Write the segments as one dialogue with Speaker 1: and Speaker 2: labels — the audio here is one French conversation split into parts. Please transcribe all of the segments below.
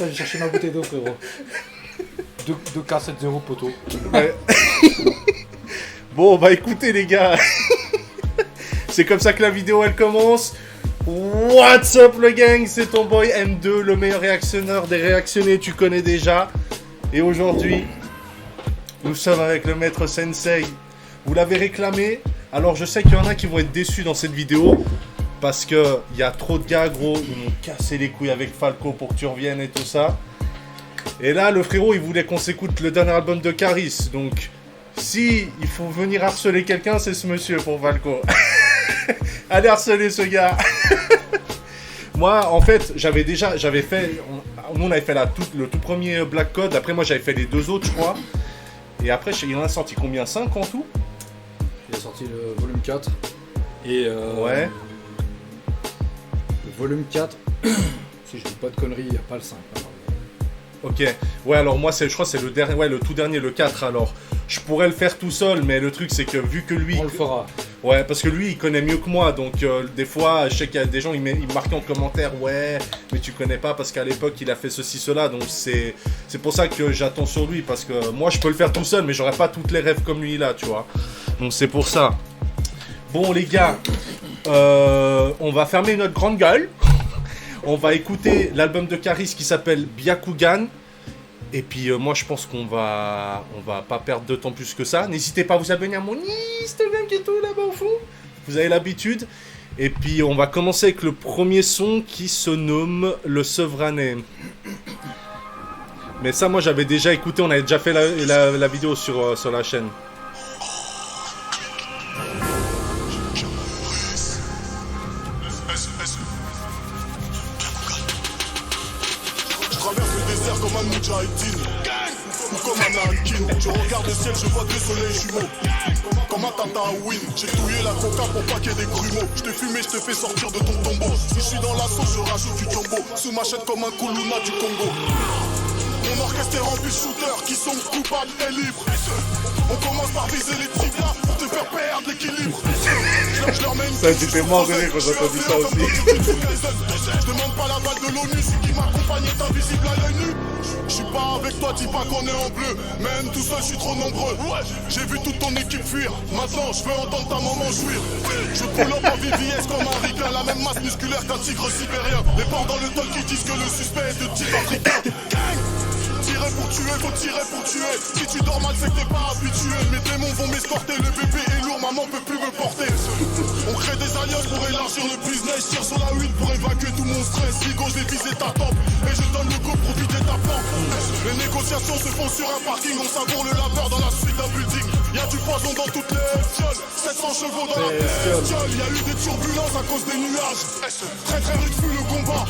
Speaker 1: ça, j'ai cherché ma bouteille d'eau, frérot. 2K70 poteau.
Speaker 2: Ouais. Bon, bah écoutez les gars, c'est comme ça que la vidéo elle commence. What's up le gang, c'est ton boy M2, le meilleur réactionneur des réactionnés, tu connais déjà. Et aujourd'hui, nous sommes avec le maître Sensei. Vous l'avez réclamé, alors je sais qu'il y en a qui vont être déçus dans cette vidéo. Parce que il y a trop de gars gros, ils m'ont cassé les couilles avec Falco pour que tu reviennes et tout ça. Et là, le frérot, il voulait qu'on s'écoute le dernier album de Caris. Donc, si il faut venir harceler quelqu'un, c'est ce monsieur pour Falco. Allez harceler ce gars. Moi, en fait, j'avais fait... Nous, on avait fait le tout premier Black Code. Après, moi, j'avais fait les deux autres, je crois. Et après, il en a sorti combien? 5 en tout?
Speaker 1: Il a sorti le volume 4. Et
Speaker 2: ouais.
Speaker 1: Le volume 4, si je dis pas de conneries, il n'y a pas le 5.
Speaker 2: Ok, ouais, alors moi je crois que c'est le dernier, ouais, le tout dernier, le 4. Alors je pourrais le faire tout seul, mais le truc c'est que vu que lui,
Speaker 1: on le fera.
Speaker 2: Ouais, parce que lui il connaît mieux que moi, donc des fois je sais qu'il y a des gens, ils marquent en commentaire, ouais, mais tu connais pas parce qu'à l'époque il a fait ceci, cela, donc c'est pour ça que j'attends sur lui, parce que moi je peux le faire tout seul, mais j'aurais pas toutes les rêves comme lui là, tu vois. Donc c'est pour ça. Bon les gars, on va fermer notre grande gueule. On va écouter l'album de Caris qui s'appelle Byakugan. Et puis moi je pense qu'on va pas perdre de temps plus que ça. N'hésitez pas à vous abonner à mon Instagram qui est tout là-bas au fond. Vous avez l'habitude. Et puis on va commencer avec le premier son qui se nomme Le Sevrané. Mais ça moi j'avais déjà écouté, on avait déjà fait la vidéo sur la chaîne.
Speaker 3: Comme un Mujahideen ou comme un Anakin. Je regarde le ciel, je vois deux soleils jumeaux. Comme un Tataouine, j'ai touillé la coca pour pas qu'il y ait des grumeaux. Je t'ai fumé, je te fais sortir de ton tombeau. Si je suis dans la sauce, je rajoute du jumbo. Sous ma chaîne comme un Kuluna du Congo. Mon orchestre est rempli de shooters qui sont coupables et libres. On commence par viser les triplas pour te faire perdre l'équilibre.
Speaker 2: Ça, j'étais mort de rire quand j'ai entendu ça aussi.
Speaker 3: Je demande pas la balle de l'ONU, celui qui m'accompagne est invisible à l'œil nu. Je suis pas avec toi, dis pas qu'on est en bleu. Même tout seul, je suis trop nombreux. J'ai vu toute ton équipe fuir. Maintenant, je veux entendre ta maman jouir. Je pull up en VVS comme un Ricain, la même masse musculaire qu'un tigre sibérien. Les porcs dans le talk qui disent que le suspect est de type africain. Tirer pour tuer, faut tirer pour tuer. Si tu dors mal, c'est que t'es pas habitué. Mes démons vont m'escorter, le bébé est lourd, maman peut plus me porter. On crée des alliances pour élargir le business. Tire sur la huile pour évacuer tout mon stress. Ligo, je vais viser ta tempe et je donne le go pour vider ta planque. Les négociations se font sur un parking. On savoure le labeur dans la suite d'un building. Y'a du poison dans toutes les fioles. 700 chevaux dans la bestiole. Y'a eu des turbulences à cause des nuages. Très très rude fut le combat.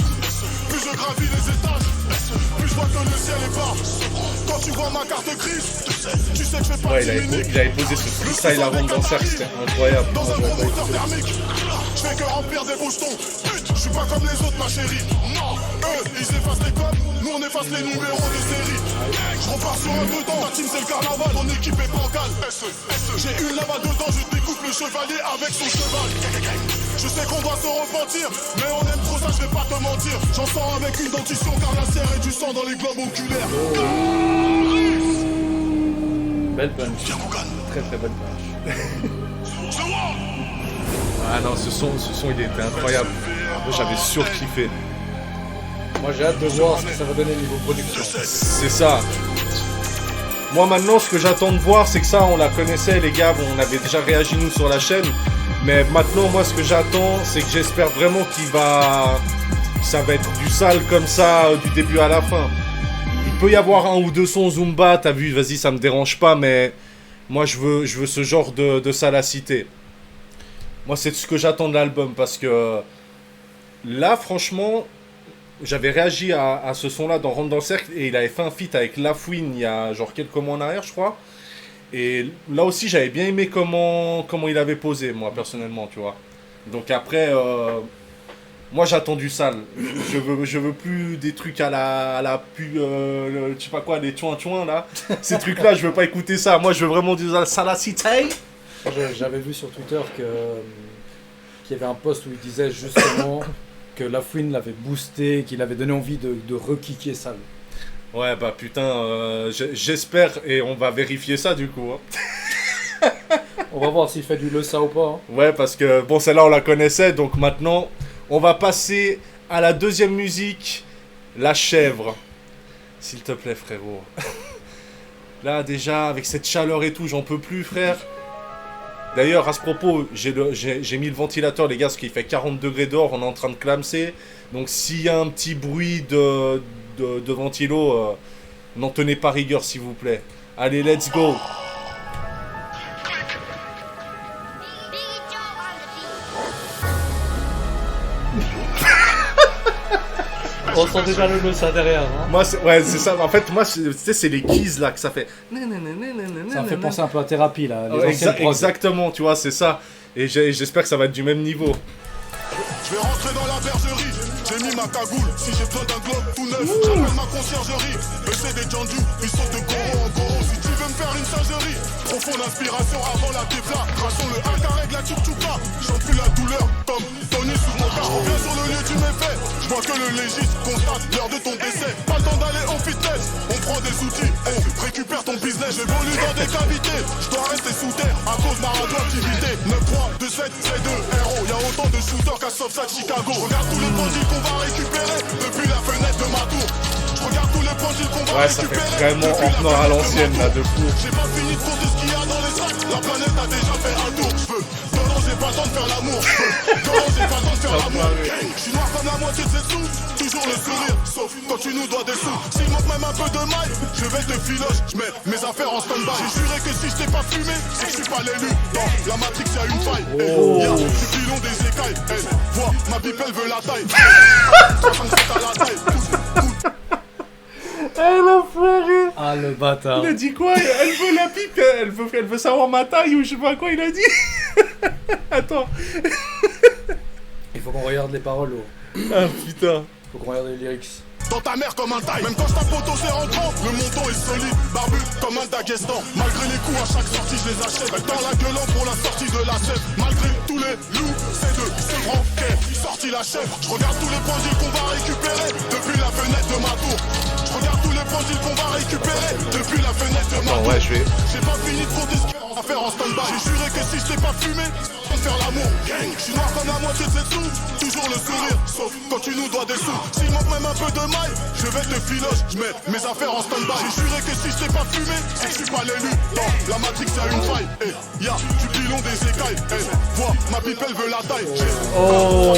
Speaker 3: Plus je gravis les étages, plus je vois que le ciel est bas. Quand tu vois ma carte grise, tu sais que je fais pas.
Speaker 2: Ouais, il avait posé ce freestyle avant dans le cercle, c'était incroyable.
Speaker 3: Dans un gros moteur thermique, je fais que remplir des bochetons. Je suis pas comme les autres, ma chérie. Non, eux, ils effacent les codes, nous on efface les numéros de série. Je repars sur un dedans, ta team c'est le carnaval, mon équipe est bancale. J'ai une lame dedans, je découpe le chevalier avec son cheval. Je sais qu'on doit se repentir, mais on aime trop ça, je vais pas te mentir. J'en sors avec une dentition car la serre et du sang dans les globes oculaires.
Speaker 1: Belle punch. Très très belle punch.
Speaker 2: Ah non, ce son il était incroyable. Moi j'avais surkiffé.
Speaker 1: Moi j'ai hâte de voir ce que ça va donner niveau production.
Speaker 2: C'est ça. Moi maintenant ce que j'attends de voir c'est que ça on la connaissait les gars, bon, on avait déjà réagi nous sur la chaîne. Mais maintenant moi ce que j'attends c'est que j'espère vraiment ça va être du sale comme ça du début à la fin. Il peut y avoir un ou deux sons Zumba, t'as vu, vas-y ça me dérange pas, mais moi je veux ce genre de salacité. Moi c'est ce que j'attends de l'album parce que là franchement j'avais réagi à ce son là dans Rentre dans le cercle et il avait fait un feat avec Lafouine il y a genre quelques mois en arrière je crois. Et là aussi j'avais bien aimé comment il avait posé moi personnellement tu vois. Donc après moi j'attends du sale. Je veux plus des trucs à la je sais pas quoi, des chouin là. Ces trucs là je veux pas écouter ça. Moi je veux vraiment du salacité.
Speaker 1: J'avais vu sur Twitter qu'il y avait un post où il disait justement que Lafouine l'avait boosté, qu'il avait donné envie de re-kicker ça.
Speaker 2: Ouais, bah putain, j'espère, et on va vérifier ça du coup. Hein.
Speaker 1: On va voir s'il fait du le ça ou pas. Hein.
Speaker 2: Ouais, parce que bon, celle-là on la connaissait, donc maintenant on va passer à la deuxième musique, La Chèvre. S'il te plaît, frérot. Là, déjà, avec cette chaleur et tout, j'en peux plus, frère. D'ailleurs, à ce propos, j'ai mis le ventilateur, les gars, parce qu'il fait 40 degrés dehors, on est en train de clamser. Donc, s'il y a un petit bruit de ventilo, n'en tenez pas rigueur, s'il vous plaît. Allez, let's go.
Speaker 1: On sent déjà le ça derrière. Hein.
Speaker 2: Moi, c'est ça. En fait, moi, c'est les keys là que ça fait.
Speaker 1: Ça me fait penser un peu à thérapie là. Les
Speaker 2: exactement, tu vois, c'est ça. Et j'espère que ça va être du même niveau.
Speaker 3: Je vais rentrer dans la bergerie, j'ai mis ma cagoule. Si j'ai besoin d'un globe tout neuf, j'appelle ma conciergerie. C'est des jandus, ils sont de goro en goro. Si tu veux me faire une singerie, profonde inspiration avant la défla. Traçons le haka avec la tchouktchouka. J'en plus la douleur comme Tony sous mon car. Reviens sur le lieu du méfait. Je vois que le légiste constate l'heure de ton décès. Pas le temps d'aller au fitness, on prend des outils, on récupère ton business. J'évolue dans des cavités, je dois rester sous terre à cause de ma radioactivité. 9.27 C2 héros, y'a autant de shooters qu'à Southside Chicago. Regarde tous les bandits qu'on va récupérer depuis la fenêtre de ma tour. Regarde tous les bandits qu'on va récupérer.
Speaker 2: Ouais, ça fait vraiment Empire à l'ancienne là, de fou.
Speaker 3: J'ai pas fini de compter ce qu'il y a dans les sacs. La planète a déjà fait un tour. Non, j'ai pas le temps de faire l'amour. Non, j'ai pas le temps de faire l'amour. Je suis noir comme la moitié de ses sous. Toujours le sourire, sauf quand tu nous dois des sous. S'il manque même un peu de maille, je vais te filoche. Je mets mes affaires en stand-by. J'ai juré que si je t'ai pas fumé, c'est que je suis pas l'élu. Dans la Matrix, y'a une faille. Y'a du pilon des écailles. Vois, ma pipe, elle veut la taille. 67 à la taille.
Speaker 1: Ah le bâtard.
Speaker 2: Il a dit quoi? Elle veut la pipe, elle veut savoir ma taille ou je sais pas quoi il a dit. Attends.
Speaker 1: Il faut qu'on regarde les paroles.
Speaker 2: Ah putain.
Speaker 1: Faut qu'on regarde les lyrics.
Speaker 3: Dans ta mère comme un taille. Même quand je tape auto c'est rentrant. Le montant est solide, barbu comme un Daghestan. Malgré les coups à chaque sortie je les achète. Elle tend la gueule pour la sortie de la chèvre. Malgré tous les loups, c'est de ce grand quai. Sorti la chèvre. Je regarde tous les bandits qu'on va récupérer depuis la fenêtre de ma tour. Je regarde tous les bandits qu'on va récupérer depuis la fenêtre de ma tour.
Speaker 2: Ouais, je vais.
Speaker 3: J'ai pas fini de compter ce qu'il y a à faire en stand-by. J'ai juré que si je t'ai pas fumé, on faire l'amour. Je suis noir comme la moitié de ses sous. Toujours le sourire, sauf quand tu nous dois des sous. S'il manque même un peu de maille, je vais te filoche. Je mets mes affaires en stand-by. J'ai juré que si je t'ai pas fumé, c'est que je suis pas l'élu. Dans la Matrix, y'a une faille. Y'a du pilon des écailles. Vois, ma pipe, elle veut la taille.
Speaker 1: Oh.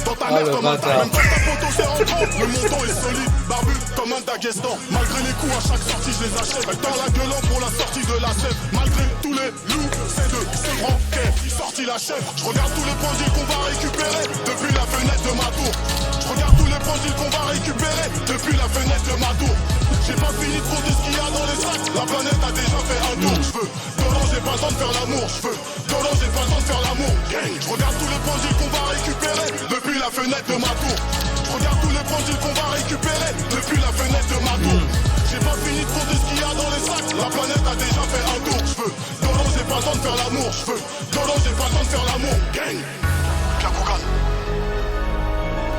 Speaker 3: Dans ta mère comme un taille. Même quand ta photo c'est rentrant, le montant est solide. Barbu comme un Daghestan. Malgré les coups à chaque sortie je les achète. Elle tend la gueule pour la sortie de la chèvre. Malgré tous les loups, c'est de ce grand quai. Sorti la chèvre. Je regarde tous les bandits qu'on va récupérer depuis la fenêtre de ma tour. Je regarde tous les bandits qu'on va récupérer depuis la fenêtre de ma tour. J'ai pas fini de compter ce qu'il y a dans les sacs. La planète a déjà fait un tour. Je veux, non, j'ai pas le temps de faire l'amour. Je veux, non, j'ai pas le temps de faire l'amour. Je regarde tous les bandits qu'on va récupérer depuis la fenêtre de ma tour. Je regarde tous les bandits qu'on va récupérer depuis la fenêtre de ma tour. J'ai pas fini de compter ce qu'il y a dans les sacs. La planète a déjà fait un tour. Je veux, non, j'ai pas le temps de faire l'amour. Je veux, non, j'ai pas le temps de faire l'amour. Gang.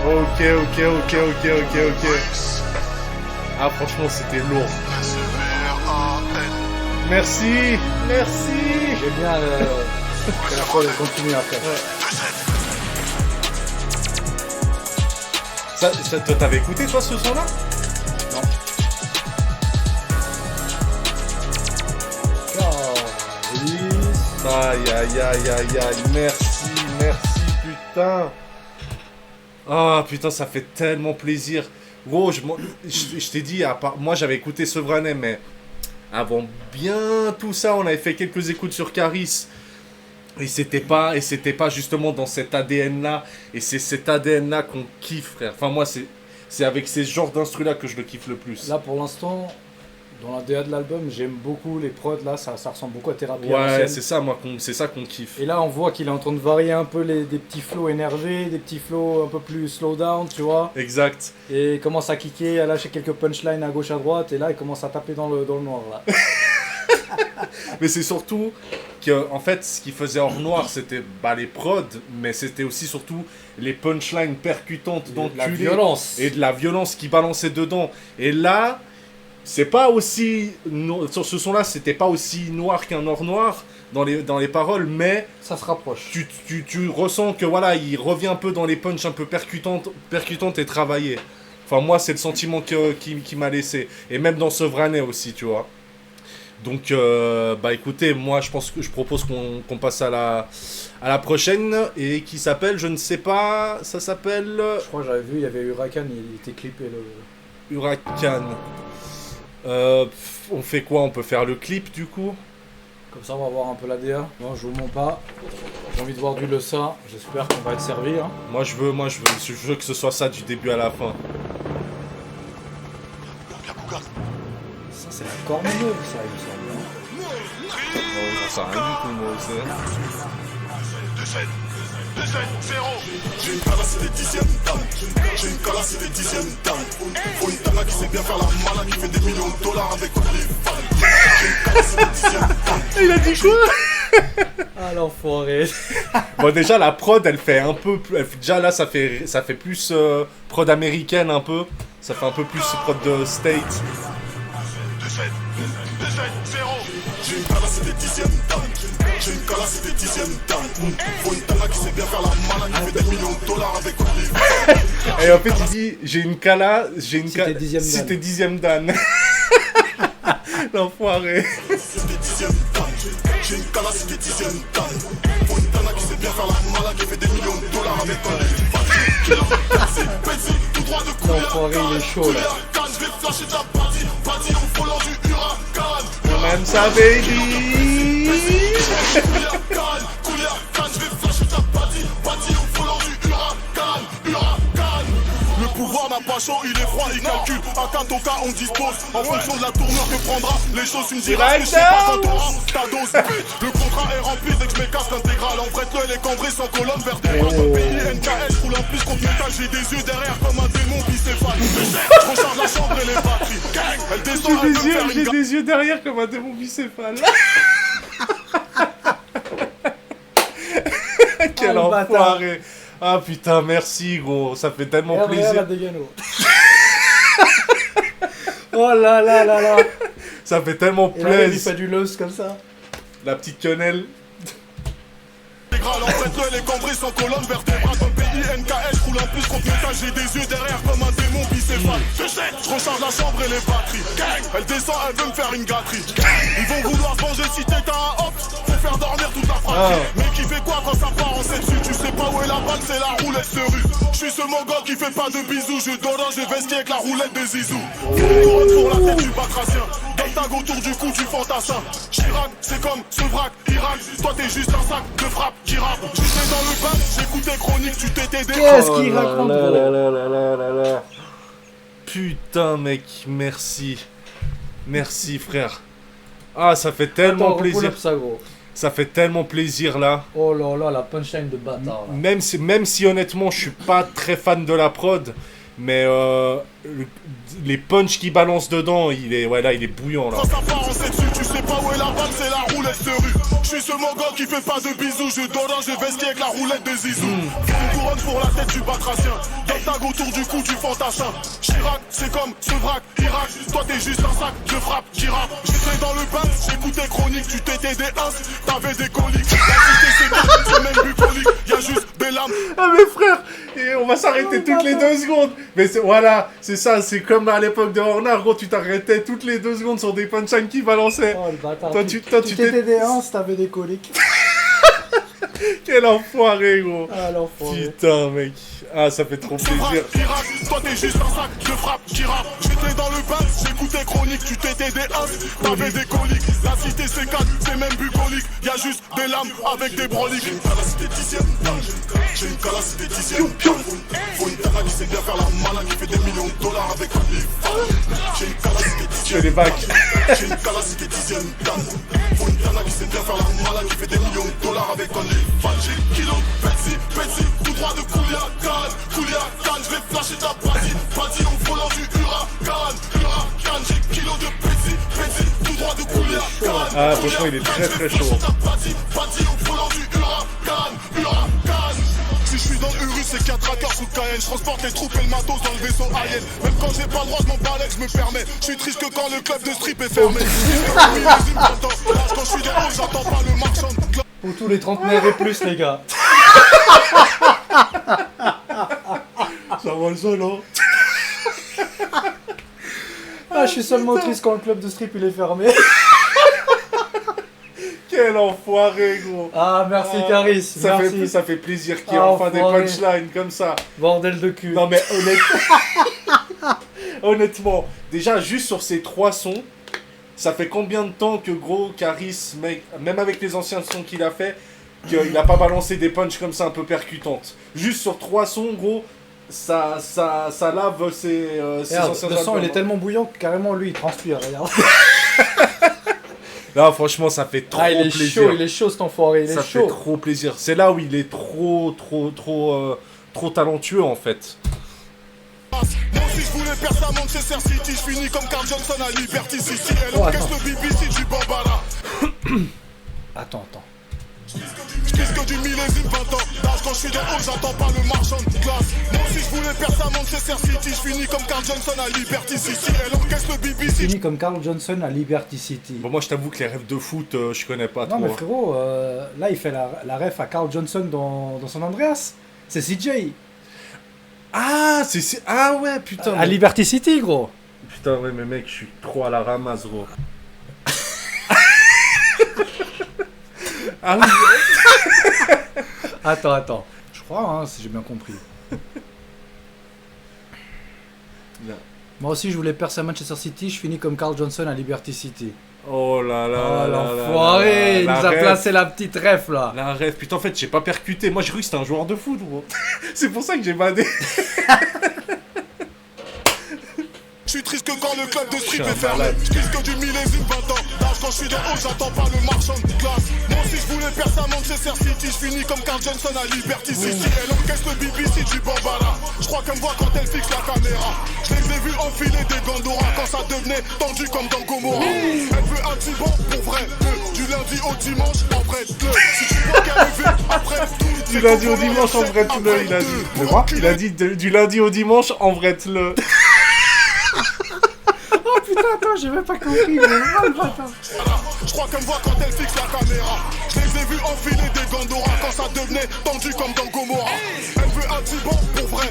Speaker 2: Ok. Ah franchement c'était lourd. Merci.
Speaker 1: J'ai bien la fois de continuer après.
Speaker 2: Ça toi t'avais écouté toi ce son là?
Speaker 1: Non.
Speaker 2: Aïe. Merci putain. Ah putain ça fait tellement plaisir. Gros, je t'ai dit, moi j'avais écouté Sevranet, mais avant bien tout ça, on avait fait quelques écoutes sur Caris. Et c'était pas justement dans cet ADN-là. Et c'est cet ADN-là qu'on kiffe, frère. Enfin, moi, c'est avec ces genres d'instrus-là que je le kiffe le plus.
Speaker 1: Là, pour l'instant, dans la DA de l'album, j'aime beaucoup les prods, là, ça ressemble beaucoup à Thérapie.
Speaker 2: Ouais, c'est ça, c'est ça qu'on kiffe.
Speaker 1: Et là, on voit qu'il est en train de varier un peu des petits flows énervés, des petits flows un peu plus slow down, tu vois.
Speaker 2: Exact.
Speaker 1: Et il commence à kicker, à lâcher quelques punchlines à gauche, à droite, et là, il commence à taper dans le noir, là.
Speaker 2: Mais c'est surtout que, en fait, ce qui faisait hors noir, c'était les prods, mais c'était aussi surtout les punchlines percutantes
Speaker 1: de la violence.
Speaker 2: Et de la violence qui balançait dedans. Et là, c'est pas aussi... Sur ce son-là, c'était pas aussi noir qu'un hors noir dans les paroles, mais...
Speaker 1: Ça se rapproche.
Speaker 2: Tu ressens que, voilà, il revient un peu dans les punchs un peu percutantes et travaillées. Enfin, moi, c'est le sentiment qui m'a laissé. Et même dans Sevranet aussi, tu vois. Donc, écoutez, moi, je propose qu'on passe à la prochaine, et qui s'appelle, je ne sais pas, ça s'appelle...
Speaker 1: Je crois que j'avais vu, il y avait Huracan, il était clippé le...
Speaker 2: Huracan. On fait quoi? On peut faire le clip, du coup?
Speaker 1: Comme ça, on va voir un peu la DA. Moi, je vous mens pas. J'ai envie de voir du Lessa. J'espère qu'on va être servi. Hein.
Speaker 2: Moi, je veux que ce soit ça du début à la fin.
Speaker 1: Ça, c'est la cornemeuve, ça, il me semble.
Speaker 2: J'en sais rien du tout, moi aussi.
Speaker 3: 2-7-0. J'ai une calasse des dixièmes d'âme. J'ai une calasse des dixièmes d'âme. Faut une tana qui sait bien faire la malade, qui fait des millions de dollars avec OnlyFans. J'ai une calasse des dixièmes d'âme.
Speaker 2: Il a dit quoi?
Speaker 1: Ah, l'enfoiré.
Speaker 2: Bon, déjà, la prod, elle fait un peu... Déjà, là, ça fait plus prod américaine, un peu. Ça fait un peu plus prod de State.
Speaker 3: 2-7-0. J'ai une calasse des dixièmes d'âme. J'ai une calasse des dixièmes d'âme. Faut une tana qui sait bien faire la malade, qui fait des millions de dollars avec OnlyFans.
Speaker 2: Et en fait, il dit, j'ai une cala...
Speaker 1: Si
Speaker 2: t'es dixième dan. L'enfoiré.
Speaker 3: J'ai une calasse des dixièmes d'âme. Faut une tana qui sait bien faire la malade, qui fait des millions de dollars avec OnlyFans. C'est tout droit de couleur.
Speaker 1: L'enfoiré, il est chaud, là.
Speaker 3: Je vais flasher ta partie au volant du Huracan.
Speaker 2: Même ça, baby.
Speaker 3: Je vais flasher ta partie au volant du Huracan. Le pouvoir n'a pas chaud, il est froid, il calcule. À cas au cas, on dispose. En fonction de la tournure que prendra les choses, tu me diras. Je sais pas quand t'auras ta dose. Le contrat est rempli dès que je m'écarte l'intégrale. En prête-le, les cambrés sans colonne vertébrale. Dans le pays NKS, je roule en plus contre métal. J'ai des yeux derrière comme un démon bicéphale. Je recharge la chambre et les batteries. Elle descend, elle veut me faire
Speaker 2: J'ai
Speaker 3: une
Speaker 2: des yeux derrière comme un démon bicéphale. Quel enfoiré. Ah putain, merci gros, ça fait tellement plaisir.
Speaker 1: Oh là là là là.
Speaker 2: Ça fait tellement
Speaker 1: Et là, il
Speaker 2: plaisir.
Speaker 1: fait du loss comme ça.
Speaker 2: La petite quenelle.
Speaker 3: En fait, les cambrés sans colonne vertébrale. Dans le pays NKS, je roule en plus contre métal. J'ai des yeux derrière comme un démon bicéphale. Je recharge la chambre et les batteries. Elle descend, elle veut me faire une gâterie. Ils vont vouloir se venger si t'es un hop. Faut faire dormir toute la fratrie. Mais qui fait quoi quand ça part en 7 rue? Tu sais pas où est la balle, c'est la roulette de rue. Je suis ce mongol qui fait pas de bisous. Je donne, je vesti avec la roulette de Zizou. Couronne pour la tête du batracien. Dans tag autour du cou du fantassin. Chirac, c'est comme ce vrac, Irak. Toi t'es juste un sac de frappe qui rappe. J'étais dans le bac, j'écoutais chronique, tu t'étais des...
Speaker 1: Qu'est-ce qu'il raconte, gros?
Speaker 2: Putain mec, merci. Merci frère. Ah ça fait tellement
Speaker 1: Attends,
Speaker 2: plaisir.
Speaker 1: ça, gros.
Speaker 2: Ça fait tellement plaisir là.
Speaker 1: Oh là là, la punchline de bâtard. Là.
Speaker 2: Même si honnêtement je suis pas très fan de la prod, mais les punchs qui balancent dedans, il est bouillant là.
Speaker 3: Quand ça part en 7 rue, tu sais pas où est la balle, c'est la roulette de rue. Je suis ce mongol qui fait pas de bisous, je donne, je vesti avec la roulette de Zizou. Une couronne pour la tête du batracien. Dans tag autour du cou du fantassin. Chirac, c'est comme ce vrac, Irak. Toi t'es juste un sac de frappe qui rappe. J'étais dans le bac, j'écoutais chronique, tu t'étais des ins, t'avais des coliques. La cité c'est même bucolique, y'a juste des lames.
Speaker 2: Ah mais frère, et on va s'arrêter toutes les 2 secondes. Mais voilà, c'est ça, c'est comme à l'époque de Horner, gros, tu t'arrêtais toutes les 2 secondes sur des punchlines qui balançaient.
Speaker 1: Oh le bâtard.
Speaker 2: Toi, tu
Speaker 1: t'étais des hanches, t'avais des coliques.
Speaker 2: Quel enfoiré, gros.
Speaker 1: Ah l'enfoiré.
Speaker 2: Putain, mec. Ah, ça fait trop plaisir.
Speaker 3: Toi t'es juste un sac de frappe qui rappe. J'étais dans le bac, j'écoutais chronique, tu t'étais des ins, t'avais des coliques. La cité c'est 4, c'est même bucolique. Y'a juste des lames avec des broliques. J'ai une calasse des dixièmes d'âme. J'ai une calasse des dixièmes d'âme. Faut une tana qui sait bien faire la malade, qui fait des millions de dollars avec OnlyFans. J'ai une calasse des dixièmes d'âme. J'ai une calasse des dixièmes d'âme. Faut une tana qui sait bien faire la malade, qui fait des millions de dollars avec OnlyFans. J'ai le kilo, Betsy, tout droit de Kouliakan. Je vais flasher ta partie au volant du Huracan. J'ai kilo de Betsy, tout droit de Kouliakan.
Speaker 1: chaud. Hein.
Speaker 2: Ah, franchement, il est très très chaud.
Speaker 3: Si je suis dans le Urus, c'est 4 accords sous Cayenne. Je transporte les troupes et le matos dans le vaisseau Alien. Même quand j'ai pas le droit, je m'en balais, je me permets. Je suis triste que quand le club de strip est fermé. Quand je suis dans haut, j'attends pas le marchand de clope.
Speaker 1: Pour tous les trentenaires et plus, les gars.
Speaker 2: Ça va le sol, hein.
Speaker 1: Ah, je suis seulement triste quand le club de strip il est fermé.
Speaker 2: Quel enfoiré, gros.
Speaker 1: Ah, merci Caris, merci.
Speaker 2: Ça fait plaisir qu'il y ait
Speaker 1: Ah,
Speaker 2: enfin des
Speaker 1: enfoiré.
Speaker 2: punchlines comme ça.
Speaker 1: Bordel de cul.
Speaker 2: Non mais honnêtement, déjà juste sur ces 3 sons, ça fait combien de temps que gros Caris, mec, même avec les anciens sons qu'il a fait, qu'il a pas balancé des punchs comme ça un peu percutantes. Juste sur 3 sons, gros, ça lave ses
Speaker 1: Regarde,
Speaker 2: anciens
Speaker 1: le sang
Speaker 2: albums,
Speaker 1: il est
Speaker 2: hein.
Speaker 1: tellement bouillant que carrément lui il transpire, regarde.
Speaker 2: Là franchement ça fait trop
Speaker 1: il est
Speaker 2: plaisir.
Speaker 1: chaud, il est chaud cet enfoiré, il
Speaker 2: Ça
Speaker 1: est
Speaker 2: fait
Speaker 1: chaud.
Speaker 2: trop plaisir. C'est là où il est trop talentueux en fait.
Speaker 3: Moi aussi je voulais perdre à Manchester City. Je finis comme Carl Johnson à Liberty City. Elle
Speaker 1: Oh,
Speaker 3: encaisse
Speaker 1: attends.
Speaker 3: le BBC du Bambara.
Speaker 1: Attends.
Speaker 3: Je pisse que du millésime 20 ans. D'âge quand je suis dans haut, j'attends pas le marchand de classe. Moi aussi je voulais perdre à Manchester City. Je finis comme Carl Johnson à Liberty City. Elle encaisse le BBC.
Speaker 1: Fini comme Carl Johnson à Liberty City.
Speaker 2: Bon moi je t'avoue que les rêves de foot je connais pas
Speaker 1: Non
Speaker 2: trop.
Speaker 1: mais
Speaker 2: hein.
Speaker 1: frérot, là il fait la ref à Carl Johnson dans son Andreas. C'est CJ.
Speaker 2: Ah ah ouais putain.
Speaker 1: À Liberty City gros.
Speaker 2: Putain ouais mais mec je suis trop à la ramasse gros. Ah oui.
Speaker 1: Attends. Je crois hein, si j'ai bien compris.
Speaker 2: Non.
Speaker 1: Moi aussi je voulais percer à Manchester City, je finis comme Carl Johnson à Liberty City.
Speaker 2: Oh là là.
Speaker 1: Oh
Speaker 2: là là
Speaker 1: l'enfoiré, il
Speaker 2: là,
Speaker 1: nous
Speaker 2: la
Speaker 1: a
Speaker 2: ref.
Speaker 1: placé la petite ref là.
Speaker 2: La rêve, putain en fait j'ai pas percuté, moi j'ai cru que c'était un joueur de foot gros. C'est pour ça que j'ai badé.
Speaker 3: Je suis triste que quand le club de strip
Speaker 2: Je suis un
Speaker 3: est fermé.
Speaker 2: malade.
Speaker 3: Je pisse que du millésime 20 ans. D'âge quand je suis dans haut, j'attends pas le marchand de classe. Moi aussi je voulais perdre à Manchester City. Je finis comme Carl Johnson à Liberty City. Elle encaisse le BBC du Bambara. Je crois qu'elle me voit quand elle fixe la caméra. Je les ai vus enfiler des Gandora quand ça devenait tendu comme dans Gomorrah. Elle veut un Tiban pour vrai. Du lundi au dimanche en vrai de. Si tu vois qu'elle est vue après tout.
Speaker 2: Du lundi au dimanche en vrai de le, il a dit.
Speaker 3: Mais
Speaker 2: quoi Il a dit du lundi au dimanche en vrai de le.
Speaker 1: Oh putain attends, j'ai même pas compris. Mais...
Speaker 3: Je crois qu'elle me voit quand elle fixe la caméra. Je les ai vus enfiler des Gandora quand ça devenait tendu comme dans Gomorrah. Elle veut un Tiban pour vrai.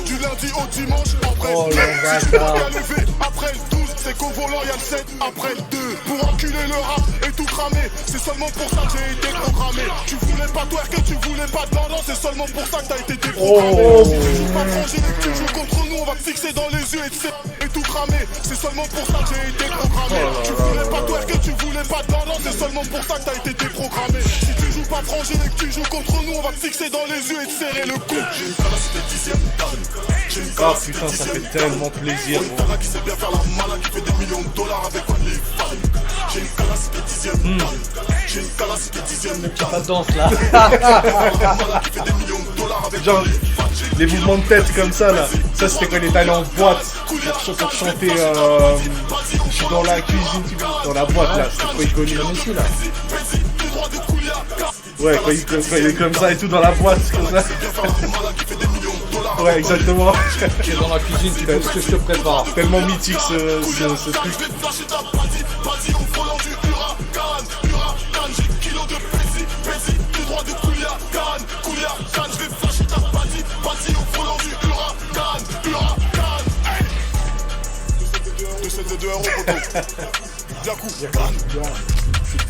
Speaker 3: Du lundi au dimanche en vrai.
Speaker 1: Oh, le
Speaker 3: si tu vois
Speaker 1: bâtard.
Speaker 3: qu'elle est vue après le 12, c'est qu'au volant y'a le 7 après le 2. Pour enculer le rap et tout cramer. C'est seulement pour ça que j'ai été programmé. Tu voulais pas twerker, tu voulais pas de landant. C'est seulement pour ça que t'as été déprogrammé.
Speaker 2: Oh.
Speaker 3: Si tu joues pas frangine et que tu joues contre nous, on va te fixer dans les yeux et tout cramer. C'est seulement pour ça que j'ai été programmé. Tu voulais pas twerker, tu voulais pas de landant. C'est seulement pour ça que t'as été déprogrammé. Si tu joues pas frangine et que tu joues contre nous, on va te fixer dans les yeux et te serrer le cou. J'ai une calasse de 10e dan. J'ai une
Speaker 2: Ah
Speaker 3: calasse
Speaker 2: putain ça fait tellement plaisir
Speaker 3: Une
Speaker 2: gros.
Speaker 3: femme qui sait bien faire la malade, qui fait des millions de dollars avec OnlyFans. J'ai une calasse de 10e dan. J'ai une calasse de 10e dan.
Speaker 1: Pas de danse là.
Speaker 3: Malade qui fait des millions de dollars avec
Speaker 2: Genre
Speaker 3: OnlyFans.
Speaker 2: les mouvements de tête comme ça là. Ça c'était quand il était allé en boîte pour chanter je suis dans la cuisine, dans la boîte là, c'est quoi il connaît
Speaker 1: Ici là.
Speaker 2: Ouais quand il est comme ça et tout dans la boîte comme ça. Ouais exactement.
Speaker 1: Tu es dans la cuisine, tu fais ce que je te prépare.
Speaker 2: Tellement mythique ce truc.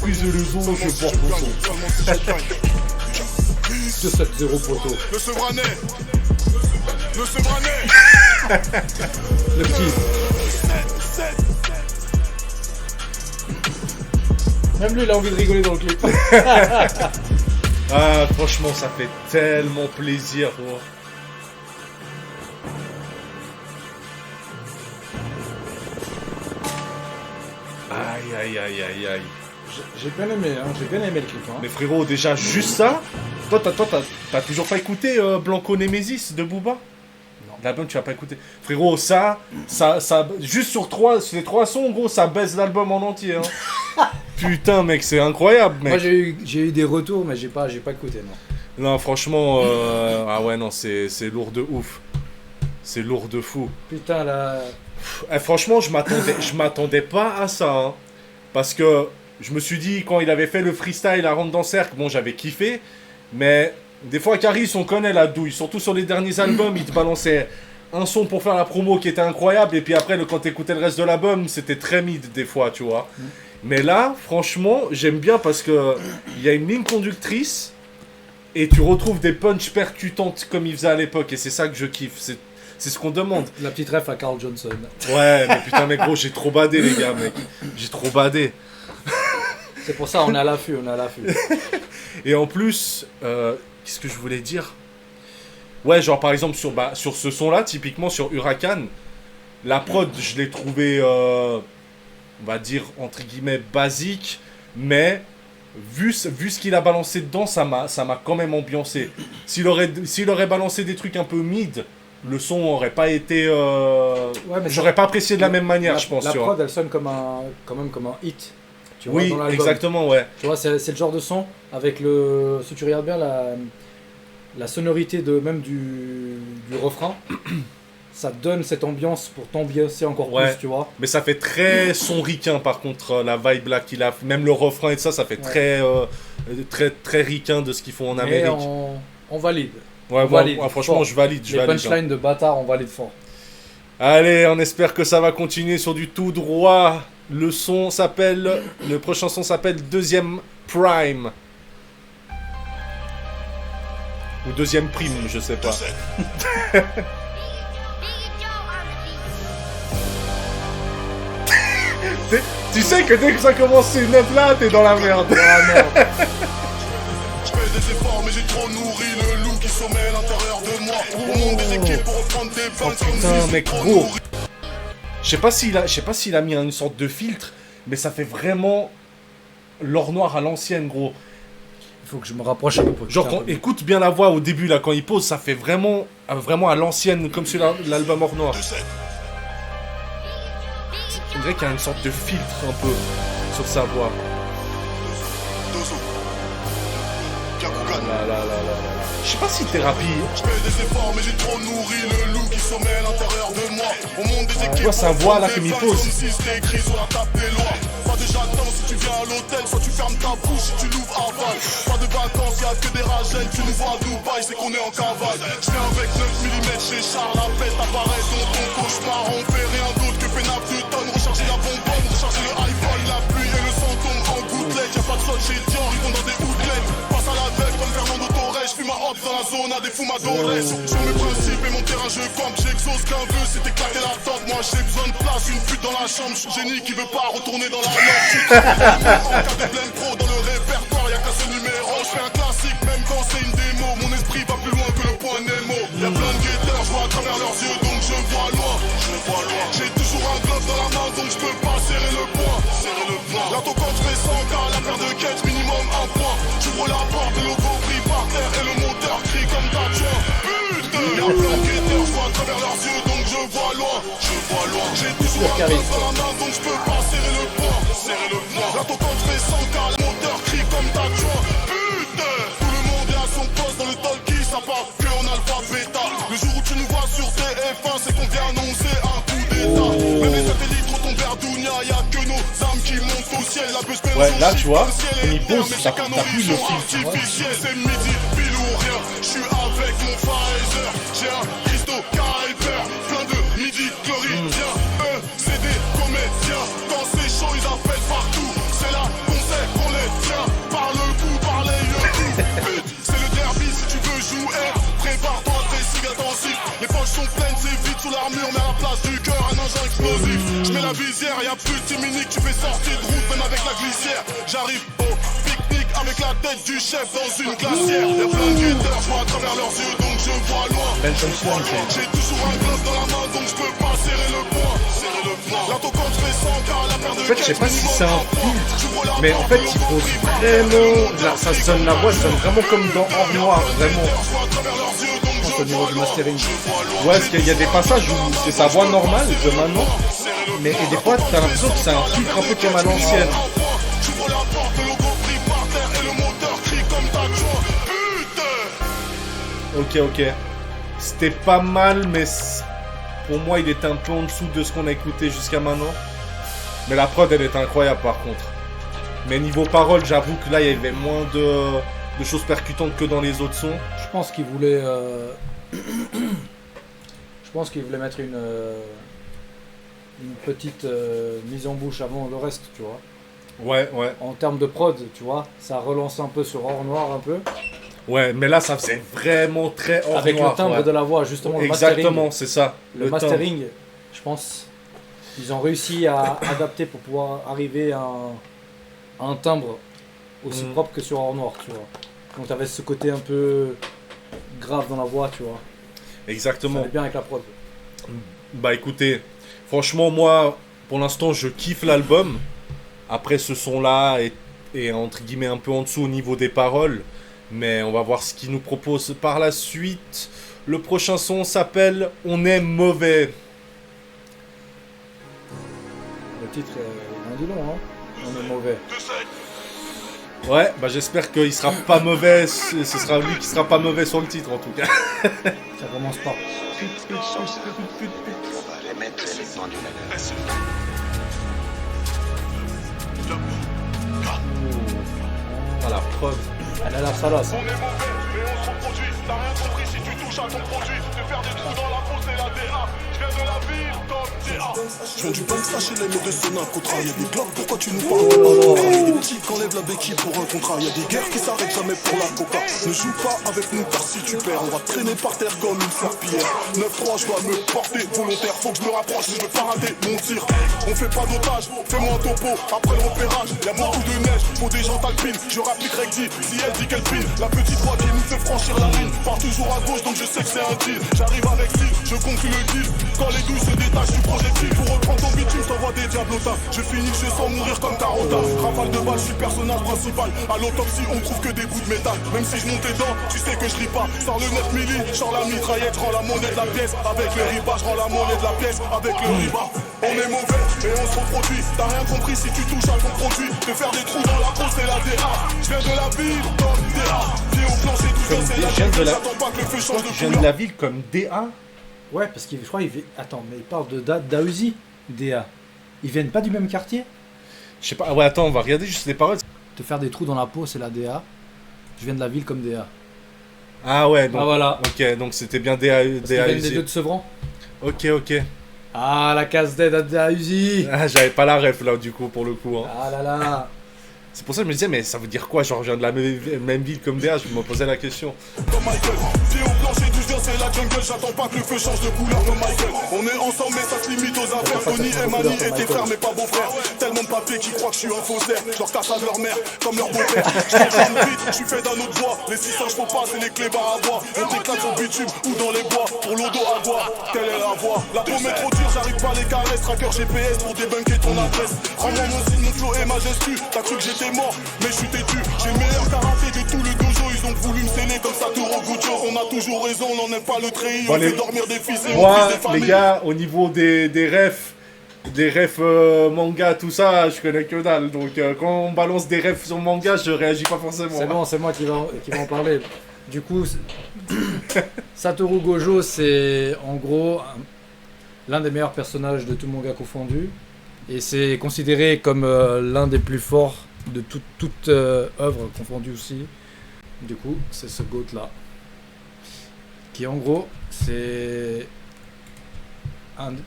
Speaker 2: Plus de leçons, je porte mon son.
Speaker 1: 2-7-0 poteau.
Speaker 3: Le Sevranais. Le Sevranais.
Speaker 1: Le petit. Même lui il a envie de rigoler dans le clip.
Speaker 2: Ah franchement ça fait tellement plaisir gros. Aïe aïe aïe aïe aïe.
Speaker 1: J'ai bien aimé, hein, j'ai bien aimé le clip. Hein.
Speaker 2: Mais frérot déjà juste ça. Toi t'as toujours pas écouté Blanco Nemesis de Booba?
Speaker 1: Non.
Speaker 2: L'album tu vas pas écouter. Frérot ça juste sur ces 3 sons gros ça baisse l'album en entier hein. Putain, mec, c'est incroyable, mec.
Speaker 1: Moi j'ai eu des retours, mais j'ai pas écouté, non.
Speaker 2: Non, franchement, ah ouais, non, c'est lourd de ouf. C'est lourd de fou.
Speaker 1: Putain, là.
Speaker 2: Franchement, je m'attendais pas à ça. Hein. Parce que je me suis dit, quand il avait fait le freestyle à Rentre dans le Cercle, bon, j'avais kiffé. Mais des fois, Caris, on connaît la douille. Surtout sur les derniers albums, il te balançait un son pour faire la promo qui était incroyable. Et puis après, quand t'écoutais le reste de l'album, c'était très mid des fois, tu vois. Mais là, franchement, j'aime bien parce que il y a une ligne conductrice. Et tu retrouves des punchs percutantes comme il faisait à l'époque. Et c'est ça que je kiffe. C'est ce qu'on demande.
Speaker 1: La petite ref à Carl Johnson.
Speaker 2: Ouais, mais putain, mec, gros, j'ai trop badé, les gars, mec. J'ai trop badé.
Speaker 1: C'est pour ça, on est à l'affût,
Speaker 2: Et en plus, qu'est-ce que je voulais dire? Ouais, genre, par exemple, sur ce son-là, typiquement sur Huracan, la prod, je l'ai trouvé, on va dire, entre guillemets, basique, mais vu ce qu'il a balancé dedans, ça m'a quand même ambiancé. S'il aurait balancé des trucs un peu mid, le son aurait pas été...
Speaker 1: Ouais, mais
Speaker 2: j'aurais pas apprécié de la même manière, je pense.
Speaker 1: La prod, elle sonne quand même comme un hit. Tu vois,
Speaker 2: oui,
Speaker 1: dans l'album.
Speaker 2: exactement, ouais.
Speaker 1: Tu vois, c'est le genre de son avec si tu regardes bien la sonorité même du refrain, ça donne cette ambiance pour t'ambiancer encore plus, tu vois.
Speaker 2: Mais ça fait très son ricain, par contre, la vibe là qu'il a, même le refrain et ça fait très ricain de ce qu'ils font en Amérique.
Speaker 1: On valide.
Speaker 2: Ouais, franchement, fort. Je valide.
Speaker 1: Les punchlines de bâtard, on valide fort.
Speaker 2: Allez, on espère que ça va continuer sur du tout droit. Le prochain son s'appelle Deuxième Prime. Ou Deuxième Prime, je sais pas. Tu sais que dès que ça commence ces notes là, t'es dans la merde.
Speaker 3: Je fais des efforts, mais j'ai trop nourri le loup qui sommeille à l'intérieur de moi. Au monde des équipes pour reprendre des vannes comme
Speaker 2: putain,
Speaker 3: si
Speaker 2: mec, gros. Je sais pas s'il a mis une sorte de filtre, mais ça fait vraiment l'or noir à l'ancienne, gros.
Speaker 1: Il faut que je me rapproche un peu.
Speaker 2: Genre, écoute bien la voix au début, là, quand il pose, ça fait vraiment à l'ancienne, comme sur l'album or noir. On dirait qu'il y a une sorte de filtre un peu sur sa voix. Je sais pas si thérapie.
Speaker 3: Je fais des efforts, mais j'ai trop nourri le loup qui sommeille à l'intérieur de moi. Au monde des équipes,
Speaker 2: tu vois sa voix là comme il pose.
Speaker 3: C'est écrit sur la table des lois. Pas de j'attends si tu viens à l'hôtel, soit tu fermes ta bouche si tu l'ouvres à balle. Pas de vacances, y'a que des ragènes. Tu nous vois à Dubaï, c'est qu'on est en cavale. Je viens avec 9 mm chez Charles, la peste apparaît dans ton cauchemar. On fait rien d'autre que pénap de tonnes. Recharger la bonbonne, recharger le iPhone. La pluie et le sang tombent en gouttelettes. Y'a pas de sol chez Dior, ils vont dans des outlets. Passe à la veille comme Fernando Torres. J'fume ma hop dans la zone à des fumadores. Sur mes principes et mon terrain, je campe. J'exauce qu'un vœu, c'est éclater la tente. Moi j'ai besoin de place, une pute dans la chambre. J'suis génie qui veut pas retourner dans la norme. En cas de pleine pro dans le répertoire, y'a qu'un seul numéro. J'fais un classique même quand c'est une démo. Mon esprit va plus loin que le point Nemo. Y'a plein de guetteurs, j'vois à travers leurs yeux donc je vois loin. J'ai toujours un glove dans la main donc j'peux pas serrer le poing. Bientôt quand j'fais 100K, la paire de quêtes minimum un point. J'ouvre la porte, le logo brille par terre et le moteur crie comme t'adjoint. Putain, y'a plein de guetteurs, j'vois à travers leurs yeux donc je vois loin. J'ai toujours un glove dans la main donc j'peux pas serrer le poing. Bientôt quand j'fais 100K, le moteur crie comme t'adjoint. Putain, tout le monde est à son poste dans le talkie, ça part que en alpha bêta. Le jour où tu nous vois sur TF1, c'est qu'on vient annoncer un coup d'état. Même les satellites retombent vers Dounia, y'a que nos âmes qui montent au ciel. La bus
Speaker 2: ouais, là tu vois, quand il pose, t'as plus le filtre.
Speaker 3: C'est midi, pile ou rien. J'suis avec mon Pfizer, j'ai un Christo Kyper, plein de midi chloride. C'est des comédiens, quand c'est chaud ils appellent partout. C'est là qu'on sait qu'on les tient, par le bout, par les yeux. C'est le derby si tu veux jouer, prépare-toi tes cigares intensifs. Les poches sont pleines, c'est vide sous l'armure, mais à la place du cœur un engin explosif. J'mets la visière, y'a plus de 10 minutes, tu fais sortir de route même avec la glissière. J'arrive au pique-nique avec la tête du chef dans une glacière. Y'a plein de guetteurs, j'vois à travers leurs yeux donc je vois loin. J'ai toujours un glove dans la main donc j'peux pas serrer le poing. Bientôt quand j'fais 100K, la paire de
Speaker 2: en fait, je sais pas si c'est un filtre, mais en fait, il pose vraiment. Là, ça sonne, la voix sonne vraiment comme dans Or Noir, vraiment.
Speaker 1: Au niveau du mastering.
Speaker 2: Ouais, parce qu'il y a des passages où c'est sa voix normale de maintenant, mais et des fois, t'as l'impression que c'est un filtre un peu comme à l'ancienne.
Speaker 3: J'ouvre la porte, le logo pris par terre et le moteur crie comme ta joie. Putain.
Speaker 2: Ok. C'était pas mal, mais pour moi, il était un peu en dessous de ce qu'on a écouté jusqu'à maintenant. Mais la prod, elle est incroyable par contre. Mais niveau parole, j'avoue que là, il y avait moins de choses percutantes que dans les autres sons.
Speaker 1: Je pense qu'il voulait... mettre une petite mise en bouche avant le reste, tu vois.
Speaker 2: Ouais.
Speaker 1: En termes de prod, tu vois, ça relance un peu sur Or Noir un peu.
Speaker 2: Ouais, mais là, ça faisait vraiment très Or Noir.
Speaker 1: Avec le timbre de la voix, justement, le
Speaker 2: exactement,
Speaker 1: mastering.
Speaker 2: c'est ça.
Speaker 1: Le mastering, je pense, ils ont réussi à adapter pour pouvoir arriver à un timbre aussi propre que sur Or Noir, tu vois. Donc t'avais ce côté un peu grave dans la voix, tu vois.
Speaker 2: Exactement.
Speaker 1: Ça allait bien avec la prod.
Speaker 2: Bah écoutez, franchement moi, pour l'instant je kiffe l'album. Après ce son-là est entre guillemets un peu en dessous au niveau des paroles. Mais on va voir ce qu'il nous propose par la suite. Le prochain son s'appelle On est mauvais.
Speaker 1: Le titre est dit long, hein. On est mauvais.
Speaker 2: Ouais, bah j'espère qu'il sera pas mauvais. Ce sera lui qui sera pas mauvais sur le titre en tout cas.
Speaker 1: Ça commence pas.
Speaker 4: On va les mettre et les pendules à l'heure.
Speaker 2: Ah la prod.
Speaker 1: Elle a la salace.
Speaker 3: On est mauvais, mais on se reproduit. T'as rien compris si tu touches à ton produit. Te faire des trous dans la peau, c'est la DA. Je viens de la ville comme DA. Je viens du bank chez les murs de Sénat. Contrat, y'a des globes, pourquoi tu nous parles? Y'a des petits qui enlèvent la béquille pour un contrat. Y'a des guerres qui s'arrêtent jamais pour la coca. Ne joue pas avec nous car si tu perds, on va te traîner par terre comme une serpillière. 9-3, je dois me porter volontaire. Faut que je me rapproche, je veux pas rater mon tir. On fait pas d'otage, fais-moi un topo. Après le repérage, y'a beaucoup de neige. Faut des gens alpines, je rapplique Recti. Si elle dit qu'elle pile, la petite voix qui nous fait franchir la ligne. Part toujours à gauche, donc je sais que c'est un deal. J'arrive avec style, je conclue le deal. Quand les douilles se détachent du projectile, pour reprendre ton bitume, t'envoies des diablotas. Je finis, je sens mourir comme Carota. Rafale de balles, je suis personnage principal. À l'autopsie, on trouve que des bouts de métal. Même si je monte les dents, tu sais que je ris pas. Sors le 9 milli, sors la mitraillette, rends la monnaie de la pièce. Avec le riba, je rends la monnaie de la pièce. Avec le riba, on est mauvais et on se reproduit. T'as rien compris si tu touches à ton produit. Te faire des trous dans la peau, c'est la DA. Je viens de la ville comme DA. Pied au plancher, tout ça, c'est la ville. J'attends pas que le feu change de
Speaker 2: Tu viens de
Speaker 3: couleur.
Speaker 2: la ville comme DA.
Speaker 1: Ouais, parce qu'il, je crois, attends, mais il parle de Daouzi, DA. Ils viennent pas du même quartier?
Speaker 2: Je sais pas, ouais attends, on va regarder juste les paroles.
Speaker 1: Te faire des trous dans la peau, c'est la DA. Je viens de la ville comme DA.
Speaker 2: Ah ouais, donc,
Speaker 1: Ah voilà.
Speaker 2: ok, donc c'était bien DA.
Speaker 1: Parce qu'ils viennent des deux de Sevran.
Speaker 2: Ok.
Speaker 1: Ah, la casse d'aide à Daouzi.
Speaker 2: Ah, j'avais pas la ref là du coup pour le coup. Hein.
Speaker 1: Ah là là.
Speaker 2: C'est pour ça que je me disais, mais ça veut dire quoi? Genre, je viens de la même ville comme DA, je me posais la question.
Speaker 3: Comme Michael, pied au plancher, tout viens, c'est la jungle. J'attends pas que le feu change de couleur comme Michael. On est ensemble, mais ça se limite aux affaires. Tony et Mani étaient frères, mais pas beaux-frères. Tellement de papiers qui croient que je suis un faussaire. Je leur casse à leur mère, comme leur beau-père. Je change vite, je suis fait d'un autre bois. Les 600, je faut pas, c'est les clébards à bois. On t'éclate au bitume ou dans les bois. Pour l'eau d'eau à boire, telle est la voix. La paume est trop dure, j'arrive pas les caresses. Tracker GPS pour débunker ton adresse. Rends-moi mon signe, mon flow est majestueux. T'as cru que j'étais mort, mais je suis têtu. J'ai le meilleur karaté de tout le dojo. Ils ont voulu me sceller comme Satoru Gojo. On a toujours raison, on n'en aime pas le treillis. On fait dormir des fils et on
Speaker 2: moi,
Speaker 3: brise des familles.
Speaker 2: les gars, au niveau des refs manga, tout ça, je connais que dalle. Donc quand on balance des refs sur manga, je réagis pas forcément.
Speaker 1: C'est bon, c'est moi qui va en parler. Du coup, Satoru Gojo, c'est en gros l'un des meilleurs personnages de tout manga confondu. Et c'est considéré comme l'un des plus forts de toute œuvre confondue aussi. Du coup, c'est ce GOAT là. Qui en gros, c'est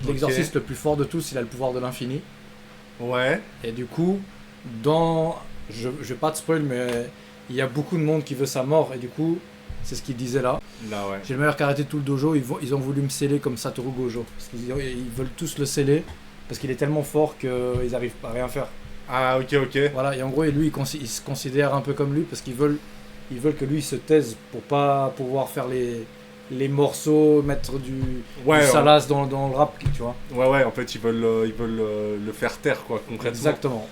Speaker 1: l'exorciste le plus fort de tous, il a le pouvoir de l'infini.
Speaker 2: Ouais.
Speaker 1: Et du coup, je vais pas te spoil, mais il y a beaucoup de monde qui veut sa mort. Et du coup, c'est ce qu'il disait là.
Speaker 2: Là, ouais.
Speaker 1: J'ai le meilleur karaté de tout le dojo, ils ont voulu me sceller comme Satoru Gojo. Parce qu'ils ils veulent tous le sceller, parce qu'il est tellement fort qu'ils n'arrivent pas à rien faire.
Speaker 2: Ah, ok.
Speaker 1: Voilà, et en gros, lui, il se considère un peu comme lui, parce qu'ils veulent que lui se taise pour pas pouvoir faire les morceaux, mettre du salace dans le rap, tu vois.
Speaker 2: Ouais, en fait, ils veulent le faire taire, quoi, concrètement.
Speaker 1: Exactement.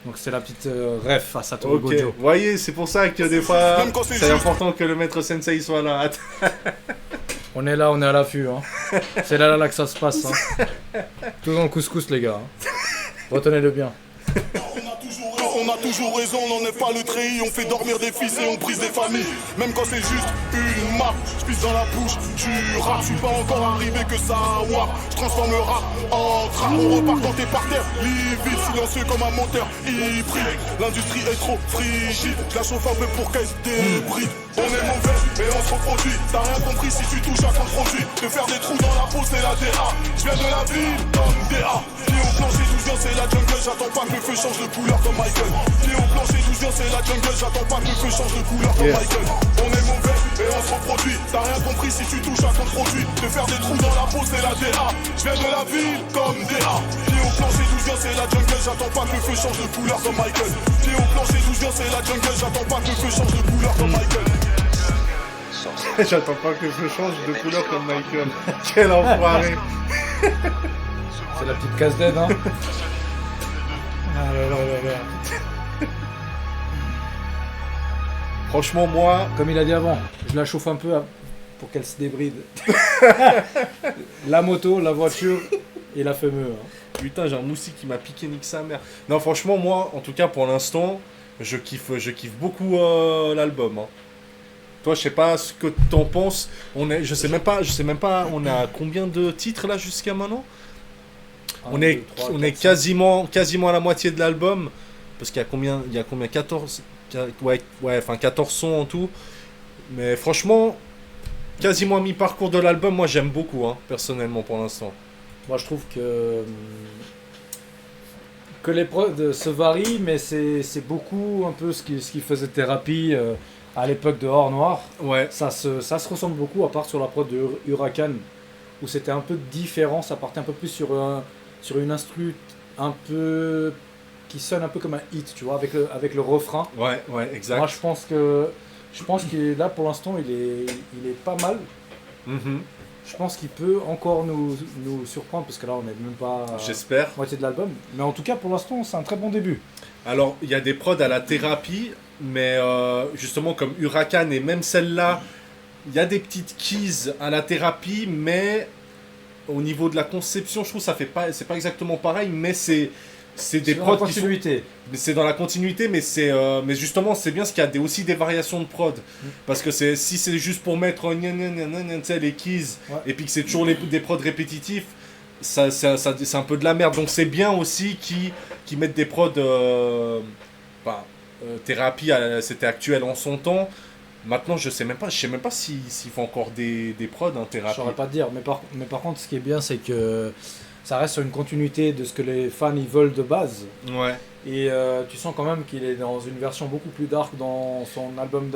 Speaker 1: Donc c'est la petite ref à Satoru Gojo.
Speaker 2: Vous voyez, c'est pour ça que des fois, c'est important que le maître sensei soit là.
Speaker 1: On est là, on est à l'affût. Hein. C'est là que ça se passe. Hein. Tout dans le couscous, les gars. Hein. Retenez-le bien.
Speaker 3: On a toujours raison, On a toujours raison, on n'en est pas le treillis. On fait dormir des fils et on brise des familles. Même quand c'est juste une marque, je pisse dans la bouche du rap. Je suis pas encore arrivé que ça wap. Je transforme le rap en trap. On repart quand t'es par terre, livide, silencieux comme un moteur hybride. L'industrie est trop frigide, je la chauffe un peu pour qu'elle se débride. On est mauvais et on se reproduit. T'as rien compris si tu touches à ton produit. De faire des trous dans la peau c'est la DA. Je viens de la ville comme DA. Pied au plancher d'où je viens c'est la jungle. J'attends pas que le feu change de couleur comme Michael. Pied au plancher d'où je viens c'est la jungle. J'attends pas que le feu change de couleur comme Michael. On est mauvais et on se reproduit. T'as rien compris si tu touches à ton produit. De faire des trous dans la peau c'est la DA. Je viens de la ville comme DA. Pied au plancher d'où je viens c'est la jungle. J'attends pas que le feu change de couleur comme Michael. Pied au plancher d'où je viens c'est la jungle. J'attends pas que le feu change de couleur comme Michael.
Speaker 2: J'attends pas que je change de couleur comme Michael. Quel enfoiré.
Speaker 1: C'est la petite casse-tête, hein. Ah là là là là.
Speaker 2: Franchement, moi...
Speaker 1: Comme il a dit avant, je la chauffe un peu pour qu'elle se débride. La moto, la voiture et la fameuse. Hein.
Speaker 2: Putain, j'ai un moustique qui m'a piqué nique sa mère. Non, franchement, moi, en tout cas, pour l'instant, je kiffe beaucoup l'album. Hein. Toi, je sais pas ce que t'en penses. Je sais même pas, on a combien de titres là jusqu'à maintenant? On est quasiment à la moitié de l'album. Parce qu'il y a combien 14 14 sons en tout. Mais franchement, quasiment à mi-parcours de l'album, moi j'aime beaucoup, hein, personnellement pour l'instant.
Speaker 1: Moi je trouve que les prods se varient, mais c'est beaucoup un peu ce qui faisait Thérapie à l'époque de Hors Noir.
Speaker 2: Ouais.
Speaker 1: Ça se ressemble beaucoup, à part sur la prod de Huracan, où c'était un peu différent, ça partait un peu plus sur une instru un peu qui sonne un peu comme un hit, tu vois, avec le refrain.
Speaker 2: Ouais, exact.
Speaker 1: Moi je pense que là pour l'instant il est pas mal.
Speaker 2: Mm-hmm.
Speaker 1: Je pense qu'il peut encore nous surprendre, parce que là on n'est même pas
Speaker 2: J'espère.
Speaker 1: moitié de l'album. Mais en tout cas pour l'instant c'est un très bon début.
Speaker 2: Alors il y a des prods à la Thérapie, mais justement comme Huracan et même celle-là, il y a des petites keys à la Thérapie, mais au niveau de la conception, je trouve que c'est pas exactement pareil, mais c'est des prods qui sont... C'est dans la continuité, mais mais justement c'est bien parce qu'il y a aussi des variations de prod. Parce que si c'est juste pour mettre les keys, ouais, et puis que c'est toujours des prods répétitifs, c'est un peu de la merde. Donc c'est bien aussi qu'ils mettent des prods... Thérapie, c'était actuel en son temps. Maintenant, je sais même pas s'il faut encore des prods en Thérapie.
Speaker 1: Je saurais pas te dire, mais par contre, ce qui est bien, c'est que ça reste sur une continuité de ce que les fans ils veulent de base.
Speaker 2: Ouais.
Speaker 1: Et tu sens quand même qu'il est dans une version beaucoup plus dark dans son album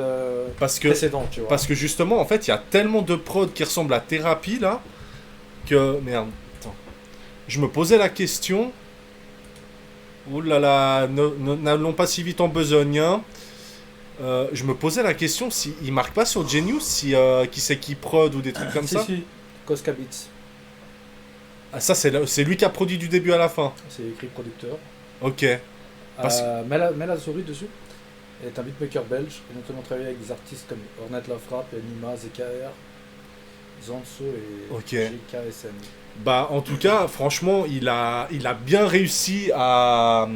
Speaker 1: précédent, tu vois.
Speaker 2: Parce que justement, en fait, il y a tellement de prods qui ressemblent à Thérapie là que merde. Attends. Je me posais la question. Ouh là là, n'allons pas si vite en besogne. Hein. Je me posais la question si il marque pas sur Genius, qui c'est qui prod ou des trucs comme ça.
Speaker 1: Si, Koska Beats.
Speaker 2: Ah, ça c'est lui qui a produit du début à la fin.
Speaker 1: C'est écrit producteur.
Speaker 2: Ok.
Speaker 1: Mets la souris dessus. est un beatmaker belge qui a notamment travaillé avec des artistes comme Ornette Lafrappe, Nima, ZKR, Zanso et JKSN.
Speaker 2: Bah, en tout cas, franchement, il a bien réussi à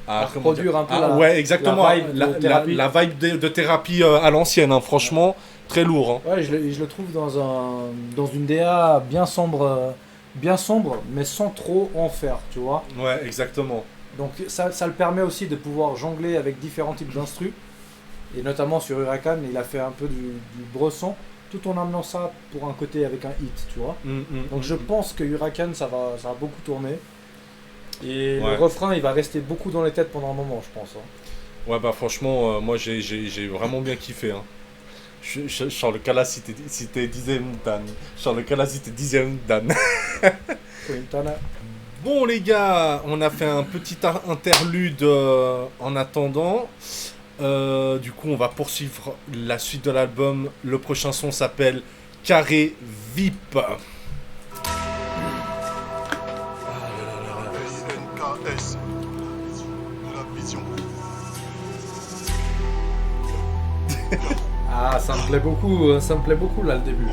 Speaker 1: reproduire un peu
Speaker 2: ouais, exactement,
Speaker 1: la
Speaker 2: vibe de Thérapie à l'ancienne, hein, franchement, très lourd. Hein.
Speaker 1: Ouais, je le trouve dans une DA bien sombre, mais sans trop en faire, tu vois.
Speaker 2: Ouais, exactement.
Speaker 1: Donc ça le permet aussi de pouvoir jongler avec différents types d'instrus. Et notamment sur Huracan, il a fait un peu du bresson, tout en amenant ça pour un côté avec un hit, tu vois. Donc je pense que Huracan, ça va beaucoup tourner. Et le refrain, il va rester beaucoup dans les têtes pendant un moment, je pense. Hein.
Speaker 2: Ouais, bah franchement, moi j'ai vraiment bien kiffé. Hein. Charles Kala, si t'es dixième Dan. Charles Kala, si t'es dixième Dan. Bon les gars, on a fait un petit interlude en attendant. Du coup, on va poursuivre la suite de l'album. Le prochain son s'appelle Carré VIP.
Speaker 3: NKS de la vision.
Speaker 1: Ah, ça me plaît beaucoup là le début.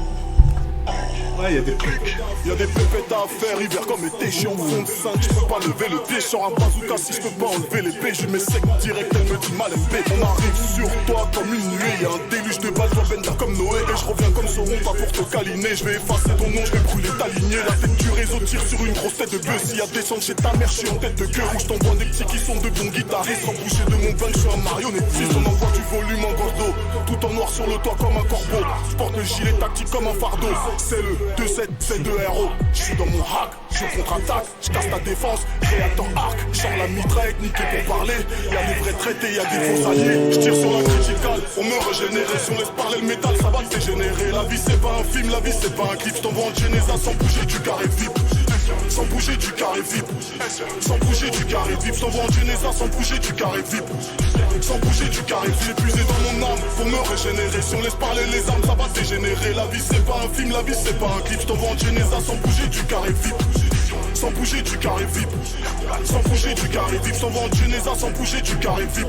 Speaker 2: Ouais, il y a des trucs.
Speaker 3: Y'a des pépettes à faire, hiver comme été, j'suis en fond de 5, j'peux pas lever le pied, sur un bazooka si j'peux pas enlever l'épée, je mets sec direct, elle me dit mal épée. On arrive sur toi comme une nuée, y'a un déluge de balles, toi bender comme Noé, et je reviens comme Sauron, pas pour te câliner, je vais effacer ton nom, je vais brûler ta lignée, la tête du réseau tire sur une grosse tête de bœuf, s'il y a des descendre chez ta mère, je suis en tête de queue rouge, t'envoie des petits qui sont de bons guitaristes, sans bouger de mon punch, je suis un marionnettiste, on envoie du volume en gordo, tout en noir sur le toit comme un corbeau, je porte le gilet tactique comme un fardeau, c'est le 2-7, c'est de héros. Je suis dans mon hack, je contre-attaque, je casse ta défense, réacteur arc, je sors la mitraille, niqué pour parler. Y'a des vrais traités, y'a des faux alliés. Je tire sur la criticale, on me régénérer. Si on laisse parler le métal, ça va dégénérer. La vie c'est pas un film, la vie c'est pas un clip. Je t'envoie en Genesa sans bouger du carré VIP. Sans bouger du carré VIP. Sans bouger du carré VIP. Je t'envoie en Genesa sans bouger du carré VIP. Sans bouger du carré VIP. J'ai puisé dans mon âme pour me régénérer. Si on laisse parler les armes, ça va dégénérer. La vie c'est pas un film, la vie c'est pas un clip. Je t'envoie en Genesa sans bouger du carré VIP. Sans bouger du carré VIP. Sans bouger du carré VIP. Sans vendre Genesa sans bouger du carré VIP.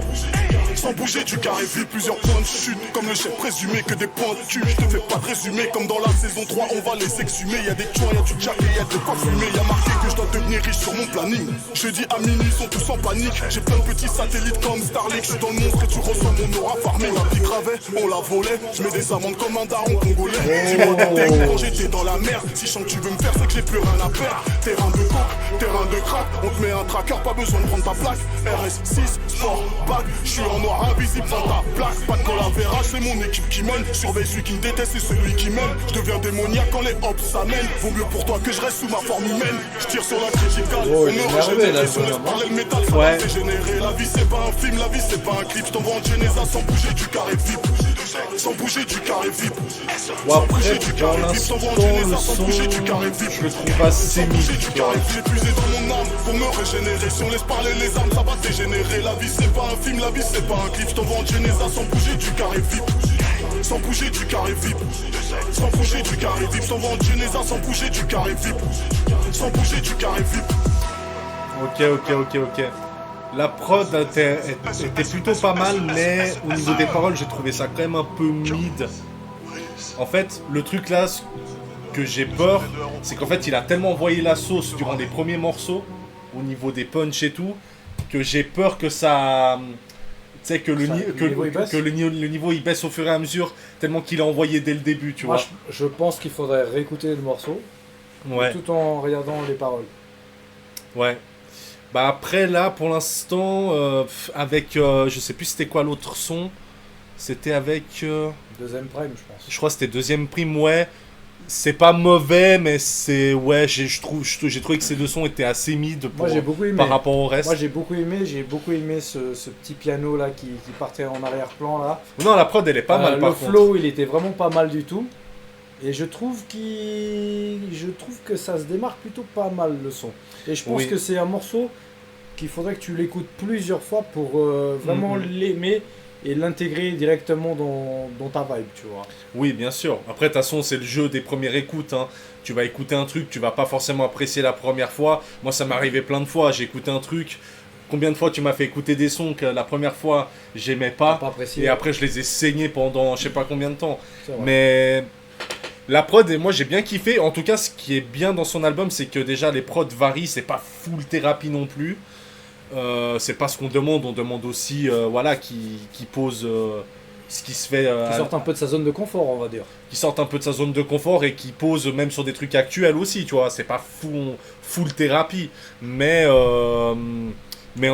Speaker 3: Sans bouger du carré VIP. Plusieurs points de chute comme le chef présumé. Que des points de cul. Je te fais pas de résumé. Comme dans la saison 3 on va les exhumer. Y'a des tueurs, y'a du jack et y'a de quoi fumer. Y'a marqué que je dois devenir riche sur mon planning. Je dis à minuit ils sont tous en panique. J'ai plein de petits satellites comme Starlink. Je suis dans le monstre et tu reçois mon aura farmé. La vie gravait, on la volait. Je mets des amendes comme un daron congolais. Dis-moi t'étais où quand j'étais dans la merde. Si je sens que tu veux me faire c'est que j'ai plus rien à perdre. Terrain de coke, terrain de crack. On te met un tracker, pas besoin de prendre ta plaque. RS6, sport, bac. Je suis en noir invisible dans ta plaque. Pas de collavéral, c'est mon équipe qui mène. Surveille celui qui me déteste et celui qui m'aime. Je deviens démoniaque quand les hops s'amènent. Vaut mieux pour toi que je reste sous ma forme humaine. Je tire sur la criticale.
Speaker 1: Oh,
Speaker 3: On
Speaker 1: il est
Speaker 3: me
Speaker 1: énervé, là,
Speaker 3: rejette. Si on laisse parler le métal, ça va dégénérer. La vie c'est pas un film, la vie c'est pas un clip. Je t'envoie en Genesa sans bouger du carré VIP. Sans bouger du carré VIP.
Speaker 2: Bon, après, pour l'instant, le son, je le trouve assez
Speaker 3: J'ai
Speaker 2: mythe.
Speaker 3: puisé dans mon âme pour me régénérer. Si on laisse parler les armes, ça va dégénérer. La vie c'est pas un film, la vie c'est pas un clip. Je t'envoie en Genesa sans bouger du carré VIP. Sans bouger du carré VIP. Sans bouger du carré VIP. Je t'envoie en Genesa sans bouger du carré VIP. Sans bouger du carré VIP.
Speaker 2: Ok. La prod était plutôt pas mal, mais au niveau des paroles, j'ai trouvé ça quand même un peu mid. En fait, le truc là, que j'ai peur, c'est qu'en fait, il a tellement envoyé la sauce durant les premiers morceaux, au niveau des punchs et tout, que j'ai peur que ça... Tu sais, que le niveau il baisse au fur et à mesure, tellement qu'il a envoyé dès le début, tu vois.
Speaker 1: Je pense qu'il faudrait réécouter le morceau, tout en regardant les paroles.
Speaker 2: Ouais. Bah après là pour l'instant avec je sais plus c'était quoi l'autre son. C'était avec
Speaker 1: Deuxième prime je pense.
Speaker 2: Je crois que c'était Deuxième Prime, ouais. C'est pas mauvais mais c'est j'ai trouvé que ces deux sons étaient assez mid
Speaker 1: Moi j'ai beaucoup aimé.
Speaker 2: par rapport au reste.
Speaker 1: Moi j'ai beaucoup aimé ce petit piano là qui partait en arrière-plan là.
Speaker 2: Non, la prod elle est pas mal par contre.
Speaker 1: Le flow il était vraiment pas mal du tout. Et je trouve que ça se démarque plutôt pas mal le son. Et je pense que c'est un morceau qu'il faudrait que tu l'écoutes plusieurs fois pour vraiment l'aimer et l'intégrer directement dans ta vibe, tu vois.
Speaker 2: Oui, bien sûr. Après, de toute façon, c'est le jeu des premières écoutes. Hein. Tu vas écouter un truc, tu vas pas forcément apprécier la première fois. Moi, ça m'est arrivé plein de fois. J'ai écouté un truc. Combien de fois tu m'as fait écouter des sons que la première fois, j'aimais pas
Speaker 1: apprécié.
Speaker 2: Et après, je les ai saignés pendant je sais pas combien de temps. Mais... La prod, moi j'ai bien kiffé. En tout cas, ce qui est bien dans son album, c'est que déjà les prods varient, c'est pas full thérapie non plus. C'est pas ce qu'on demande, on demande aussi qui pose ce qui se fait.
Speaker 1: Qui sorte un peu de sa zone de confort, on va dire.
Speaker 2: Qui sorte un peu de sa zone de confort et qui pose même sur des trucs actuels aussi, tu vois. C'est pas full thérapie. Mais en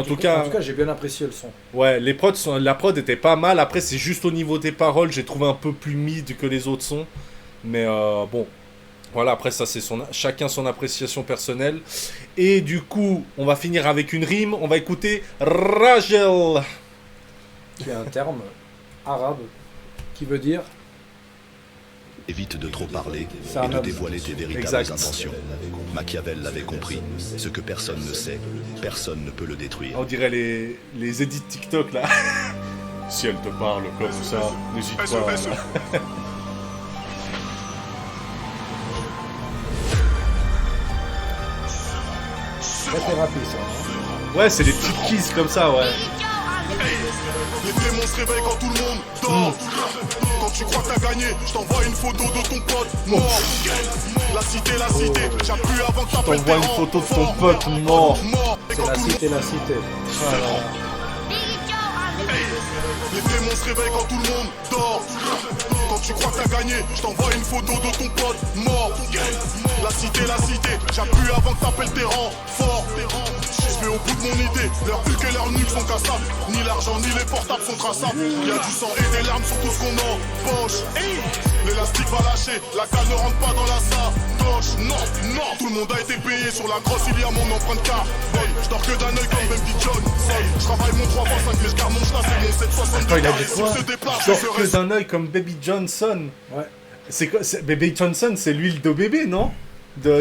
Speaker 2: tout cas,
Speaker 1: j'ai bien apprécié le son.
Speaker 2: Ouais, la prod était pas mal. Après, c'est juste au niveau des paroles, j'ai trouvé un peu plus mid que les autres sons. Mais bon, voilà, après ça c'est chacun son appréciation personnelle. Et du coup, on va finir avec une rime, on va écouter Rajel.
Speaker 1: Qui est un terme arabe qui veut dire...
Speaker 5: Évite de trop parler et de dévoiler tes véritables intentions. Machiavel l'avait compris, ce que personne ne sait, personne ne peut le détruire.
Speaker 2: On dirait les edits TikTok là. Si elle te parle comme ça, n'hésite pas.
Speaker 1: Très thérapie ça.
Speaker 2: Ouais, c'est des petites keys comme ça, ouais.
Speaker 3: Les démons se réveillent quand tout le monde dort. Quand tu crois que t'as gagné, je t'envoie une photo de ton pote mort. La cité, j'appuie avant que t'appelles.
Speaker 2: T'envoies une photo de ton pote mort.
Speaker 1: C'est la cité, la cité.
Speaker 3: Les démons se réveillent quand tout le monde dort. Quand tu crois que t'as gagné, je t'envoie une photo de ton pote mort. La cité, j'appuie avant que t'appelles tes rangs forts. Je vais au bout de mon idée, leur plus que leurs nuques sont cassables. Ni l'argent ni les portables sont traçables. Il y a du sang et des larmes sur tout ce qu'on empoche. L'élastique va lâcher, la cale ne rentre pas dans la sacoche. Non, tout le monde a été payé sur la crosse, il y a mon empreinte carbone. Je dors que d'un œil comme Baby Johnson. Je travaille mon 3x5, mais je garde mon chlasse et mon 762.
Speaker 2: Attends, il a dit quoi?
Speaker 3: Se déplace,
Speaker 2: Je dors que d'un œil comme Baby Johnson.
Speaker 1: Ouais.
Speaker 2: C'est quoi? Baby Johnson, c'est l'huile de bébé, non?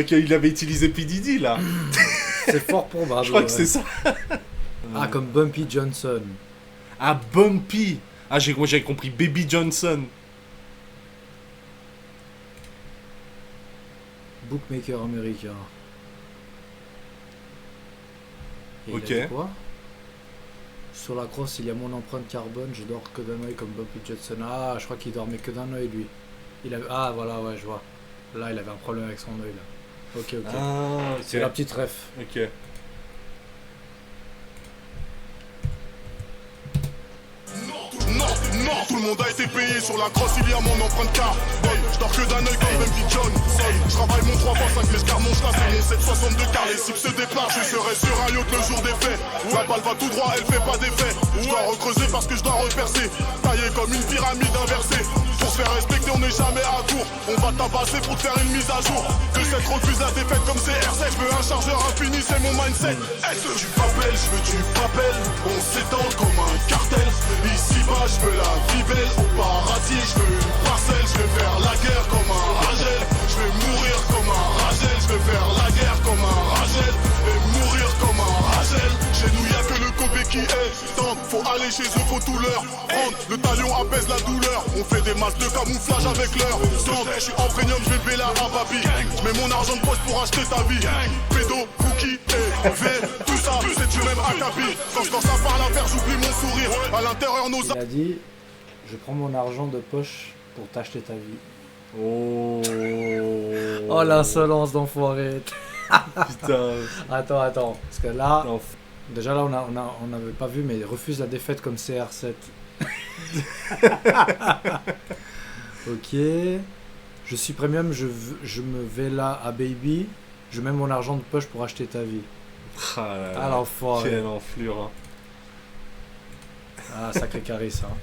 Speaker 2: Qu'il avait utilisé P. Diddy, là.
Speaker 1: C'est fort probable.
Speaker 2: Je crois que c'est ça.
Speaker 1: Ah, comme Bumpy Johnson.
Speaker 2: Ah, Bumpy. Ah, j'ai compris Baby Johnson.
Speaker 1: Bookmaker américain. Et
Speaker 2: ok.
Speaker 1: il a dit quoi? Sur la crosse, il y a mon empreinte carbone, je dors que d'un œil comme Bumpy Johnson. Ah, je crois qu'il dormait que d'un œil, lui. Ah, voilà, ouais, je vois. Là, il avait un problème avec son œil, là. Ok.
Speaker 2: Ah, ok.
Speaker 1: C'est la petite ref.
Speaker 2: Ok.
Speaker 3: Non, tout le monde a été payé sur la crosse, il y a mon empreinte carbone. Je dors que d'un œil comme Baby Johnson. Je travaille mon 3x5, mais je garde mon chlasse et mon 762 car les cibles se déplacent. Je serai sur un yacht le jour des faits. La balle va tout droit, elle fait pas d'effet. Je dois recreuser parce que je dois repercer. Taillé comme une pyramide inversée. Pour se faire respecter, on n'est jamais à court. On va tabasser pour te faire une mise à jour. Que cette refuse la défaite comme CR7. Je veux un chargeur infini, c'est mon mindset. Est-ce que tu m'appelles, je veux tu m'appelles. On s'étend comme un cartel. Ici bas, je veux la vie belle. Au paradis, je veux une parcelle. Je vais faire la guerre comme un Ragel. Je vais mourir comme un Ragel. Je vais faire la guerre comme un Ragel. Et mourir comme un Ragel. Chez nous, y'a que le Kobe qui est. Tant faut aller chez eux, faut tout leur prendre. Le talion apaise la douleur. On fait des masques de camouflage avec leur sang. Je suis en premium, je vais lever la Ababi. Je mets mon argent de poche pour acheter ta vie. Pédo, Fouki et V, tout ça, c'est du même acabit. Quand ça parle à faire, j'oublie mon sourire. À l'intérieur, nos
Speaker 1: Il a dit, je prends mon argent de poche pour t'acheter ta vie.
Speaker 2: Oh.
Speaker 1: Oh, l'insolence d'enfoiré.
Speaker 2: Putain.
Speaker 1: Attends, parce que là,
Speaker 2: Non.
Speaker 1: déjà là, on n'avait pas vu, mais il refuse la défaite comme CR7. Ok. Je suis premium, je me vais là à Baby. Je mets mon argent de poche pour acheter ta vie. Ah, l'enfoiré.
Speaker 2: Quelle enflure. Hein.
Speaker 1: Ah, sacré charisme. Hein.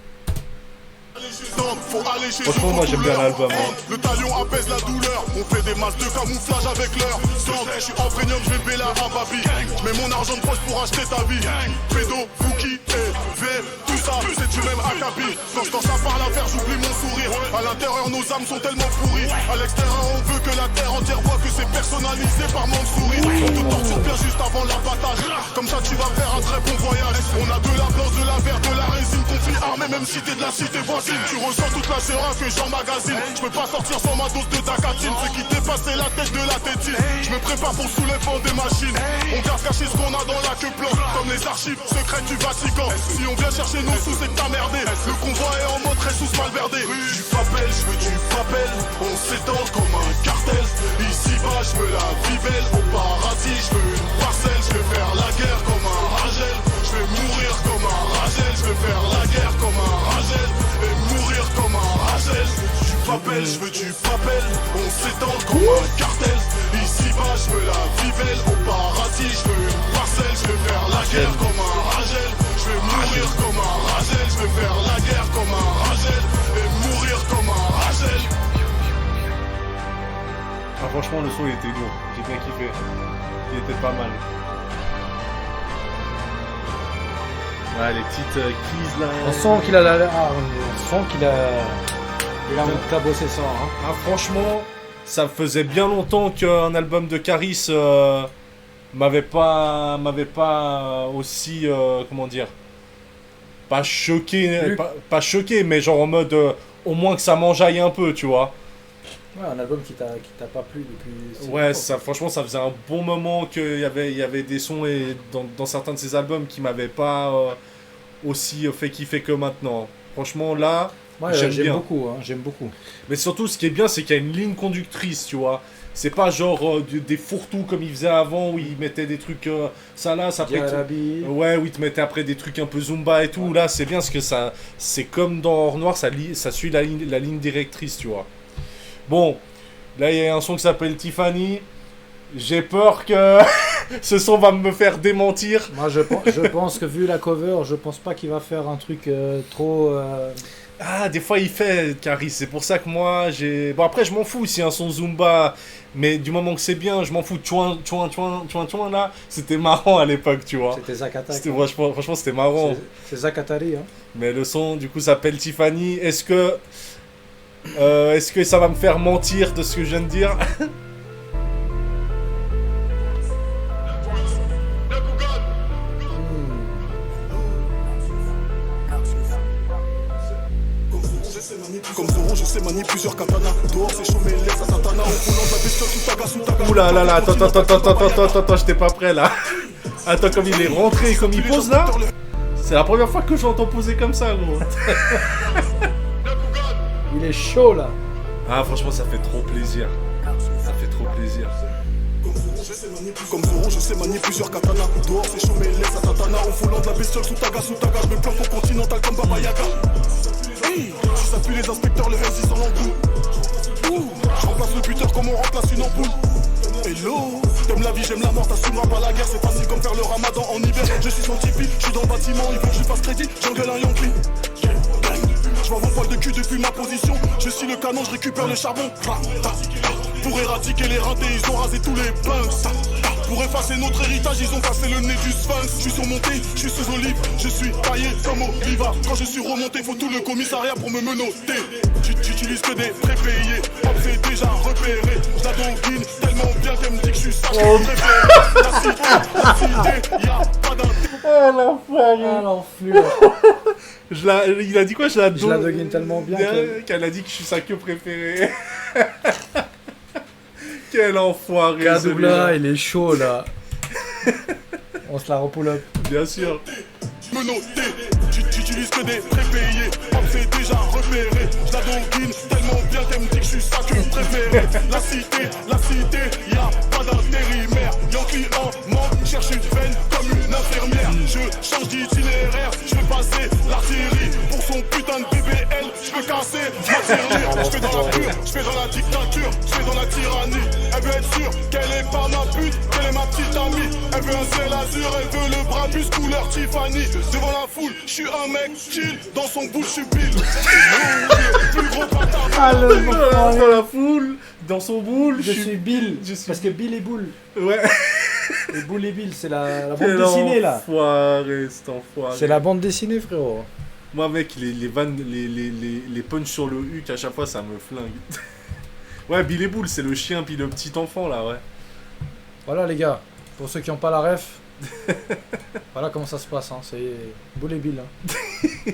Speaker 2: Franchement, moi j'aime bien l'album. Hein.
Speaker 3: Le talion apaise la douleur. On fait des masques de camouflage avec leur sang. Je suis en premium, je vais lever la Ababi. Je mets mon argent de poche pour acheter ta vie. Pédo, Fouki et V, tout ça, c'est du même acabit. Quand ça parle à faire, j'oublie mon sourire. À l'intérieur, nos âmes sont tellement pourries. À l'extérieur, on veut que la terre entière voit que c'est personnalisé par mon sourire. On te torture bien juste avant l'abattage. Comme ça, tu vas faire un très bon voyage. On a de la blanche, de la verte, de la résine. Conflit armé, même si t'es de la cité voisine. Tu ressens toute la sueur que j'emmagasine. Je peux pas sortir sans ma dose de Dacatine. Ce qui dépassait la tête de la tétine. Je me prépare pour soulèvement des machines. On garde caché ce qu'on a dans la queue plan. Comme les archives secrètes du Vatican. Si on vient chercher nos sous, c'est que t'as merdé. Le convoi est en mode très sous malverdé. Tu m'appelles, je veux tu m'appelles. On s'étend comme un cartel. Ici bas, je veux la vie belle. Au paradis, je veux une parcelle. Je vais faire la guerre comme un Ragel. Je vais mourir comme un Ragel. Je vais faire la guerre comme un Ragel. Et mourir comme un Ragel. Tu m'appelles, je veux tu m'appelles. On s'étend comme un cartel. Ici bas, je veux la vie belle. Au paradis, je veux une parcelle. Je vais faire la guerre comme un Ragel. Je vais mourir comme un Ragel. Je vais faire la guerre comme un Ragel. Et mourir comme un Ragel.
Speaker 2: Ah, franchement, le son il était lourd. J'ai bien kiffé. Il était pas mal. Ouais, les petites keys là.
Speaker 1: On sent qu'il a on sent qu'il a envie de cabosser ça. Hein.
Speaker 2: Ah, franchement, ça faisait bien longtemps qu'un album de Caris m'avait pas aussi comment dire, pas choqué, pas choqué, mais genre en mode au moins que ça m'enjaille un peu, tu vois.
Speaker 1: Ouais, un album qui t'a pas plu depuis.
Speaker 2: Ouais, ça, franchement, ça faisait un bon moment qu'il y avait des sons et dans certains de ces albums qui m'avaient pas aussi fait kiffer que maintenant. Franchement, là,
Speaker 1: ouais,
Speaker 2: j'aime bien.
Speaker 1: Beaucoup, hein, j'aime beaucoup.
Speaker 2: Mais surtout, ce qui est bien, c'est qu'il y a une ligne conductrice, tu vois. C'est pas genre des fourre-tout comme ils faisaient avant, où ils mettaient des trucs, ça là, ça après... Ouais, où ils te mettaient après des trucs un peu Zumba et tout. Ouais. Là, c'est bien, parce que ça, c'est comme dans Hors Noir, ça suit la ligne directrice, tu vois. Bon, là, il y a un son qui s'appelle Tiffany. J'ai peur que ce son va me faire démentir.
Speaker 1: Moi, je pense que vu la cover, je pense pas qu'il va faire un truc trop...
Speaker 2: Ah, des fois il fait Caris, c'est pour ça que moi j'ai... Bon après je m'en fous si un son Zumba, mais du moment que c'est bien, je m'en fous. Chouin là, c'était marrant à l'époque, tu vois.
Speaker 1: C'était Zakata.
Speaker 2: Franchement c'était marrant.
Speaker 1: C'est Zakatari, hein.
Speaker 2: Mais le son du coup s'appelle Tiffany. Est-ce que ça va me faire mentir de ce que je viens de dire?
Speaker 3: Comme Zoro, je sais manier plusieurs katanas. Dehors, c'est chaud, mais laisse à Tatana. En roulant de la bestiole sous taga.
Speaker 2: Oula là là, attends, j'étais pas prêt là. Attends, comme il est rentré, comme il pose là. C'est la première fois que j'entends poser comme ça, gros.
Speaker 1: Il est chaud là.
Speaker 2: Ah, franchement, ça fait trop plaisir. Ça fait trop plaisir.
Speaker 3: Comme Zoro, je sais manier plusieurs katanas. Dehors, c'est chaud, mais laisse à Tatana. En roulant de la bestiole sous taga. Je me plante au continental comme Baba Yaga. Si ça pue les inspecteurs, le reste ils sont l'embout. Je remplace le buteur comme on remplace une ampoule. Hello, t'aimes la vie, j'aime la mort, t'assumeras pas la guerre. C'est facile comme faire le ramadan en hiver. Je suis son tipi, je suis dans le bâtiment, il faut que je fasse crédit. J'engueule un Yankee. Je vois vos poils de cul depuis ma position. Je suis le canon, je récupère le charbon. Pour éradiquer les ratés, ils ont rasé tous les punks. Pour effacer notre héritage, ils ont cassé le nez du sphinx. Je suis surmonté, je suis sous olive, je suis taillé comme Oliva. Quand je suis remonté, faut tout le commissariat pour me menotter. J'utilise que des prépayés, hop c'est déjà repéré. Je la donguine tellement bien qu'elle me dit que je suis sacré préféré. La cité, y'a pas d'intérêt.
Speaker 2: Ah l'enfoiré.
Speaker 1: Ah l'enflure.
Speaker 2: Il a dit quoi? Je la
Speaker 1: donguine tellement bien
Speaker 2: qu'elle a dit que je suis sa queue préférée. Quel enfoiré.
Speaker 1: Kadoubla, il est chaud là. On se la repull up.
Speaker 2: Bien sûr.
Speaker 3: Menotté, j'utilise que des prépayés. Hop c'est déjà repéré. Je la donguine tellement bien qu'elle me dit que je suis sa queue préférée. La cité, y'a pas d'intérimaire. Yankee en manque, cherche une veine comme une infirmière. Je change d'itinéraire, je veux passer l'artillerie. Pour son putain de BBL, je veux casser ma tirelire. Je fais dans la pure, je fais dans la dictature, je fais dans la tyrannie. Elle veut être sûre qu'elle est pas ma pute, qu'elle est ma petite amie. Elle veut un ciel azur, elle veut le bras plus couleur Tiffany. Devant la foule, je suis un mec chill, dans son boule je suis Bill. Plus gros bâtard.
Speaker 2: Dans la foule, dans son boule,
Speaker 1: je suis Bill. Parce que Bill et Boule.
Speaker 2: Ouais.
Speaker 1: Et Boule et Bill, c'est la bande dessinée là.
Speaker 2: Enfoiré, cet enfoiré.
Speaker 1: C'est la bande dessinée, frérot.
Speaker 2: Moi, mec, les vannes, les punchs sur le huc, à chaque fois, ça me flingue. Ouais, Bill et Boule, c'est le chien, puis le petit enfant là, ouais.
Speaker 1: Voilà, les gars, pour ceux qui n'ont pas la ref. Voilà comment ça se passe, hein. C'est Boule et Bill. Hein.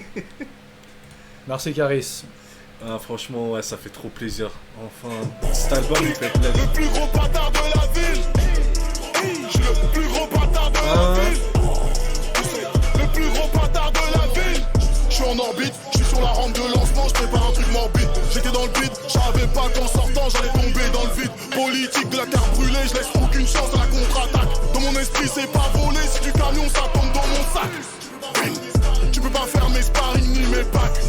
Speaker 1: Merci Caris.
Speaker 2: Ah, franchement, ouais, ça fait trop plaisir. Enfin, cet album, il fait plaisir.
Speaker 3: Le plus gros bâtard de la ville. Je suis le plus gros bâtard de la ville. Le plus gros bâtard de la ville. Je suis en orbite, je suis sur la rampe de lancement, je prépare un truc morbide. J'étais dans le vide, je savais pas qu'en sortant j'allais tomber dans le vide. Politique de la carte brûlée, je laisse aucune chance à la contre-attaque. Dans mon esprit c'est pas volé, si du camion ça tombe dans mon sac. Tu peux pas faire mes sparring ni mes packs.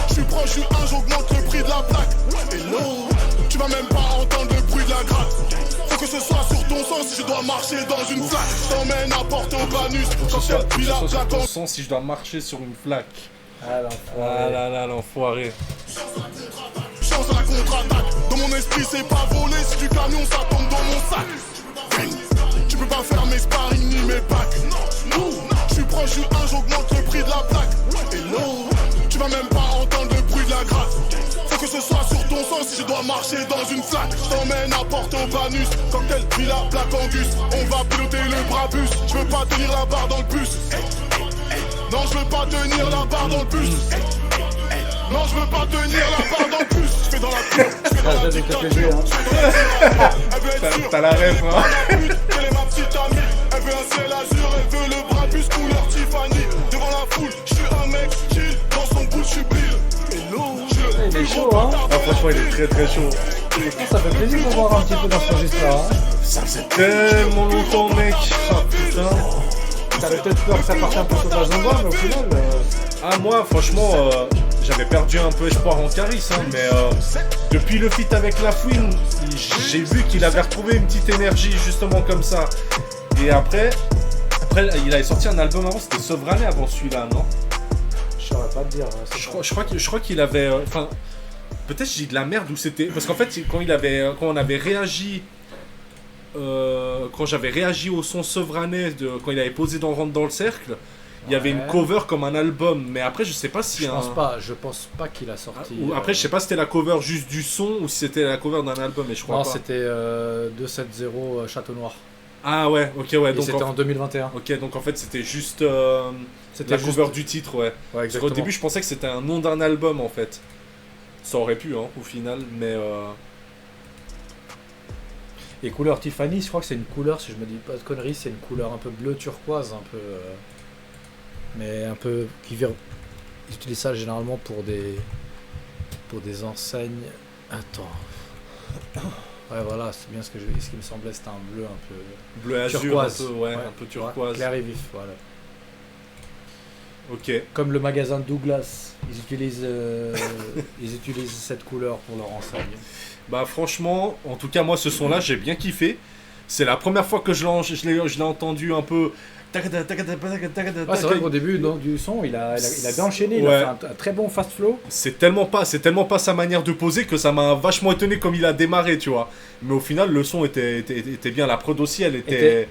Speaker 3: Je suis proche du 1, j'augmente le prix de la plaque. Hello, tu vas même pas entendre le bruit de la gratte. Faut que ce soit sur ton sang si je dois marcher dans une flaque. Je t'emmène à Port-au-Banus. Quand cette villa
Speaker 2: ton sang si je dois marcher sur une flaque.
Speaker 1: Ah l'enfoiré.
Speaker 2: Ah là là, l'enfoiré.
Speaker 3: Chance à la contre-attaque. Dans mon esprit c'est pas volé, si du camion ça tombe dans mon sac. Tu peux pas faire mes sparring ni mes packs. Je suis proche du 1, j'augmente le prix de la plaque. Hello, tu vas même pas entendre le bruit de la gratte. Faut que ce soit sur ton sang si je dois marcher dans une flaque. Je t'emmène à Port-au-Banus. Cocktail, villa, Black Angus. On va piloter le Brabus. Je veux pas tenir la barre dans le bus. Non, je veux pas tenir la barre dans le bus. Non, je veux pas tenir la barre dans le bus. Je fais dans la pure, je fais dans la dictature, je fais dans la tyrannie. Elle veut être sûre,
Speaker 2: t'as la ref, hein.
Speaker 3: Elle est ma petite amie. Elle veut un ciel azur, elle veut le Brabus couleur Tiffany. Devant la foule,
Speaker 2: franchement, il est très très chaud.
Speaker 1: Ça fait plaisir de voir un petit peu dans ce registre-là. Hein.
Speaker 2: Ça faisait tellement longtemps, mec. Ah putain.
Speaker 1: T'avais peut-être peur que ça parte un peu sur la zone, mais au final.
Speaker 2: Ah, moi, franchement, j'avais perdu un peu espoir en Caris, hein, mais depuis le feat avec La Fouine, j'ai vu qu'il avait retrouvé une petite énergie, justement comme ça. Et après, il avait sorti un album avant, c'était Sovrané avant celui-là, non?
Speaker 1: Je saurais pas te dire.
Speaker 2: Je crois qu'il avait. Enfin, peut-être j'ai dit de la merde ou c'était. Parce qu'en fait, quand on avait réagi. Quand j'avais réagi au son Sovrané, quand il avait posé dans Rentre dans le cercle, il y avait une cover comme un album. Mais après, je sais pas si.
Speaker 1: Je pense pas qu'il a sorti.
Speaker 2: Après, je sais pas si c'était la cover juste du son ou si c'était la cover d'un album, mais je crois pas.
Speaker 1: Non, c'était 270 Château Noir.
Speaker 2: Ah ouais, ok, ouais.
Speaker 1: Donc c'était en 2021.
Speaker 2: Ok, donc en fait, c'était juste. C'était la cover du titre, ouais. Parce qu'au début, je pensais que c'était un nom d'un album en fait. Ça aurait pu, hein, au final, mais.
Speaker 1: Et couleur Tiffany, je crois que c'est une couleur, si je me dis pas de conneries, c'est une couleur un peu bleu turquoise, un peu. Mais un peu. Ils utilisent ça généralement pour des enseignes. Attends. Ouais, voilà, c'est bien ce qui me semblait, c'était un bleu un peu.
Speaker 2: Bleu azur,
Speaker 1: turquoise.
Speaker 2: Un peu turquoise.
Speaker 1: Clair et vif, voilà.
Speaker 2: Ok.
Speaker 1: Comme le magasin Douglas, ils utilisent cette couleur pour leur enseigne.
Speaker 2: Bah franchement, en tout cas moi ce son là j'ai bien kiffé. C'est la première fois que je l'ai entendu un peu.
Speaker 1: Ouais, c'est vrai qu'au début du son il a bien enchaîné, il a fait un très bon fast flow.
Speaker 2: C'est tellement pas sa manière de poser que ça m'a vachement étonné comme il a démarré, tu vois. Mais au final le son était bien, la prod aussi elle était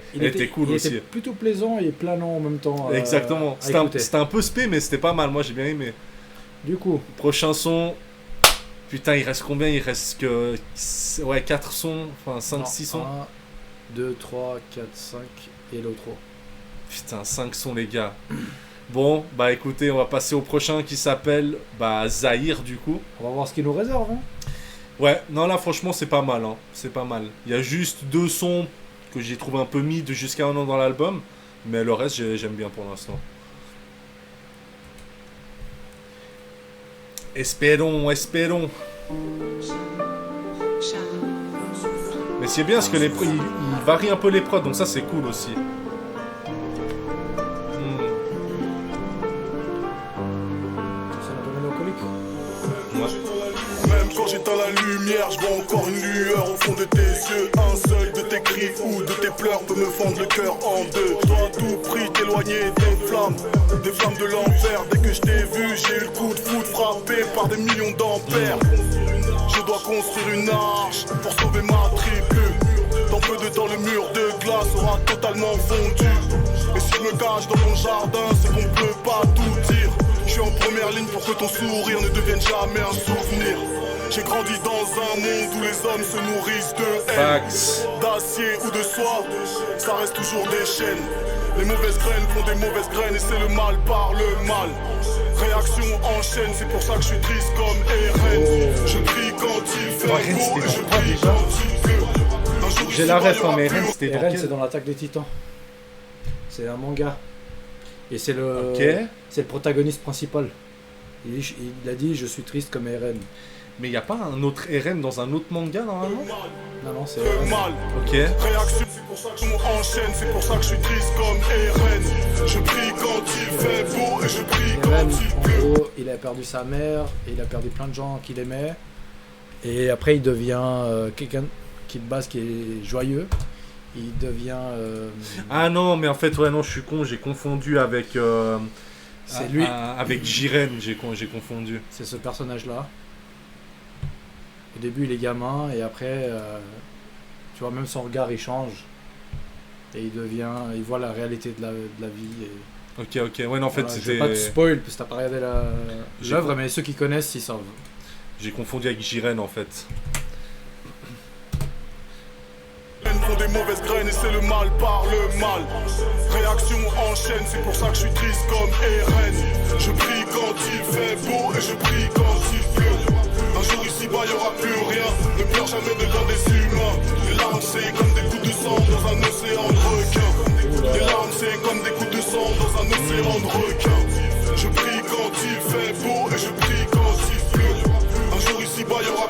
Speaker 2: cool aussi.
Speaker 1: Il était plutôt plaisant et planant en même temps.
Speaker 2: Exactement, c'était un peu spé mais c'était pas mal, moi j'ai bien aimé.
Speaker 1: Du coup,
Speaker 2: prochain son. Putain, il reste combien? Il reste que 4 sons, enfin 5-6 sons.
Speaker 1: 1, 2, 3, 4, 5 et l'autre.
Speaker 2: Putain, 5 sons les gars. Bon, bah écoutez, on va passer au prochain qui s'appelle Zahir du coup.
Speaker 1: On va voir ce qu'il nous réserve. Hein.
Speaker 2: Ouais, non là franchement c'est pas mal, hein. C'est pas mal. Il y a juste 2 sons que j'ai trouvé un peu mid jusqu'à un an dans l'album, mais le reste j'aime bien pour l'instant. Espérons. Mais c'est bien parce que il varie un peu les prods, donc ça c'est cool aussi.
Speaker 3: Même quand j'éteins la lumière, je vois encore une lueur au fond de tes yeux. Un seul de tes cris ou de tes pleurs peut me fendre le cœur en deux. Je dois à tout prix t'éloigner des flammes de l'enfer. Dès que je t'ai vu, j'ai eu le coup de foudre frappé par des millions d'ampères. Je dois construire une arche pour sauver ma tribu. Dans peu de temps, le mur de glace aura totalement fondu. Et si je me cache dans ton jardin, c'est qu'on peut pas tout dire. Je suis en première ligne pour que ton sourire ne devienne jamais un souvenir. J'ai grandi dans un monde où les hommes se nourrissent de haine, d'acier ou de soie, ça reste toujours des chaînes. Les mauvaises graines font des mauvaises graines et c'est le mal par le mal. Réaction en chaîne, c'est pour ça que je suis triste comme Eren. Je prie quand il fait beau et je prie quand il pleut.
Speaker 2: J'ai la ref, mais Eren c'était dans
Speaker 1: Eren c'est dans l'Attaque des Titans. C'est un manga. Et c'est le protagoniste principal. Il a dit je suis triste comme Eren.
Speaker 2: Mais y a pas un autre Eren dans un autre manga normalement?
Speaker 1: Non, c'est
Speaker 3: mal.
Speaker 2: Ok.
Speaker 3: Réaction, c'est pour ça que je m'enchaîne, c'est pour ça que je suis triste comme Eren. Je prie quand il fait beau et je prie quand il pleut.
Speaker 1: En gros, il a perdu sa mère, et il a perdu plein de gens qu'il aimait. Et après, il devient quelqu'un qui de base qui est joyeux. Il devient.
Speaker 2: Ah non, mais en fait, ouais, non, je suis con, j'ai confondu avec.
Speaker 1: C'est lui.
Speaker 2: Avec Jiren, j'ai confondu.
Speaker 1: C'est ce personnage-là. Au début, il est gamin, et après, tu vois, même son regard, il change. Et il voit la réalité de la vie. Et...
Speaker 2: Ok, ouais, non, en fait,
Speaker 1: voilà,
Speaker 2: c'était.
Speaker 1: Je vais pas te spoil, parce que t'as pas regardé l'œuvre, mais ceux qui connaissent, ils savent.
Speaker 2: J'ai confondu avec Jiren, en fait.
Speaker 3: Font des mauvaises graines et c'est le mal par le mal. Réaction en chaîne, c'est pour ça que je suis triste comme Eren. Je prie quand il fait beau et je prie quand il pleut. Un jour ici-bas y'aura plus rien. Ne pleure jamais devant des humains. Les larmes c'est comme des coups de sang dans un océan de requins. Les larmes c'est comme des coups de sang dans un océan de requins. Je prie quand il fait beau et je prie quand il pleut. Un jour ici-bas y'aura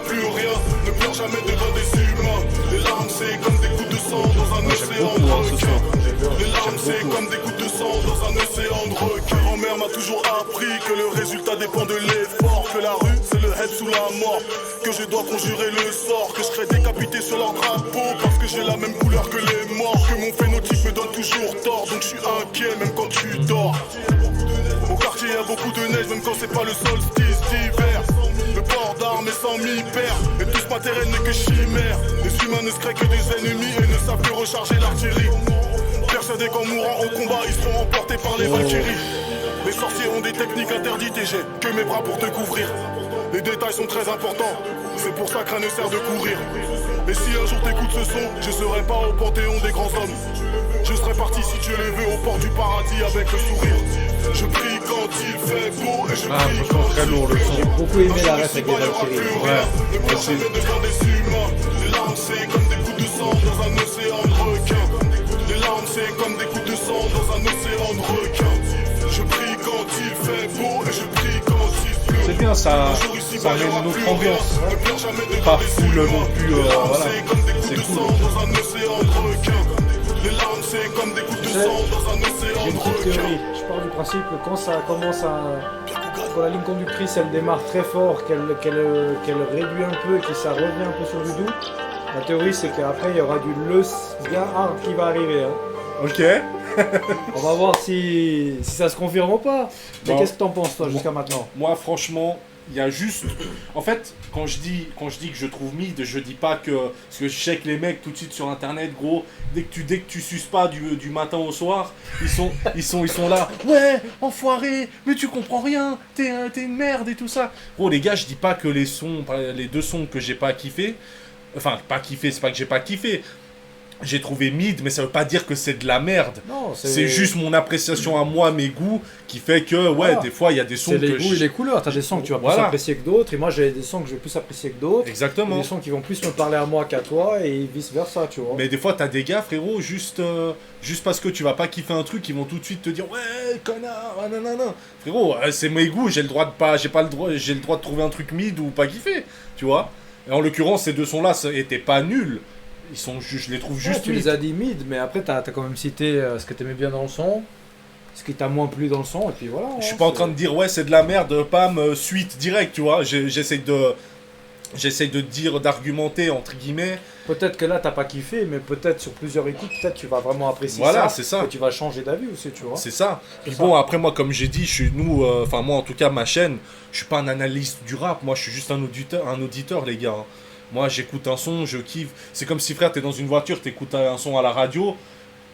Speaker 3: m'a toujours appris que le résultat dépend de l'effort. Que la rue c'est le head sous la mort. Que je dois conjurer le sort. Que je serai décapité sur leur drapeau parce que j'ai la même couleur que les morts. Que mon phénotype me donne toujours tort. Donc je suis inquiet même quand tu dors. Au quartier y a beaucoup de neige même quand c'est pas le solstice d'hiver. Le port d'armes est sans mi-père. Et tout ce matériel n'est que chimère. Les humains ne se créent que des ennemis et ne savent plus recharger l'artillerie. Persuadés qu'en mourant au combat ils seront emportés par les Valkyries. Les sorciers ont des techniques interdites et j'ai que mes bras pour te couvrir. Les détails sont très importants, c'est pour ça qu'un ne sert de courir. Et si un jour t'écoutes ce son, je serai pas au panthéon des grands hommes. Je serai parti si Dieu le veut au port du paradis avec le sourire. Je prie quand il fait beau et je prie quand
Speaker 2: très lourd le son.
Speaker 1: J'ai beaucoup aimé la ref avec les Valkyries.
Speaker 2: Ouais,
Speaker 3: moi aussi. Les larmes c'est comme des coups de sang dans un océan de requins. Les larmes c'est comme des coups de sang dans un océan de requins. Je prie quand il fait beau et je prie quand il pleut.
Speaker 2: C'est bien, ça met une autre ambiance. Pas full non plus, voilà. C'est cool.
Speaker 3: Les larmes c'est comme des coups de sang dans un océan
Speaker 1: J'ai une
Speaker 3: de
Speaker 1: petite
Speaker 3: requins.
Speaker 1: théorie. Je pars du principe que quand ça commence à... Quand la ligne conductrice elle démarre très fort, qu'elle réduit un peu et que ça revient un peu sur du doux, la théorie c'est qu'après il y aura du le bien hard qui va arriver. Hein.
Speaker 2: Ok.
Speaker 1: On va voir si ça se confirme ou pas. Mais
Speaker 2: Bon.
Speaker 1: qu'est-ce que t'en penses toi jusqu'à maintenant?
Speaker 2: Moi, franchement, il y a juste... En fait, quand je dis que je trouve mid, je dis pas que... Parce que je sais que les mecs, tout de suite sur Internet, gros, dès que tu suces pas du matin au soir, ils sont là. Ouais, enfoiré, mais tu comprends rien, t'es une merde et tout ça. Gros, les gars, je dis pas que les deux sons que j'ai pas kiffé... Enfin, pas kiffé, c'est pas que j'ai pas kiffé. J'ai trouvé mid, mais ça veut pas dire que c'est de la merde.
Speaker 1: Non,
Speaker 2: C'est juste mon appréciation à moi, mes goûts, qui fait que, ouais,
Speaker 1: Voilà.
Speaker 2: des fois, il y a des sons
Speaker 1: c'est
Speaker 2: que
Speaker 1: les goûts et les couleurs. T'as des sons que tu vas plus
Speaker 2: Voilà.
Speaker 1: apprécier que d'autres, et moi j'ai des sons que je vais plus apprécier que d'autres.
Speaker 2: Exactement.
Speaker 1: Des sons qui vont plus me parler à moi qu'à toi, et vice versa, tu vois.
Speaker 2: Mais des fois, t'as des gars, frérot, juste parce que tu vas pas kiffer un truc, ils vont tout de suite te dire ouais, connard, ah, nanana. Frérot, c'est mes goûts, j'ai le droit de trouver un truc mid ou pas kiffer, tu vois. Et en l'occurrence, ces deux sons-là étaient pas nuls. Je les trouve
Speaker 1: Ouais,
Speaker 2: juste
Speaker 1: tu
Speaker 2: mid.
Speaker 1: les as dit mid, mais après t'as quand même cité ce que t'aimais bien dans le son, ce qui t'a moins plu dans le son, et puis voilà.
Speaker 2: Je suis pas en train de dire ouais, c'est de la merde, pam, suite direct, tu vois. J'essaie de dire, d'argumenter entre guillemets.
Speaker 1: Peut-être que là t'as pas kiffé, mais peut-être sur plusieurs écoutes, peut-être tu vas vraiment apprécier
Speaker 2: Voilà,
Speaker 1: ça.
Speaker 2: c'est ça.
Speaker 1: Et tu vas changer d'avis aussi, tu vois.
Speaker 2: C'est ça. Puis
Speaker 1: C'est
Speaker 2: bon,
Speaker 1: ça.
Speaker 2: après moi, comme j'ai dit, moi en tout cas, ma chaîne, je suis pas un analyste du rap, moi je suis juste un auditeur les gars. Moi j'écoute un son, je kiffe. C'est comme si frère, t'es dans une voiture, t'écoutes un son à la radio,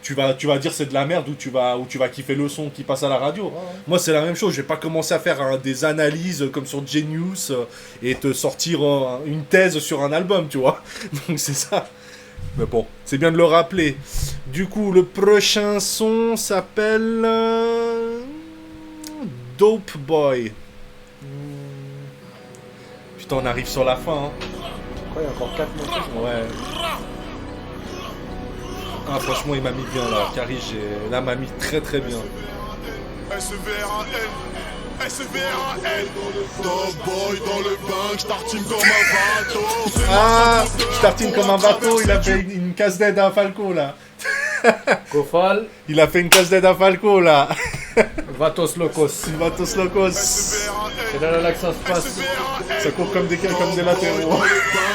Speaker 2: tu vas dire c'est de la merde ou tu vas kiffer le son qui passe à la radio.
Speaker 1: Ouais.
Speaker 2: Moi c'est la même chose, je vais pas commencer à faire des analyses comme sur Genius et te sortir une thèse sur un album, tu vois. Donc c'est ça. Mais bon, c'est bien de le rappeler. Du coup, le prochain son s'appelle Dope Boy. Putain, on arrive sur la fin. Hein.
Speaker 1: Quoi, il y a encore 4 mots.
Speaker 2: Ouais. Ah, franchement, il m'a mis bien là. Carrie, là, m'a mis très très bien.
Speaker 3: SVRAN, SVRAN. Top boy dans le bank, j'tartine comme un bateau.
Speaker 2: Ah, je tartine comme un bateau. Il a fait une casse d'aide à Falco là.
Speaker 1: Kofal,
Speaker 2: Il a fait une casse d'aide à Falco là.
Speaker 1: Vatos Locos.
Speaker 2: Vatos Locos.
Speaker 1: C'est là que ça se passe.
Speaker 2: Ça court comme des latéraux.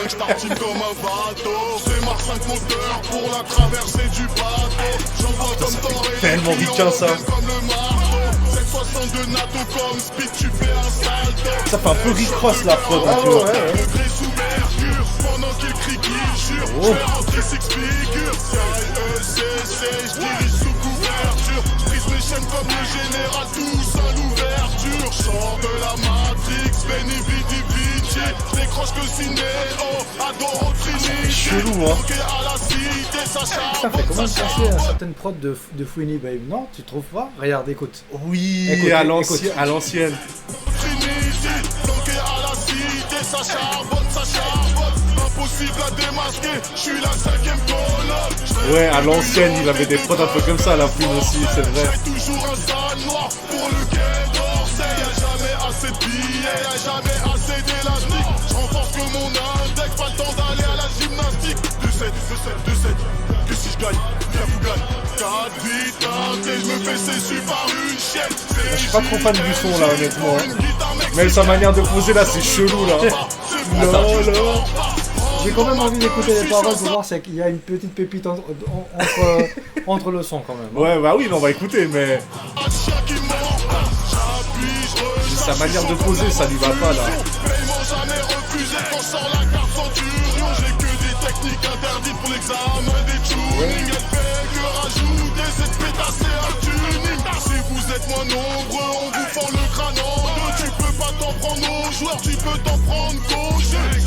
Speaker 3: J'tartine comme un bateau. C'est Mark 5 moteur pour la traversée du bateau. J'envoie comme Torre.
Speaker 2: Tellement ricain ça.
Speaker 3: Comme le marteau. 762 NATO comme speed, tu fais un salto.
Speaker 2: Ça fait un peu Rick Ross la prod, hein, tu vois.
Speaker 3: Degré sous mercure, pendant qu'il crie qu'il jure. Je vais rentrer six figures. CIECC, je dirige sous couverture. Je brise mes chaînes comme le général, tous à l'ouverture. Sors de la Matrix, Benny Vidi Vici. Je décroche que Cinéo, Adoro Trinity.
Speaker 2: Chelou, hein.
Speaker 3: Bloqué à la cité, ça
Speaker 1: Ça
Speaker 3: charme.
Speaker 1: fait comment penser à certaines prods de Fouini Babe, non? Tu trouves pas? Regarde, écoute.
Speaker 2: Oui,
Speaker 1: Écoute,
Speaker 2: à
Speaker 1: écoute.
Speaker 2: l'ancienne.
Speaker 3: Trinity, bloqué à la cité, ça charbonne, ça charbonne. Impossible à démasquer, je suis la 5ème colonne.
Speaker 2: Ouais, à l'ancienne, il avait des prods un peu comme ça à la plume aussi, c'est vrai.
Speaker 3: J'ai toujours un sale noir pour le quai d'Orsay. Y'a jamais assez de billets, y'a jamais assez d'élastique. Je renforce que mon index, pas le temps d'aller à la gymnastique. 2-7, 2-7, 2-7. Que si je gagne, bien vous gagne. 4 vies, quartier, je me fais sécher par une chienne.
Speaker 2: Je suis pas trop fan du son là, honnêtement. Mais sa manière de poser là, c'est chelou là.
Speaker 1: J'ai quand même envie d'écouter les paroles pour voir s'il y a une petite pépite entre le son quand même.
Speaker 2: Ouais, bah oui, on va écouter, mais sa manière de poser, ça lui va pas là.
Speaker 3: Jamais refusé quand je sors la carte centurion. J'ai que des techniques interdites pour l'examen des tunings. Elle fait que rajouter cette pétasse et un tuning. Si vous êtes moins nombreux, on vous fend le crâne en deux. Tu peux pas t'en prendre aux joueurs, tu peux t'en prendre qu'aux jeux.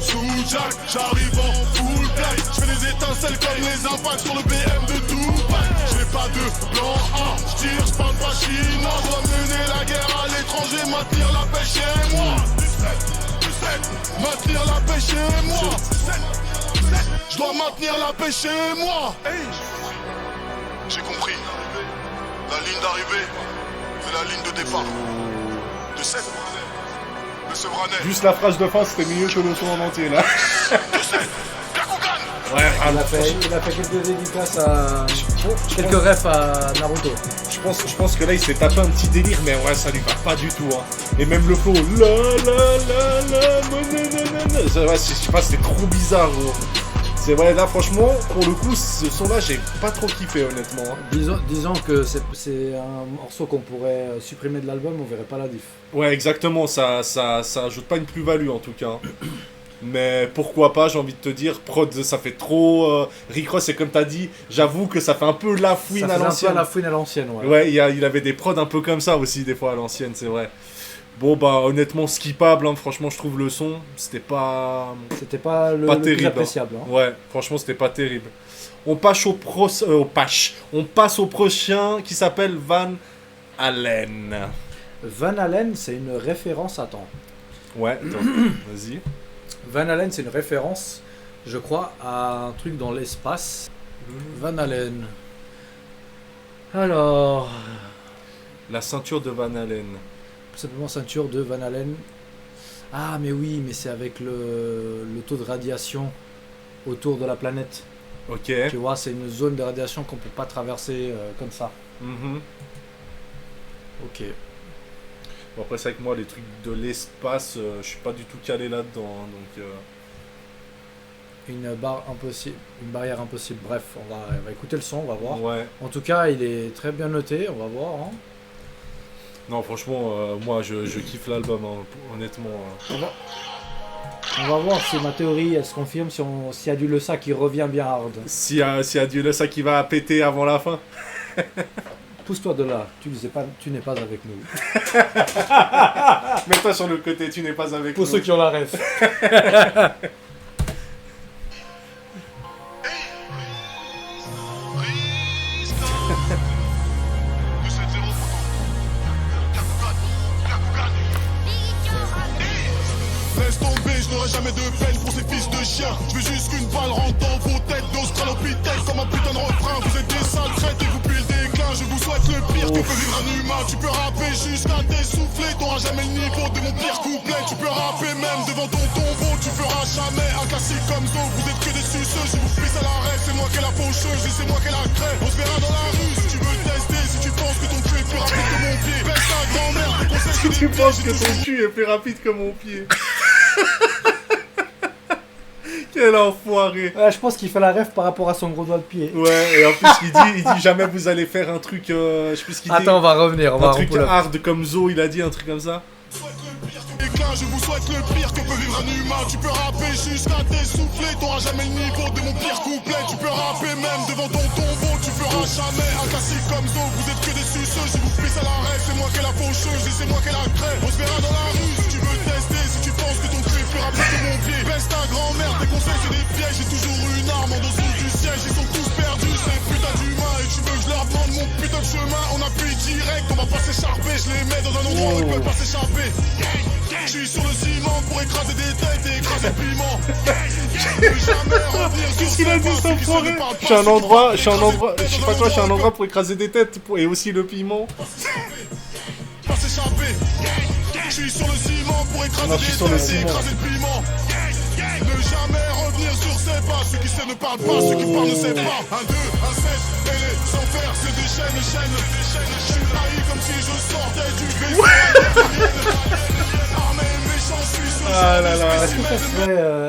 Speaker 3: Sous Jack, j'arrive en full black. J'fais des étincelles comme les impacts sur le BM de Dubaï. J'ai pas de plan A, j'tire, j'parle pas chinois. Dois mener la guerre à l'étranger, maintenir la paix chez moi. Maintenir la paix chez moi. Je dois maintenir la paix chez moi.
Speaker 4: J'ai compris. La ligne d'arrivée, c'est la ligne de départ. De 7. Le Sevranais.
Speaker 2: Juste la phrase de fin, c'était mieux que le son en entier là.
Speaker 1: Ouais, il a fait quelques dédicaces à... quelques refs à Naruto.
Speaker 2: Je pense que là il s'est tapé un petit délire, mais ouais, ça lui va pas du tout. Hein. Et même le flow, ouais, je sais pas, c'est trop bizarre. Gros. C'est vrai, là franchement, pour le coup, ce son-là, j'ai pas trop kiffé honnêtement. Hein.
Speaker 1: Disons que c'est un morceau qu'on pourrait supprimer de l'album, on verrait pas la diff.
Speaker 2: Ouais, exactement, ça ajoute pas une plus-value en tout cas. Mais pourquoi pas, j'ai envie de te dire, prod, ça fait trop... Rick Ross, c'est comme t'as dit, j'avoue que ça fait un peu la fouine à l'ancienne. Ça fait un peu
Speaker 1: la fouine à l'ancienne, ouais.
Speaker 2: Ouais, il avait des prods un peu comme ça aussi, des fois à l'ancienne, c'est vrai. Bon, bah honnêtement, skippable, hein, franchement, je trouve le son, c'était pas...
Speaker 1: C'était pas le
Speaker 2: terrible,
Speaker 1: plus appréciable. Hein.
Speaker 2: Ouais, franchement, c'était pas terrible. On passe au prochain qui s'appelle Van Halen.
Speaker 1: Van Halen, c'est une référence à temps.
Speaker 2: Ouais, attends, vas-y.
Speaker 1: Van Halen, c'est une référence, je crois, à un truc dans l'espace. Van Halen. Alors...
Speaker 2: La ceinture de Van Halen.
Speaker 1: Tout simplement ceinture de Van Halen. Ah, mais oui, mais c'est avec le taux de radiation autour de la planète.
Speaker 2: Ok.
Speaker 1: Tu vois, c'est une zone de radiation qu'on peut pas traverser comme ça. Ok.
Speaker 2: Bon, après, c'est avec moi, les trucs de l'espace, je suis pas du tout calé là-dedans. Hein, donc,
Speaker 1: une barrière impossible. Bref, on va écouter le son, on va voir.
Speaker 2: Ouais.
Speaker 1: En tout cas, il est très bien noté, on va voir. Hein.
Speaker 2: Non, franchement, moi, je kiffe l'album, hein, honnêtement.
Speaker 1: On va voir si ma théorie, elle se confirme, s'il y a du Le Sac qui revient bien hard.
Speaker 2: S'il y a du Le Sac qui va péter avant la fin.
Speaker 1: Pousse-toi de là, tu n'es pas avec nous.
Speaker 2: Mets-toi sur le côté, tu n'es pas avec
Speaker 1: nous. Pour ceux qui ont la ref.
Speaker 3: Laisse tomber, je n'aurai jamais de peine pour ces fils de chiens. Je veux juste qu'une balle rentre dans vos têtes d'Australopithèque comme un putain de refrain. Vous êtes des sales traites et vous puez le déclin. Je vous souhaite le pire que peut vivre un humain. Tu peux rapper jusqu'à t'essouffler, t'auras jamais le niveau de mon pire couplet. Tu peux rapper même devant ton tombeau, tu feras jamais un classique comme Zo. Vous êtes que des suceux, je vous pisse à l'arrêt. C'est moi qui ai la faucheuse et c'est moi qui ai la craie. On se verra dans la rue si tu veux tester. Si tu penses que ton cul est plus rapide que mon pied, baisse ta grand-mère, tes conseils.
Speaker 2: Si tu penses que ton cul est plus rapide que mon pied. Quel enfoiré.
Speaker 1: Ouais, je pense qu'il fait la ref par rapport à son gros doigt de pied.
Speaker 2: Ouais, et en plus il dit jamais vous allez faire un truc, je sais plus ce qu'il dit.
Speaker 1: Attends, on va revenir,
Speaker 2: un truc hard comme Zo, il a dit un truc comme ça.
Speaker 3: Je vous souhaite le pire que peut vivre un humain. Tu peux rapper jusqu'à t'essouffler, t'auras jamais le niveau de mon pire couplet. Tu peux rapper même devant ton tombeau, tu feras jamais un classique comme Zo. Vous êtes que des suceux, je vous pisse à l'arrêt. C'est moi qui ai la faucheuse et c'est moi qui ai la craie. On se verra dans la rue si tu veux tester. Si tu penses que ton cul est plus rapide que mon pied, baisse ta grand-mère, tes conseils c'est des pièges. J'ai toujours une arme en dessous du siège. Ils sont tous perdus, c'est putain d'humain. Et tu veux que je leur demande mon putain de chemin. On appuie direct, on va pas s'écharper. Je les mets dans un endroit où ils peuvent pas s'échapper. Je suis sur le ciment pour écraser des têtes et écraser le piment.
Speaker 2: Qu'est-ce qu'il a dit cet enfoiré? Je suis un endroit, je sais pas quoi, je suis un endroit pour écraser des têtes et aussi le piment.
Speaker 3: Pas s'échapper. Je suis sur le ciment pour écraser des têtes et écraser le piment. Ne jamais revenir sur ses pas. Ceux qui sait ne parlent pas, ceux qui parlent ne savent pas. 1, 2, 1, 7, et les sans faire, c'est des chaînes. Je suis haï comme si je sortais du vaisseau. Armé, méchant, suisse.
Speaker 2: Ah là là.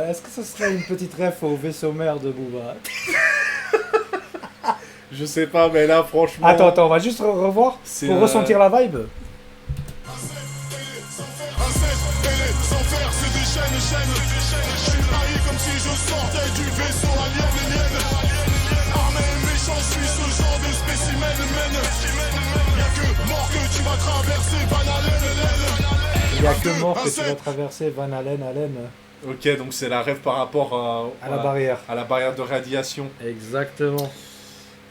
Speaker 1: Est-ce que ça serait une petite ref au vaisseau mère de Booba?
Speaker 2: Je sais pas, mais là, franchement...
Speaker 1: Attends, on va juste revoir pour ressentir la vibe. Il y a que mort que tu vas traverser Van Allen.
Speaker 2: Ok, donc c'est la rêve par rapport
Speaker 1: à la barrière.
Speaker 2: À la barrière de radiation.
Speaker 1: Exactement.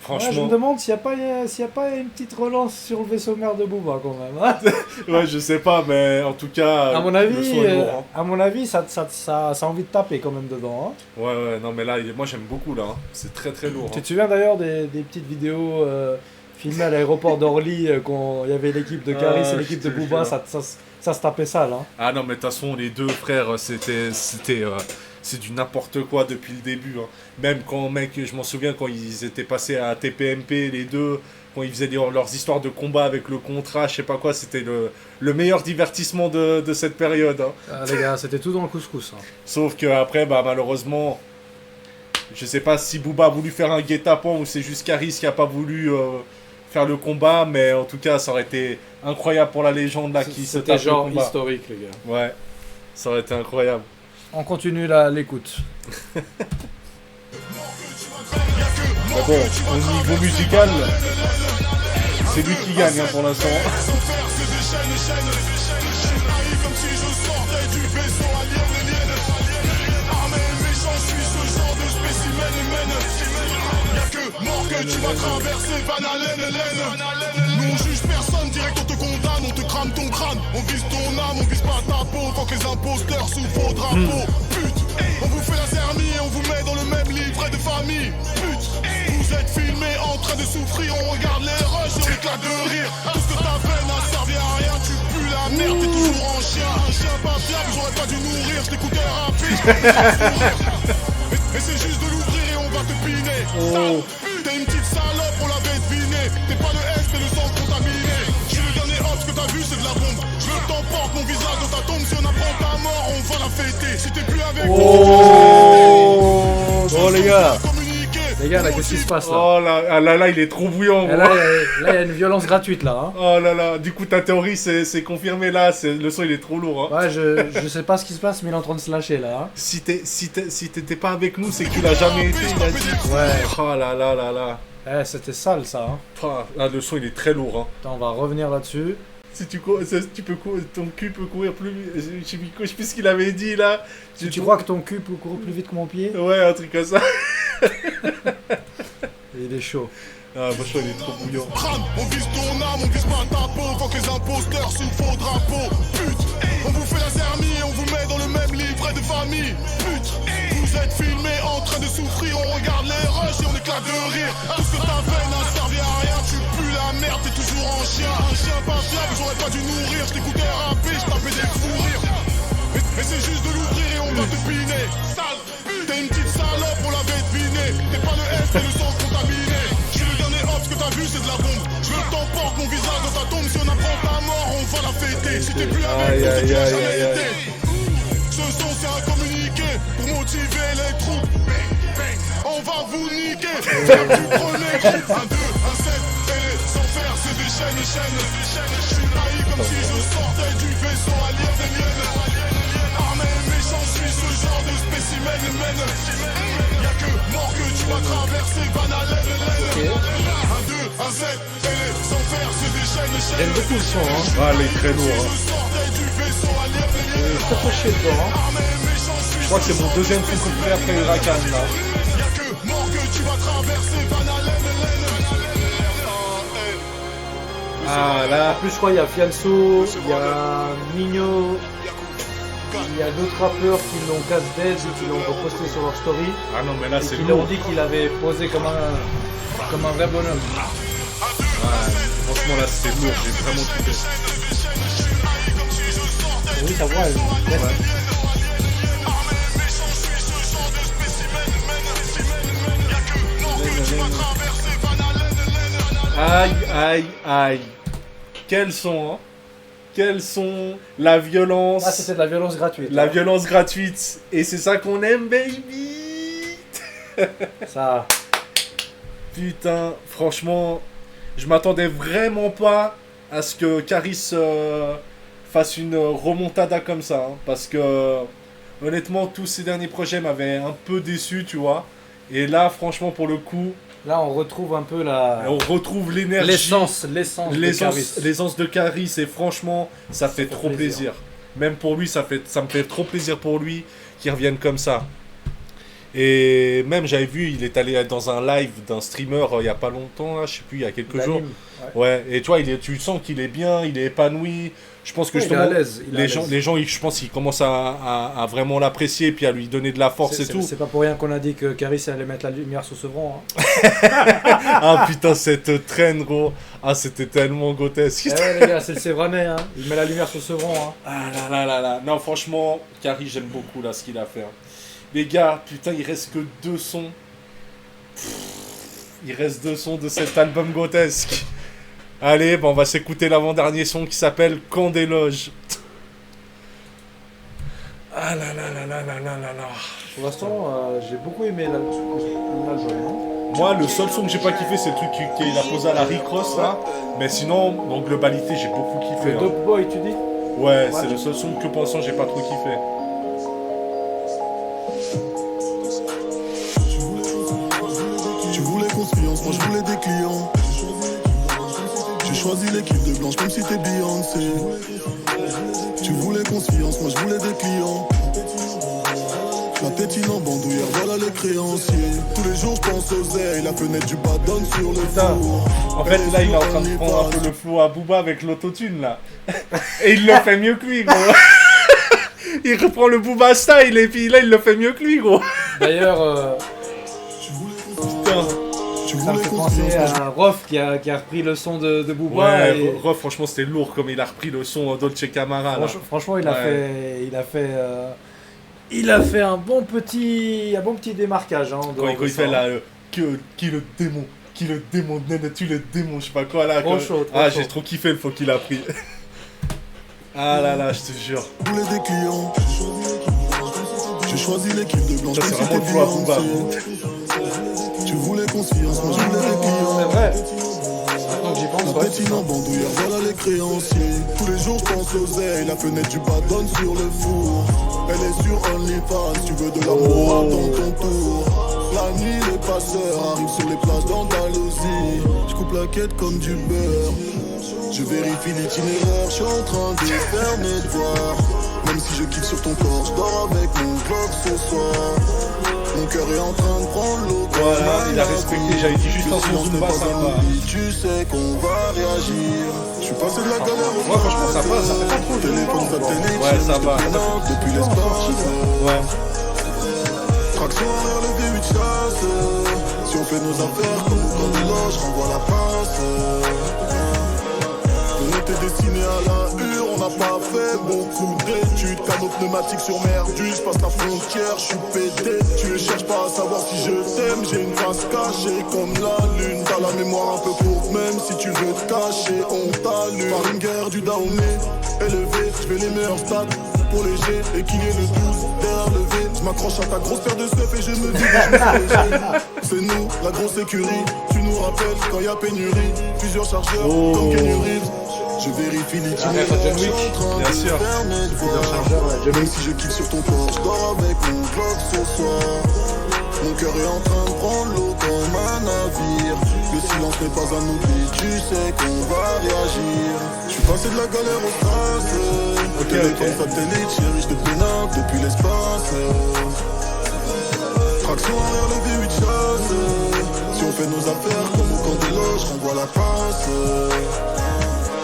Speaker 2: Franchement.
Speaker 1: Ouais, je me demande s'il n'y a pas une petite relance sur le vaisseau mère de Booba quand même. Hein.
Speaker 2: Ouais, je sais pas, mais en tout cas.
Speaker 1: À mon avis, ça a envie de taper quand même dedans. Hein.
Speaker 2: Ouais, non, mais là, moi j'aime beaucoup là. Hein. C'est très très lourd.
Speaker 1: Tu te souviens d'ailleurs des petites vidéos filmées à l'aéroport d'Orly quand il y avait l'équipe de Caris et l'équipe de Booba, ça se tapait sale. Hein.
Speaker 2: Ah non, mais de toute façon, les deux frères, c'est du n'importe quoi depuis le début. Hein. Même quand, mec, je m'en souviens quand ils étaient passés à TPMP, les deux, quand ils faisaient leurs histoires de combat avec le contrat, je sais pas quoi, c'était le meilleur divertissement de cette période. Hein.
Speaker 1: Ah, les gars, c'était tout dans le couscous. Hein.
Speaker 2: Sauf qu'après, malheureusement, je sais pas si Booba a voulu faire un guet-apens ou c'est juste Caris qui a pas voulu faire le combat, mais en tout cas, ça aurait été incroyable pour la légende là qui se tape le combat.
Speaker 1: C'était genre historique, les gars.
Speaker 2: Ouais, ça aurait été incroyable.
Speaker 1: On continue l'écoute.
Speaker 2: Mais bon, au niveau musical, c'est lui qui gagne pour l'instant.
Speaker 3: Tu vas traverser Van Allen. Nous on juge personne, direct on te condamne, on te crame ton crâne. On vise ton âme, on vise pas ta peau. Tant que les imposteurs sous vos drapeaux. Pute, on vous fait la zermie et on vous met dans le même livret de famille. Pute, vous êtes filmés en train de souffrir. On regarde les rushs, on éclate de rire. Tout ce que ta peine n'a servi à rien. Tu pues la merde, t'es toujours en chien. Un chien pas fiable, j'aurais pas dû nourrir. Je t'écoutais rapide, mais c'est juste de l'ouvrir et on va te piner.
Speaker 2: Oh.
Speaker 3: T'es une petite salope, on l'avait deviné. T'es pas le S, t'es le sang contaminé. Je suis le dernier hop, ce que t'as vu c'est de la bombe. Je veux t'emporte mon visage dans ta tombe. Si on apprend ta mort, on va la fêter. Si t'es plus avec nous,
Speaker 1: oh les gars. Les gars, là, qu'est-ce qui se passe là?
Speaker 2: Oh là, il est trop bouillant.
Speaker 1: Là, il y a une violence gratuite là. Hein.
Speaker 2: Oh là, du coup ta théorie c'est confirmé là, le son il est trop lourd. Hein.
Speaker 1: Ouais, je sais pas ce qui se passe, mais il est en train de se lâcher là. Hein.
Speaker 2: Si t'étais pas avec nous, c'est que tu l'as jamais été, il a dit.
Speaker 1: Ouais.
Speaker 2: Oh là.
Speaker 1: C'était sale ça. Hein.
Speaker 2: Oh, là, le son il est très lourd. Hein.
Speaker 1: Attends, on va revenir là-dessus.
Speaker 2: Si tu peux ton cul peut courir plus vite. Je sais plus ce qu'il avait dit là.
Speaker 1: Tu crois que ton cul peut courir plus vite que mon pied?
Speaker 2: Ouais, un truc comme ça.
Speaker 1: Il est chaud.
Speaker 2: Ah, franchement, il est trop bouillant.
Speaker 3: On vise ton âme, on vise pas ta peau. Faut que les imposteurs sous faux drapeau. Pute, on vous fait la zermie et on vous met dans le même livret de famille. Pute, vous êtes filmés en train de souffrir. On regarde les rushs et on éclate de rire. Tout ce que ta peine n'a servi à rien. Tu pues la merde, t'es toujours en chien. Un chien pas fiable, j'aurais pas dû nourrir. Je t'écoutais rapper, je tapais des fous rires. Mais c'est juste de l'ouvrir et on va te piner. Sale, t'es une petite salope, on l'avait deviné. T'es pas le S, t'es le sang contaminé. Je suis le dernier hop, ce que t'as vu c'est de la bombe. Je veux t'emporte mon visage dans ta tombe. Si on apprend ta mort, on va la fêter. Si t'es plus avec nous, c'est que tu as jamais été. Ce son c'est un communiqué pour motiver les troupes. On va vous niquer. Tu prenez 1, 2, 1, 7, et sans faire c'est des chaînes. Je suis haï comme si je sortais du vaisseau alien. Armé méchant, je suis ce genre de spécimen. Y'a que mort que tu vas traverser Van Allen. 1, 2, 1, 7, et sans faire c'est des chaînes.
Speaker 1: J'aime beaucoup le son. Hein.
Speaker 2: Ah, il est très lourd. Hein.
Speaker 1: Je te fâché dedans. Hein.
Speaker 2: Je crois que c'est mon deuxième coup de près après Huracan là. Ah là.
Speaker 1: En plus, je crois qu'il y a Fianso, il y a Nino, il y a d'autres rappeurs qui l'ont casse-dead et qui l'ont reposté sur leur story.
Speaker 2: Ah non, mais là c'est
Speaker 1: lourd. Ils
Speaker 2: lourd.
Speaker 1: ont dit qu'il avait posé comme un vrai bonhomme.
Speaker 2: Ouais, franchement là c'est lourd, j'ai vraiment kiffé.
Speaker 1: Oui, ta voix elle. Ouais.
Speaker 2: Aïe, aïe, aïe. Quels sont, hein? Quels sont la violence.
Speaker 1: Ah, c'était de la violence gratuite.
Speaker 2: La violence gratuite. Et c'est ça qu'on aime, baby.
Speaker 1: Ça.
Speaker 2: Putain, franchement, je m'attendais vraiment pas à ce que Caris fasse une remontada comme ça. Hein, parce que, honnêtement, tous ces derniers projets m'avaient un peu déçu, tu vois. Et là, franchement, pour le coup...
Speaker 1: Là, on retrouve un peu
Speaker 2: On retrouve l'énergie.
Speaker 1: L'essence de Caris.
Speaker 2: L'essence de Caris. Et franchement, ça fait trop plaisir. Même pour lui, ça me fait trop plaisir pour lui qu'il revienne comme ça. Et même, j'avais vu, il est allé dans un live d'un streamer il y a pas longtemps, là, je sais plus, il y a quelques jours. Ouais, et tu vois, tu sens qu'il est bien, il est épanoui. Je pense que justement, les gens, je pense qu'ils commencent à vraiment l'apprécier et puis à lui donner de la force et tout.
Speaker 1: C'est pas pour rien qu'on a dit que Caris allait mettre la lumière sur Sevran. Hein.
Speaker 2: Ah putain, cette traîne, gros. Ah, c'était tellement grotesque.
Speaker 1: Ouais, les gars, c'est le Sévranais, hein. Il met la lumière sur Sevran. Hein.
Speaker 2: Ah là. Non, franchement, Caris, j'aime beaucoup là ce qu'il a fait. Hein. Les gars, putain, il reste que 2 sons. Il reste 2 sons de cet album grotesque. Allez, on va s'écouter l'avant-dernier son qui s'appelle Camp des Loges. Ah là.
Speaker 1: Pour l'instant, j'ai beaucoup aimé l'album.
Speaker 2: Moi, le seul son que j'ai pas kiffé, c'est le truc qu'il a posé à la Rick Ross là. Mais sinon, en globalité, j'ai beaucoup kiffé.
Speaker 1: Le Dope Boy, tu dis?
Speaker 2: Ouais, c'est le seul son que pour l'instant, j'ai pas trop kiffé.
Speaker 3: Tu voulais confiance, moi je voulais des clients. J'ai choisi l'équipe de blanche comme si t'es Beyoncé. Tu voulais confiance, moi je voulais des clients. La tétine en bandoulière, voilà les créanciers. Tous les jours je pense aux ailes, la fenêtre du bas donne sur le four.
Speaker 2: En fait là il est en train de prendre un peu le flow à Booba avec l'autotune là. Et il le fait mieux que lui, gros. Il reprend le Booba style et puis là il le fait mieux que lui, gros.
Speaker 1: D'ailleurs,
Speaker 2: putain.
Speaker 1: Ça me fait penser à Rof qui a repris le son de Booba.
Speaker 2: Ouais,
Speaker 1: et...
Speaker 2: Rof, franchement, c'était lourd comme il a repris le son Dolce Camara.
Speaker 1: Franchement, il a fait un bon petit démarquage. Hein,
Speaker 2: quand il fait là, qui le démon, tu le démon, je sais pas quoi là.
Speaker 1: Trop chaud.
Speaker 2: J'ai trop kiffé le faux qu'il a pris. Ah là, je te jure.
Speaker 3: Tous les des clients. J'ai choisi l'équipe de blanche.
Speaker 2: Ça, c'est vraiment le flow à Booba.
Speaker 3: Tu voulais confiance, moi je voulais des clients.
Speaker 1: C'est vrai. Maintenant que j'y pense,
Speaker 3: la pétine en bandoulière, voilà les créanciers. Tous les jours je pense aux ailes, la fenêtre du bas donne sur le four. Elle est sur OnlyFans, tu veux de l'amour dans ton tour. La nuit les passeurs arrivent sur les plages d'Andalousie. Je coupe la quête comme du beurre. Je vérifie l'itinéraire, je suis en train de faire mes devoirs. Même si je kiffe sur ton corps, je dors avec mon Glock ce soir. Mon cœur est en train de prendre l'eau.
Speaker 2: Voilà, il a respecté, j'avais dit juste un son Zumba, ça va.
Speaker 3: Tu sais qu'on va réagir. Je suis passé de la galère au
Speaker 2: ouais, franchement, ça passe, ça fait pas trop.
Speaker 3: Téléphone satellite,
Speaker 2: ouais, ça va.
Speaker 3: Depuis l'espace,
Speaker 2: ouais.
Speaker 3: Traction vers le V8 chasse. Si on fait nos affaires comme au camp des loges, renvoie la passe. On était destiné à la hure, on n'a pas fait beaucoup d'études. Canot pneumatique sur merdu, je passe la frontière, je suis pété. Tu ne cherches pas à savoir si je t'aime, j'ai une face cachée comme la lune. T'as la mémoire un peu courte, même si tu veux te cacher, on t'allume. Par une guerre du downé, élevé, je fais les meilleurs stats pour les G et qui est le 12 derrière le V. Je m'accroche à ta grosse paire de stuff et je me dis que je me fais léger. C'est nous, la grosse écurie, tu nous rappelles quand y a pénurie. Plusieurs chargeurs comme Kenny Reeves. Je vérifie l'itinéraire, je suis en train de faire mes devoirs. Même si je kiffe sur ton corps, je dors avec mon Glock ce soir. Mon cœur est en train de prendre l'eau comme un navire. Le silence n'est pas un oubli, tu sais qu'on va réagir. Je suis passé de la galère au stress. Téléphone satellite, chérie, je te pénate depuis l'espace. Traction arrière le V8 chasse. Si on fait nos affaires comme au camp des loges, renvoie la passe.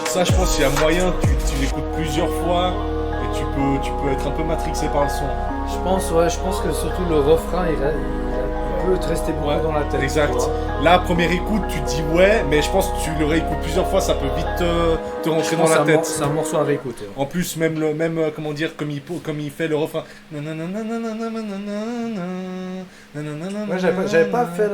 Speaker 2: Ça, je pense qu'il y a moyen, tu l'écoutes plusieurs fois et tu peux être un peu matrixé par le son.
Speaker 1: Je pense que surtout le refrain, il peut te rester beaucoup dans la tête.
Speaker 2: Exact. Là, première écoute, tu te dis ouais, mais je pense que tu le réécoutes plusieurs fois, ça peut vite te te rentrer dans la tête.
Speaker 1: C'est un morceau à réécouter.
Speaker 2: En plus, comment dire, comme il fait le refrain.
Speaker 1: Ouais, j'avais pas fait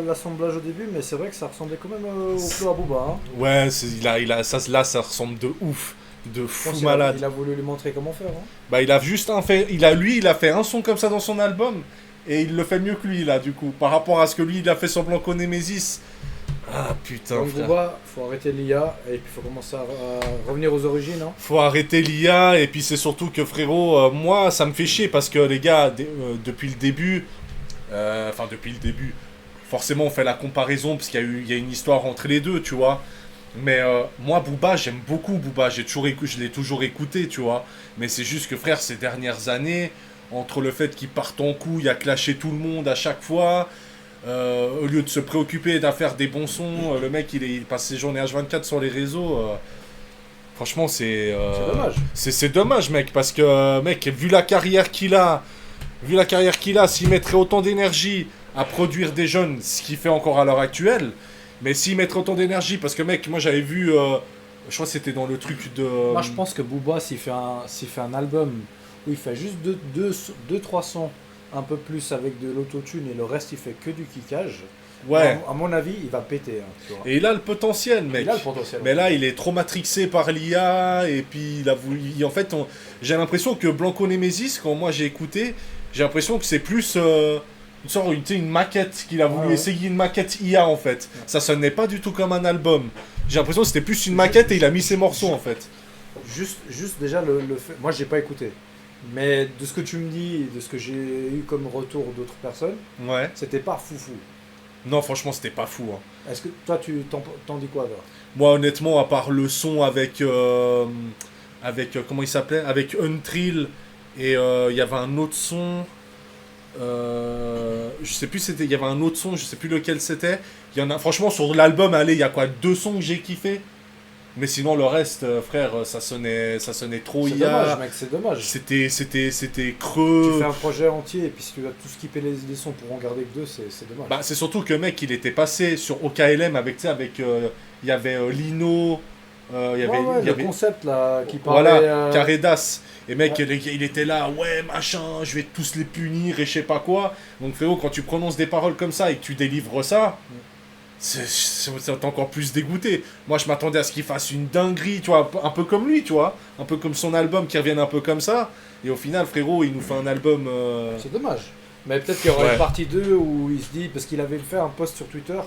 Speaker 1: l'assemblage au début, mais c'est vrai que ça ressemblait quand même au flow à Booba. Hein.
Speaker 2: Ouais, ça ressemble de ouf. De fou malade.
Speaker 1: Il a voulu lui montrer comment faire. Hein.
Speaker 2: Bah, il a juste il a fait un son comme ça dans son album. Et il le fait mieux que lui, là, du coup. Par rapport à ce que lui, il a fait sur Blanco Nemesis. Ah, putain,
Speaker 1: donc,
Speaker 2: frère.
Speaker 1: Booba, faut arrêter l'IA. Et puis, faut commencer à revenir aux origines. Hein.
Speaker 2: Faut arrêter l'IA. Et puis, c'est surtout que, frérot, moi, ça me fait chier. Parce que, les gars, depuis le début... depuis le début... Forcément, on fait la comparaison. Parce qu'il y a une histoire entre les deux, tu vois. Mais moi, Booba, j'aime beaucoup Booba. Je l'ai toujours écouté, tu vois. Mais c'est juste que, frère, ces dernières années... Entre le fait qu'il parte en couille à clasher tout le monde à chaque fois, au lieu de se préoccuper d'à faire des bons sons, le mec il passe ses journées H24 sur les réseaux. Franchement, c'est
Speaker 1: dommage.
Speaker 2: C'est dommage, mec, parce que, mec, vu la carrière qu'il a, s'il mettrait autant d'énergie à produire des jeunes, ce qu'il fait encore à l'heure actuelle, mais s'il mettrait autant d'énergie, parce que, mec, moi j'avais vu, je crois que c'était dans le truc de...
Speaker 1: Moi, je pense que Booba, s'il fait un album où il fait juste 2-3 sons un peu plus avec de l'autotune et le reste il fait que du kickage.
Speaker 2: Ouais.
Speaker 1: À mon avis, il va péter. Hein, tu vois.
Speaker 2: Et il a le potentiel, mec.
Speaker 1: Il a le potentiel.
Speaker 2: Mais là, il est trop matrixé par l'IA et puis il a voulu. En fait, j'ai l'impression que Blanco Nemesis, quand moi j'ai écouté, j'ai l'impression que c'est plus une maquette qu'il a voulu essayer, une maquette IA en fait. Ouais. Ça sonnait pas du tout comme un album. J'ai l'impression que c'était plus une maquette et il a mis ses morceaux en fait.
Speaker 1: Juste déjà le fait. Moi, j'ai pas écouté. Mais de ce que tu me dis, de ce que j'ai eu comme retour d'autres personnes, c'était pas foufou.
Speaker 2: Non, franchement, c'était pas fou. Hein.
Speaker 1: Est-ce que toi, tu t'en dis quoi, toi ?
Speaker 2: Moi, honnêtement, à part le son avec comment il s'appelait ? Avec Untrill, et il y avait un autre son... je sais plus, il y avait un autre son, je sais plus lequel c'était. Il y en a, franchement, sur l'album, allez, il y a quoi ? 2 sons que j'ai kiffé. Mais sinon, le reste, frère, ça sonnait trop IA.
Speaker 1: C'est dommage, mec, c'est dommage.
Speaker 2: C'était creux.
Speaker 1: Tu fais un projet entier, et puis si tu vas tout skipper les sons pour en garder que 2, c'est dommage.
Speaker 2: Bah, c'est surtout que, mec, il était passé sur OKLM avec, il y avait Lino, il y avait
Speaker 1: le concept, là, qui parlait...
Speaker 2: Voilà, Caredas. Et mec, il était là, ouais, machin, je vais tous les punir, et je sais pas quoi. Donc, frérot, quand tu prononces des paroles comme ça, et que tu délivres ça... C'est encore plus dégoûté. Moi, je m'attendais à ce qu'il fasse une dinguerie, tu vois, un peu comme lui, tu vois, un peu comme son album qui revienne un peu comme ça. Et au final, frérot, il nous fait un album...
Speaker 1: C'est dommage. Mais peut-être qu'il y aura une partie 2 où il se dit, parce qu'il avait fait un post sur Twitter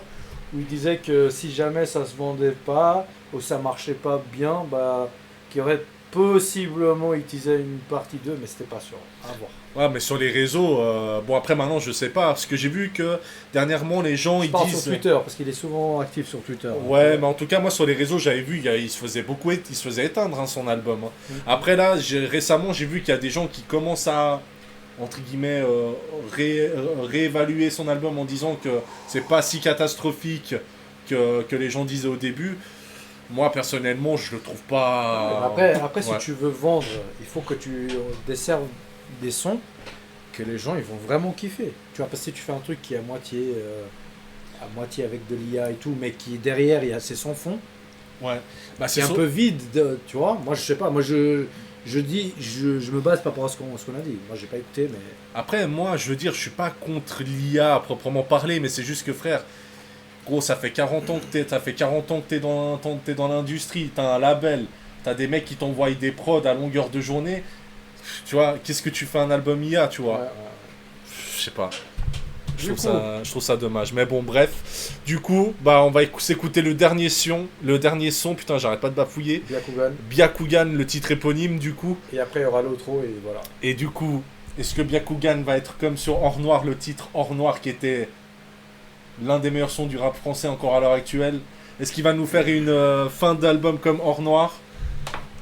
Speaker 1: où il disait que si jamais ça se vendait pas, ou ça marchait pas bien, bah, qu'il y aurait possiblement utilisé une partie 2, mais c'était pas sûr. À voir.
Speaker 2: Ouais, mais sur les réseaux, bon après maintenant je sais pas, parce que j'ai vu que dernièrement les gens ils disent...
Speaker 1: sur Twitter, parce qu'il est souvent actif sur Twitter.
Speaker 2: Ouais, mais en tout cas moi sur les réseaux j'avais vu, il se faisait éteindre hein, son album. Hein. Après là, récemment j'ai vu qu'il y a des gens qui commencent à, entre guillemets, réévaluer son album en disant que c'est pas si catastrophique que les gens disaient au début. Moi personnellement je le trouve pas...
Speaker 1: Après si tu veux vendre, il faut que tu desserves des sons que les gens ils vont vraiment kiffer. Tu vois, parce que si tu fais un truc qui est à moitié avec de l'IA et tout, mais qui derrière il y a c'est sans fond.
Speaker 2: Ouais. Bah,
Speaker 1: c'est un peu vide, tu vois. Moi je sais pas, moi je me base par rapport à ce qu'on a dit. Moi j'ai pas écouté, mais... Après
Speaker 2: moi je veux dire, je suis pas contre l'IA à proprement parler, mais c'est juste que frère, gros, ça fait 40 ans que t'es dans l'industrie, t'as un label, t'as des mecs qui t'envoient des prods à longueur de journée. Tu vois, qu'est-ce que tu fais un album IA, tu vois ? Je sais pas. Je trouve ça dommage. Mais bon, bref. Du coup, bah on va s'écouter le dernier son. Putain, j'arrête pas de bafouiller. Byakugan, le titre éponyme, du coup.
Speaker 1: Et après, il y aura l'outro et voilà.
Speaker 2: Et du coup, est-ce que Byakugan va être comme sur Or Noir, le titre Or Noir qui était l'un des meilleurs sons du rap français encore à l'heure actuelle ? Est-ce qu'il va nous faire une fin d'album comme Or Noir ?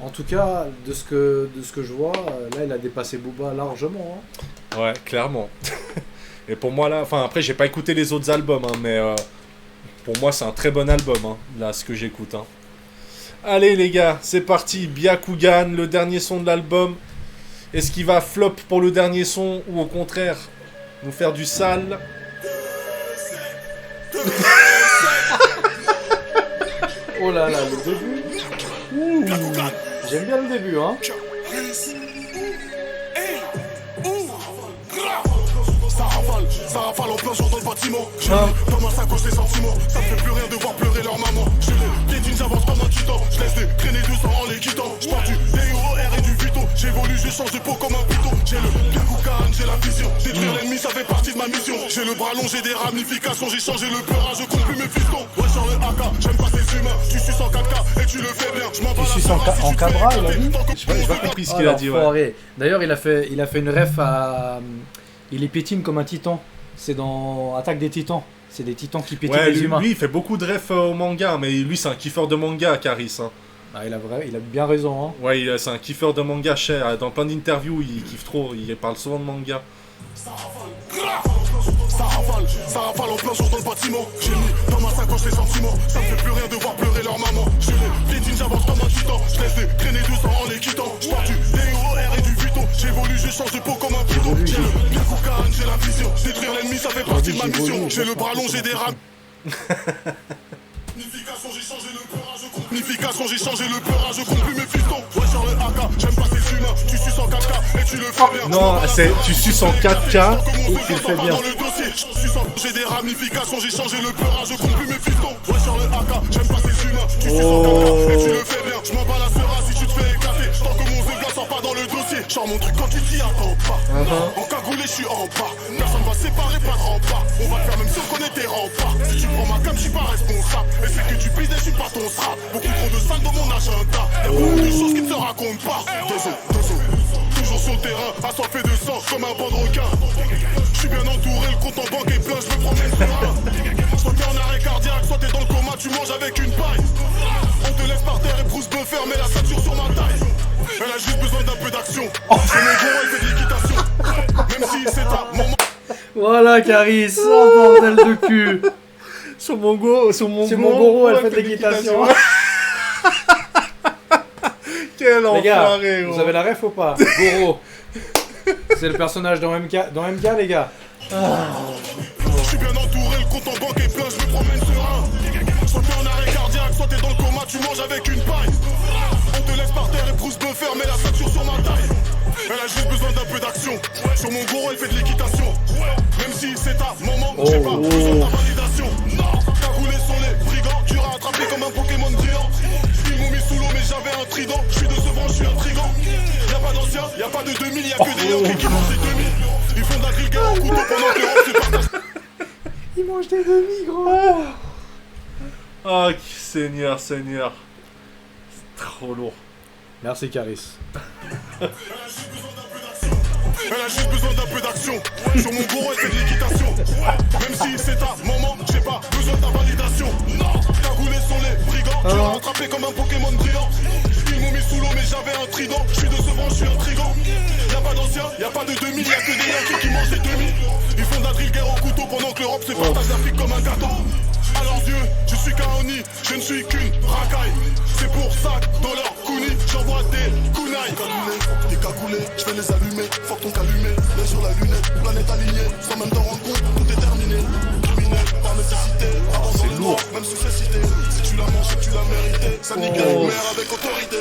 Speaker 1: En tout cas, de ce que je vois, là, il a dépassé Booba largement. Hein.
Speaker 2: Ouais, clairement. Et pour moi, là... Enfin, après, j'ai pas écouté les autres albums, hein, mais pour moi, c'est un très bon album, hein, là, ce que j'écoute. Hein. Allez, les gars, c'est parti. Byakugan, le dernier son de l'album. Est-ce qu'il va flop pour le dernier son ou au contraire, nous faire du sale ?
Speaker 1: Oh là là, le début. J'aime bien le début, hein.
Speaker 3: Ça rafale en plein jour dans le bâtiment. J'ai dans ma sacoche des sentiments. Ça me fait plus rien de voir pleurer leur maman. J'ai les pieds j'avance comme un titan. Je laisse des traîner 200 en les quittant. Je pars du DOR et du Vito. J'évolue, je change de peau comme un piton. J'ai le Kakoukan, j'ai la vision. Détruire l'ennemi, ça fait partie de ma mission. J'ai le bras long, j'ai des ramifications. J'ai changé le peurage, je compte plus mes fistons. Ouais, sur le AK, j'aime pas ces humains. Tu suis sans 4K et tu le fais bien. Je m'en bats
Speaker 1: Tu suis en cabra, il a dit.
Speaker 2: J'ai pas compris ce qu'il a dit, ouais.
Speaker 1: D'ailleurs, il a fait une ref à. Il les piétine comme un titan. C'est dans Attaque des Titans. C'est des titans qui piétinent les humains.
Speaker 2: Lui, il fait beaucoup de refs au manga, mais lui, c'est un kiffeur de manga, Caris. Hein.
Speaker 1: Ah, il a bien raison. Hein.
Speaker 2: Ouais, c'est un kiffeur de manga cher. Dans plein d'interviews, il kiffe trop. Il parle souvent de manga.
Speaker 3: Ça rafale en plein jour dans le bâtiment. J'ai mis dans ma sacoche les sentiments. Ça me fait plus rien de voir pleurer leur maman. J'ai les pieds j'avance comme un titan. Je laisse des traîner 200 en les quittant. Je pars du DOR et du Vito. J'évolue, je change de peau comme un piton. J'ai le Kakoukan, j'ai la vision. Détruire l'ennemi, ça fait partie de ma mission. J'ai le bras long, j'ai des rames. Unification, j'ai changé le peurage, je compte plus mes fistons. Ouais, sur le AK, j'aime pas ces humains. Tu suces en 4K et tu le fais bien.
Speaker 2: Non, tu suces en 4K et tu le fais bien.
Speaker 3: J'ai des ramifications, j'ai changé le peurage, je compte plus mes fistons. Ouais, sur le AK, j'aime pas ces humains. Tu suces en 4K et tu le fais bien. Je m'en bats la sera si tu te fais éclater. Tant que mon Vega sort pas dans le dossier. Genre mon truc quand tu t'y attends pas. En cagoulé, je suis en bas. Personne va séparer, pas de rempart. On va le faire même si on connaît tes remparts. Si tu prends ma cam, je suis pas responsable. Et c'est que tu pises et je suis pas ton strap. Beaucoup trop de salles dans mon agenda. Y'a beaucoup de choses qui ne se racontent pas. Toujours sur le terrain, assoiffé de sang comme un banc de requin. Je suis bien entouré, le compte en banque est plein, je me promène sur un. Soit t'es en arrêt cardiaque, soit t'es dans le coma, tu manges avec une paille. On te laisse par terre et Bruce Buffer met la ceinture sur ma taille. Elle a juste besoin d'un peu d'action. C'est mon gros, elle fait de l'équitation. Même si c'est ta maman.
Speaker 1: Voilà, Caris, oh bordel de cul.
Speaker 2: Sur mon goro,
Speaker 1: elle fait de l'équitation.
Speaker 2: Quel
Speaker 1: les gars,
Speaker 2: enfoiré,
Speaker 1: vous avez la ref ou pas? Goro. C'est le personnage dans MK, les gars.
Speaker 3: Je suis bien entouré, le compte en banque est plein, je me promène sur un. Soit t'es en arrêt cardiaque, soit t'es dans le coma, tu manges avec une paille. On te laisse par terre et Bruce Buffer met la ceinture sur ma taille. Elle a juste besoin d'un peu d'action. Sur mon goro, elle fait de l'équitation. Même si c'est ta maman, j'ai pas besoin de ta validation. Non, t'as roulé sur les brigands, tu l'as attrapé comme un Pokémon brillant. Ils m'ont mis sous l'eau, mais j'avais un trident. Je suis de ce vent, je suis intrigant. Y'a pas d'anciens, y'a pas de 2000, y'a que des Yankees qui mangent des demi. Ils font de la grille en couteau pendant que l'Europe se partage.
Speaker 1: Ils mangent des demi, gros.
Speaker 2: Oh, Seigneur. C'est trop lourd.
Speaker 1: Merci, Caris.
Speaker 3: Elle a juste besoin d'un peu d'action. Sur mon gros, elle fait de l'équitation. Même si c'est ta maman, j'ai pas besoin de ta validation. Non, t'as roulé sur les brigands, tu l'as attrapé comme un Pokémon brillant. Ils m'ont mis sous l'eau, mais j'avais un trident. Je suis de ce vent, je suis intrigant. Y'a pas d'anciens, y'a pas de 2000, y'a que des Yankees qui mangent des demi. Ils font de la drill guerre au couteau pendant que l'Europe se partage l'Afrique comme un gâteau. À leurs yeux, je suis Kaoni, je ne suis qu'une racaille. C'est pour ça que dans leur counis, j'envoie des kunai. T'es cagoulé, je vais les allumer. Faut ton calumet, l'œil sur la lunette, planète alignée. Sans même t'en rendre compte, tout est terminé. Criminel, par nécessité, c'est lourd, même sous cécité. Si tu la manges, tu l'as mérité. Ça nique une mère avec autorité.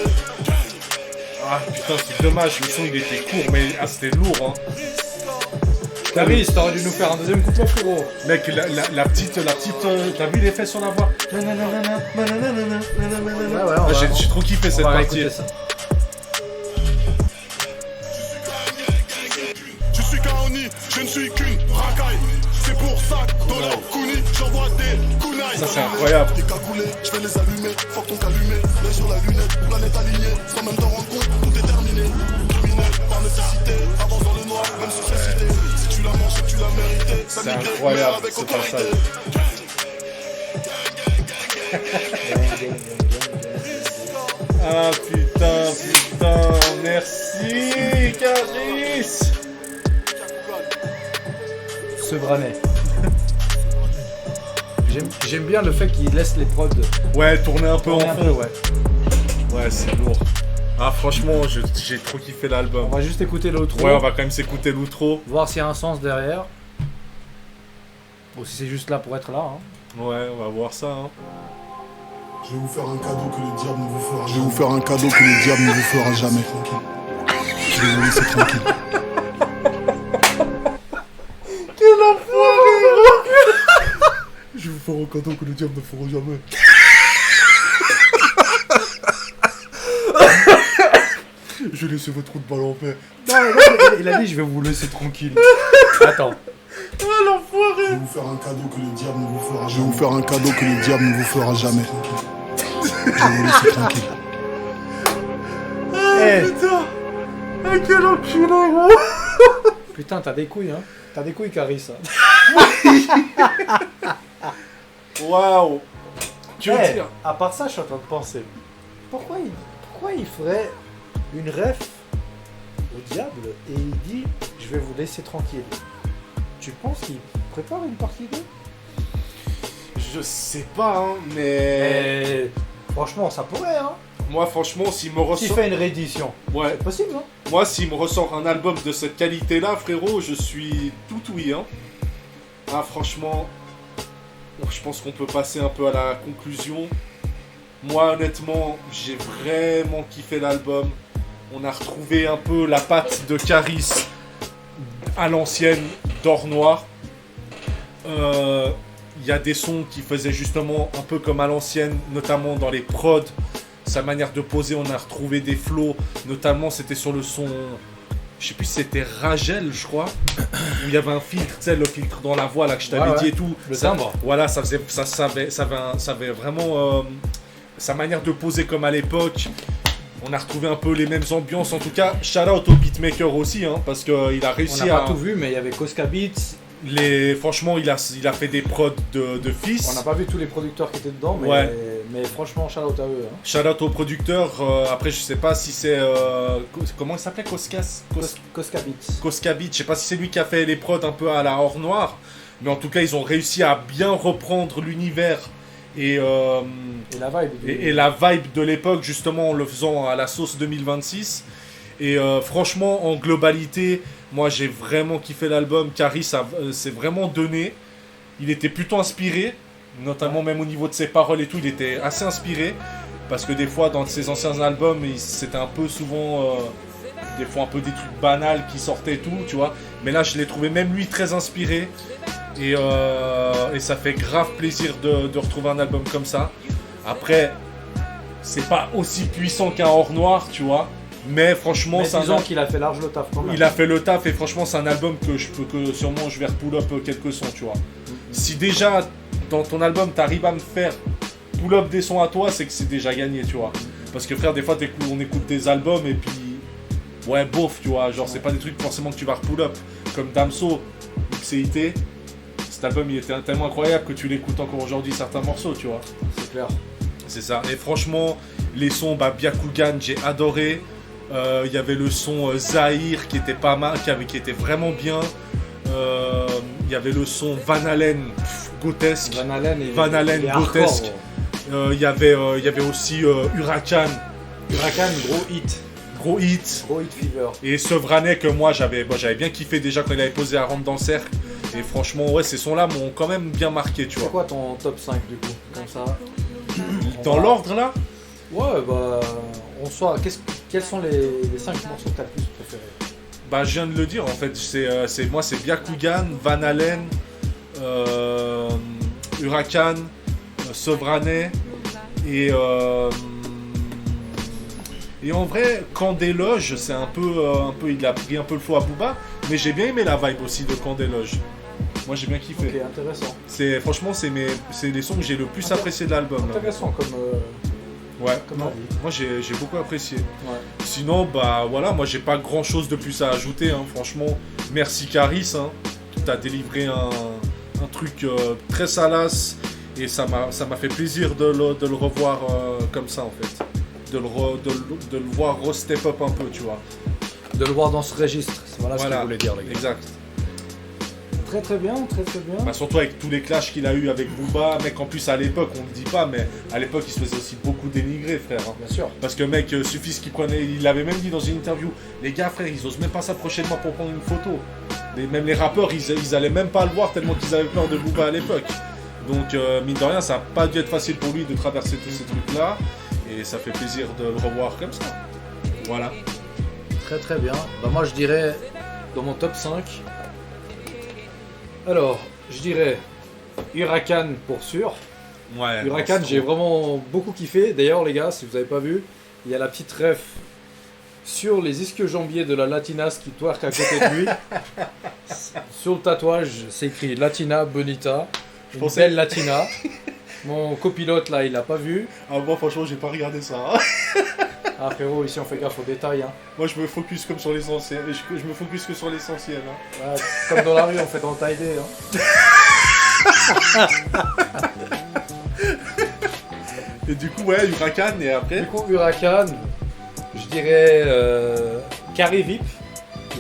Speaker 2: Ah putain, c'est dommage, le son il était court, mais c'était lourd, hein.
Speaker 1: Caris, t'aurais dû nous faire un deuxième couplet, frérot.
Speaker 2: Mec, la petite, t'as vu l'effet sur la voix? J'ai trop kiffé cette partie.
Speaker 3: Je suis Kaoni, je ne suis qu'une racaille. C'est pour ça que dans leur counis, j'envoie des kunai.
Speaker 2: Ça c'est incroyable.
Speaker 3: T'es cagoulé, je vais les allumer. Faut ton calumet, l'œil sur la lunette, planète alignée. Sans même t'en rendre compte, tout est terminé. Criminel, par nécessité, avance dans le noir, même sous cécité. Si tu la manges, tu l'as mérité.
Speaker 2: C'est incroyable, ce passage. Ah putain, merci Caris.
Speaker 1: Ce branet. J'aime bien le fait qu'il laisse les prods.
Speaker 2: Ouais, tourner un peu en fond.
Speaker 1: Ouais.
Speaker 2: Ouais, c'est lourd. Ah franchement, j'ai trop kiffé l'album.
Speaker 1: On va juste écouter l'outro.
Speaker 2: Ouais, on va quand même s'écouter l'outro.
Speaker 1: Voir s'il y a un sens derrière. Ou si c'est juste là pour être là. Hein.
Speaker 2: Ouais, on va voir ça. Hein.
Speaker 3: Je vais vous faire un cadeau que le diable ne vous fera jamais. Je vais vous faire un cadeau que le diable ne vous fera jamais. Je vais vous laisser tranquille.
Speaker 2: Quel enfoiré!
Speaker 3: Je vais vous faire un cadeau que le diable ne fera jamais. Je vais laisser votre trou de balle en paix.
Speaker 1: Non, il a dit je vais vous laisser tranquille. Attends.
Speaker 2: Ah, l'enfoiré!
Speaker 3: Je vais vous faire un cadeau que le diable ne vous fera jamais. Je vais vous faire un cadeau que le diable ne vous fera jamais. Je vais vous laisser tranquille.
Speaker 2: Ah, putain! Ah, quel enculé, gros!
Speaker 1: Putain, t'as des couilles, hein. T'as des couilles, Caris.
Speaker 2: Waouh! Tu veux dire?
Speaker 1: À part ça, je suis en train de penser. Pourquoi il ferait une ref au diable et il dit je vais vous laisser tranquille? Tu penses qu'il prépare une partie 2?
Speaker 2: Je sais pas, hein, mais...
Speaker 1: Franchement, ça pourrait, hein.
Speaker 2: Moi, franchement, s'il me ressort...
Speaker 1: S'il fait une réédition.
Speaker 2: Ouais.
Speaker 1: C'est possible, hein.
Speaker 2: Moi, s'il me ressort un album de cette qualité-là, frérot, je suis tout oui, hein. Ah, franchement... Je pense qu'on peut passer un peu à la conclusion. Moi, honnêtement, j'ai vraiment kiffé l'album. On a retrouvé un peu la patte de Caris à l'ancienne, d'or noir. Il y a des sons qui faisaient justement un peu comme à l'ancienne, notamment dans les prods. Sa manière de poser, on a retrouvé des flows. Notamment, c'était sur le son... Je sais plus si c'était Ragel, je crois. Où il y avait un filtre, tu sais, le filtre dans la voix là que je t'avais dit et tout.
Speaker 1: Le timbre.
Speaker 2: Voilà, ça avait vraiment sa manière de poser comme à l'époque. On a retrouvé un peu les mêmes ambiances. En tout cas, shout out au beatmaker aussi, hein, parce qu'il a réussi
Speaker 1: On n'a pas tout vu, mais il y avait Koska Beats.
Speaker 2: Franchement, il a fait des prods de fils.
Speaker 1: On n'a pas vu tous les producteurs qui étaient dedans, mais franchement, shout out à eux. Hein.
Speaker 2: Shout out aux producteurs. Après, je sais pas si c'est. Comment il s'appelait? Koska
Speaker 1: Beats.
Speaker 2: Koska Beats. Je sais pas si c'est lui qui a fait les prods un peu à la Or Noir. Mais en tout cas, ils ont réussi à bien reprendre l'univers et
Speaker 1: la vibe.
Speaker 2: Et la vibe de l'époque, justement, en le faisant à la sauce 2026. Et franchement, en globalité, moi j'ai vraiment kiffé l'album. Caris s'est vraiment donné. Il était plutôt inspiré, notamment même au niveau de ses paroles et tout, il était assez inspiré. Parce que des fois, dans ses anciens albums, c'était un peu souvent, des fois un peu des trucs banals qui sortaient et tout, tu vois. Mais là, je l'ai trouvé même lui très inspiré. Et ça fait grave plaisir de retrouver un album comme ça. Après, c'est pas aussi puissant qu'un Or Noir, tu vois. Mais franchement,
Speaker 1: disons qu'il a fait large le taf quand même.
Speaker 2: Il a fait le taf et franchement, c'est un album que sûrement je vais repull-up quelques sons, tu vois. Si déjà, dans ton album, t'arrives à me faire pull-up des sons à toi, c'est que c'est déjà gagné, tu vois. Parce que frère, des fois, on écoute des albums et puis... Ouais, bof, tu vois. Genre, c'est pas des trucs forcément que tu vas repull-up. Comme Damso, XCIT. Cet album, il était tellement incroyable que tu l'écoutes encore aujourd'hui, certains morceaux, tu vois.
Speaker 1: C'est clair.
Speaker 2: C'est ça. Et franchement, les sons, Byakugan, j'ai adoré. Il y avait le son Zahir qui était pas mal, qui était vraiment bien. Il y avait le son Van Halen, grotesque. Van Halen, grotesque. Il y avait aussi Huracan.
Speaker 1: Huracan, gros hit. Gros hit fever.
Speaker 2: Et Sevranet que moi j'avais bien kiffé déjà quand il avait posé à Rentre dans le cercle. Et franchement, ouais, ces sons-là m'ont quand même bien marqué, tu vois.
Speaker 1: C'est quoi ton top 5 du coup? Comme ça.
Speaker 2: Dans l'ordre là?
Speaker 1: Ouais, bah. Quels sont les 5 morceaux que t'as le plus préférés?
Speaker 2: Bah, je viens de le dire en fait. Moi, c'est Byakugan, Van Halen, Huracan, Sevranet et en vrai, Candeloge, c'est un peu, il a pris un peu le flow à Booba, mais j'ai bien aimé la vibe aussi de Candeloge. Moi, j'ai bien kiffé.
Speaker 1: Ok, intéressant.
Speaker 2: Franchement, c'est les sons que j'ai le plus apprécié de l'album.
Speaker 1: Intéressant comme.
Speaker 2: Ouais, moi j'ai beaucoup apprécié.
Speaker 1: Ouais.
Speaker 2: Sinon, bah voilà, moi j'ai pas grand chose de plus à ajouter, hein. Franchement, merci Caris, hein. T'as délivré un truc très salace et ça m'a fait plaisir de le revoir comme ça en fait. De le voir re-step up un peu, tu vois.
Speaker 1: De le voir dans ce registre, voilà ce que je voulais dire, les gars.
Speaker 2: Exact.
Speaker 1: Très très bien, très très bien.
Speaker 2: Bah, surtout avec tous les clashs qu'il a eu avec Booba, mec, en plus à l'époque, on le dit pas, mais à l'époque il se faisait aussi beaucoup dénigrer, frère. Hein.
Speaker 1: Bien sûr.
Speaker 2: Parce que mec, suffit ce qu'il prenait, il l'avait même dit dans une interview, les gars, frère, ils osent même pas s'approcher de moi pour prendre une photo. Même les rappeurs, ils allaient même pas le voir tellement qu'ils avaient peur de Booba à l'époque. Donc mine de rien, ça n'a pas dû être facile pour lui de traverser tous ces trucs-là. Et ça fait plaisir de le revoir comme ça. Voilà.
Speaker 1: Très très bien. Bah moi je dirais dans mon top 5. Alors, je dirais Huracan pour sûr.
Speaker 2: Ouais.
Speaker 1: Huracan, j'ai vraiment beaucoup kiffé. D'ailleurs les gars, si vous n'avez pas vu, il y a la petite ref sur les ischio-jambiers de la Latinas qui twerk à côté de lui. Sur le tatouage, c'est écrit Latina Bonita. Une belle Latina. Mon copilote là, il l'a pas vu.
Speaker 2: Ah, moi franchement, j'ai pas regardé ça.
Speaker 1: Ah frérot, ici on fait gaffe aux détails. Hein.
Speaker 2: Moi je me focus comme sur l'essentiel. Je me focus que sur l'essentiel. Hein.
Speaker 1: Ouais, comme dans la rue, on fait dans le taille-dé. Hein.
Speaker 2: Et du coup, ouais, Huracan, et après
Speaker 1: Du coup, Huracan, je dirais Carré VIP.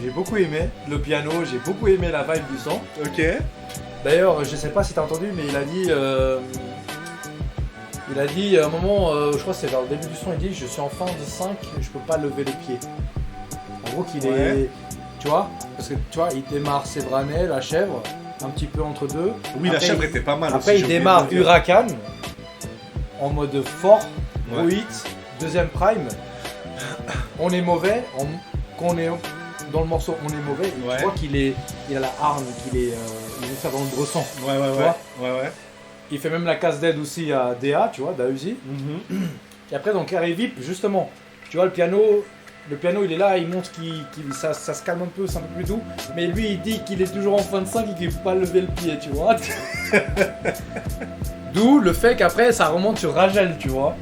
Speaker 1: J'ai beaucoup aimé le piano, j'ai beaucoup aimé la vibe du son.
Speaker 2: Ok.
Speaker 1: D'ailleurs, je sais pas si t'as entendu, mais il a dit à un moment, je crois que c'est vers le début du son, il dit je suis en fin de 5, je peux pas lever les pieds. En gros qu'il est, tu vois, parce que tu vois, il démarre Sévranet, la chèvre, un petit peu entre deux.
Speaker 2: Oui,
Speaker 1: après,
Speaker 2: la chèvre était pas mal.
Speaker 1: Après
Speaker 2: aussi,
Speaker 1: il démarre Huracan en mode fort, au hit, deuxième prime. On est mauvais, qu'on est dans le morceau on est mauvais, et tu vois il a la hargne, il veut faire dans le bresson.
Speaker 2: Ouais.
Speaker 1: Il fait même la casse d'aide aussi à DA, tu vois, d'Auzi. Et après, dans Carré VIP, justement, tu vois, le piano, il est là, il montre ça se calme un peu, c'est un peu plus doux. Mais lui, il dit qu'il est toujours en fin de 5 et qu'il ne peut pas lever le pied, tu vois. D'où le fait qu'après, ça remonte sur Ragel, tu vois.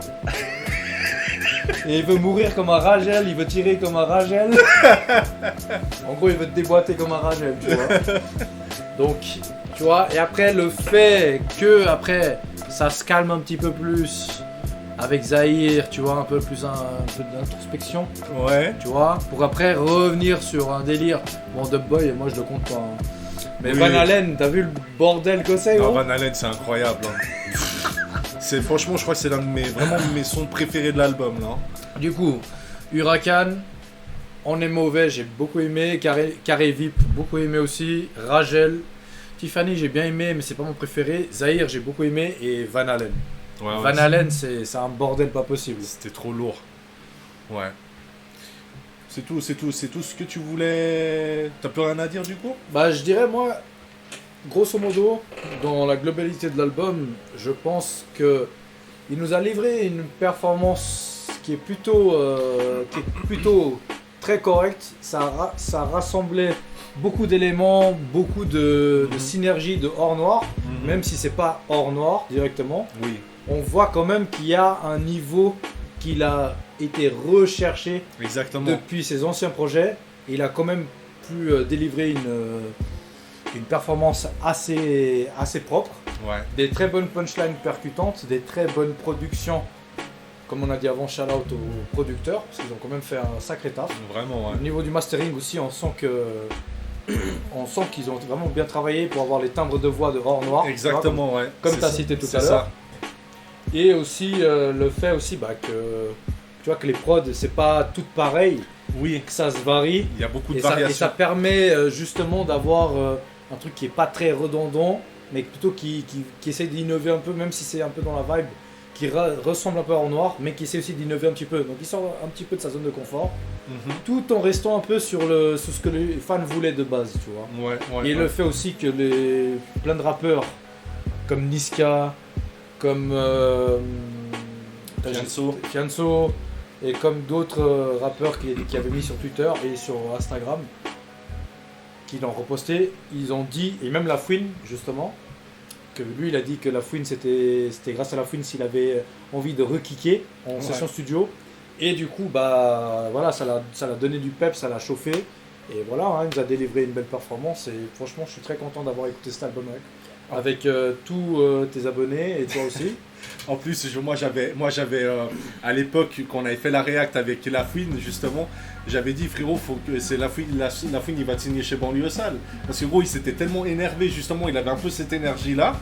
Speaker 1: Et il veut mourir comme un Ragel, il veut tirer comme un Ragel. En gros, il veut te déboîter comme un Ragel, tu vois. Donc, tu vois, et après le fait que après ça se calme un petit peu plus avec Zahir, tu vois, un peu plus un peu d'introspection.
Speaker 2: Ouais.
Speaker 1: Tu vois, pour après revenir sur un délire. Bon, Dub Boy, moi je le compte pas. Hein. Mais
Speaker 2: oui.
Speaker 1: Van Halen, t'as vu le bordel que c'est, gros ?
Speaker 2: Van Halen, c'est incroyable. Hein. C'est franchement, je crois que c'est l'un de mes sons préférés de l'album là.
Speaker 1: Du coup, Huracan, On est mauvais, j'ai beaucoup aimé. Carré VIP, beaucoup aimé aussi. Ragel, Tiffany, j'ai bien aimé, mais c'est pas mon préféré. Zahir, j'ai beaucoup aimé. Et Van Halen.
Speaker 2: Ouais,
Speaker 1: Van Halen, c'est un bordel pas possible.
Speaker 2: C'était trop lourd. Ouais. C'est tout ce que tu voulais. T'as plus rien à dire du coup ?
Speaker 1: Bah, je dirais, moi, grosso modo, dans la globalité de l'album, je pense que il nous a livré une performance qui est plutôt très correcte. Ça rassemblait beaucoup d'éléments, beaucoup de synergie de hors noir, même si c'est pas hors noir directement.
Speaker 2: Oui.
Speaker 1: On voit quand même qu'il y a un niveau qu'il a été recherché depuis ses anciens projets. Et il a quand même pu délivrer une performance assez propre.
Speaker 2: Ouais.
Speaker 1: Des très bonnes punchlines percutantes, des très bonnes productions. Comme on a dit avant, shout out aux producteurs, parce qu'ils ont quand même fait un sacré taf.
Speaker 2: Vraiment, ouais.
Speaker 1: Au niveau du mastering aussi, on sent qu'ils ont vraiment bien travaillé pour avoir les timbres de voix de hors noir.
Speaker 2: Exactement, ouais.
Speaker 1: Comme tu as cité tout à l'heure. Et aussi le fait aussi que tu vois que les prods c'est pas toutes pareilles.
Speaker 2: Oui.
Speaker 1: Que ça se varie.
Speaker 2: Il y a beaucoup de variations.
Speaker 1: Et ça permet justement d'avoir un truc qui est pas très redondant, mais plutôt qui essaie d'innover un peu, même si c'est un peu dans la vibe, qui ressemble un peu à hors noir, mais qui essaie aussi d'innover un petit peu. Donc il sort un petit peu de sa zone de confort, tout en restant un peu sur ce que les fans voulaient de base, tu vois.
Speaker 2: Ouais,
Speaker 1: et le fait aussi que plein de rappeurs comme Niska, comme Fianso, et comme d'autres rappeurs qui avaient mis sur Twitter et sur Instagram, qui l'ont reposté, ils ont dit, et même La Fouine justement, que lui il a dit que La Fouine c'était grâce à La Fouine s'il avait envie de rekicker en session studio, et du coup voilà, ça l'a donné du pep, ça l'a chauffé, et voilà, il nous a délivré une belle performance, et franchement je suis très content d'avoir écouté cet album avec tous tes abonnés et toi aussi.
Speaker 2: En plus, moi j'avais à l'époque quand on avait fait la React avec La Fouine justement, j'avais dit frérot, faut que c'est La Fouine il va te signer chez Banlieue Sale, parce que gros il s'était tellement énervé justement, il avait un peu cette énergie là.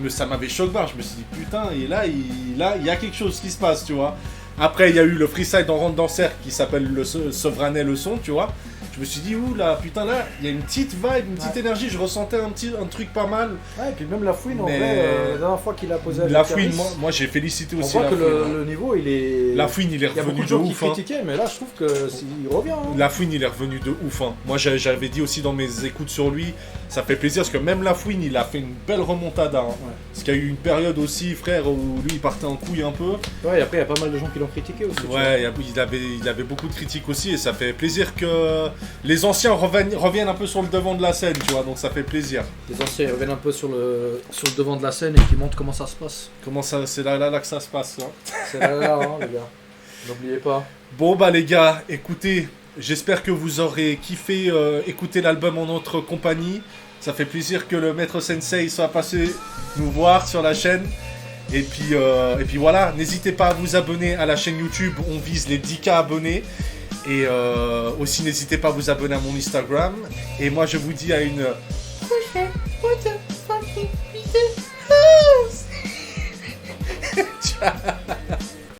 Speaker 2: Ça m'avait choqué, je me suis dit putain, et là il y a quelque chose qui se passe, tu vois. Après il y a eu le freestyle dans Rentre dans Cercle qui s'appelle le Sevranet le son, tu vois. Je Je me suis dit, ouh là, putain, là, il y a une petite vibe, une petite énergie. Je ressentais un truc pas mal.
Speaker 1: Ouais, et puis même Lafouine, en vrai, la dernière fois qu'il a posé avec
Speaker 2: Lafouine, moi j'ai félicité aussi
Speaker 1: Lafouine. On voit
Speaker 2: Lafouine.
Speaker 1: que le niveau, il est...
Speaker 2: Lafouine, il est
Speaker 1: Il y a beaucoup
Speaker 2: revenu
Speaker 1: de
Speaker 2: de
Speaker 1: gens qui
Speaker 2: ouf. Hein.
Speaker 1: critiquaient, mais là, je trouve qu'il revient. Hein.
Speaker 2: Lafouine, il est revenu de ouf. Hein. Moi, j'avais dit aussi dans mes écoutes sur lui, ça fait plaisir parce que même Lafouine, il a fait une belle remontada. Hein. Ouais. Parce qu'il y a eu une période aussi, frère, où lui, il partait en couille un peu.
Speaker 1: Ouais, et après, il y a pas mal de gens qui l'ont critiqué aussi.
Speaker 2: Ouais, il avait beaucoup de critiques aussi, et ça fait plaisir que les anciens reviennent un peu sur le devant de la scène, tu vois, donc ça fait plaisir.
Speaker 1: Les anciens ils reviennent un peu sur le devant de la scène et qui montrent comment ça se passe.
Speaker 2: Comment ça, c'est là que ça se passe. Hein.
Speaker 1: C'est là, hein, les gars. N'oubliez pas.
Speaker 2: Bon bah les gars, écoutez, j'espère que vous aurez kiffé écouter l'album en notre compagnie. Ça fait plaisir que le maître Sensei soit passé nous voir sur la chaîne. Et puis voilà, n'hésitez pas à vous abonner à la chaîne YouTube, on vise les 10K abonnés. Et aussi n'hésitez pas à vous abonner à mon Instagram. Et moi je vous dis à une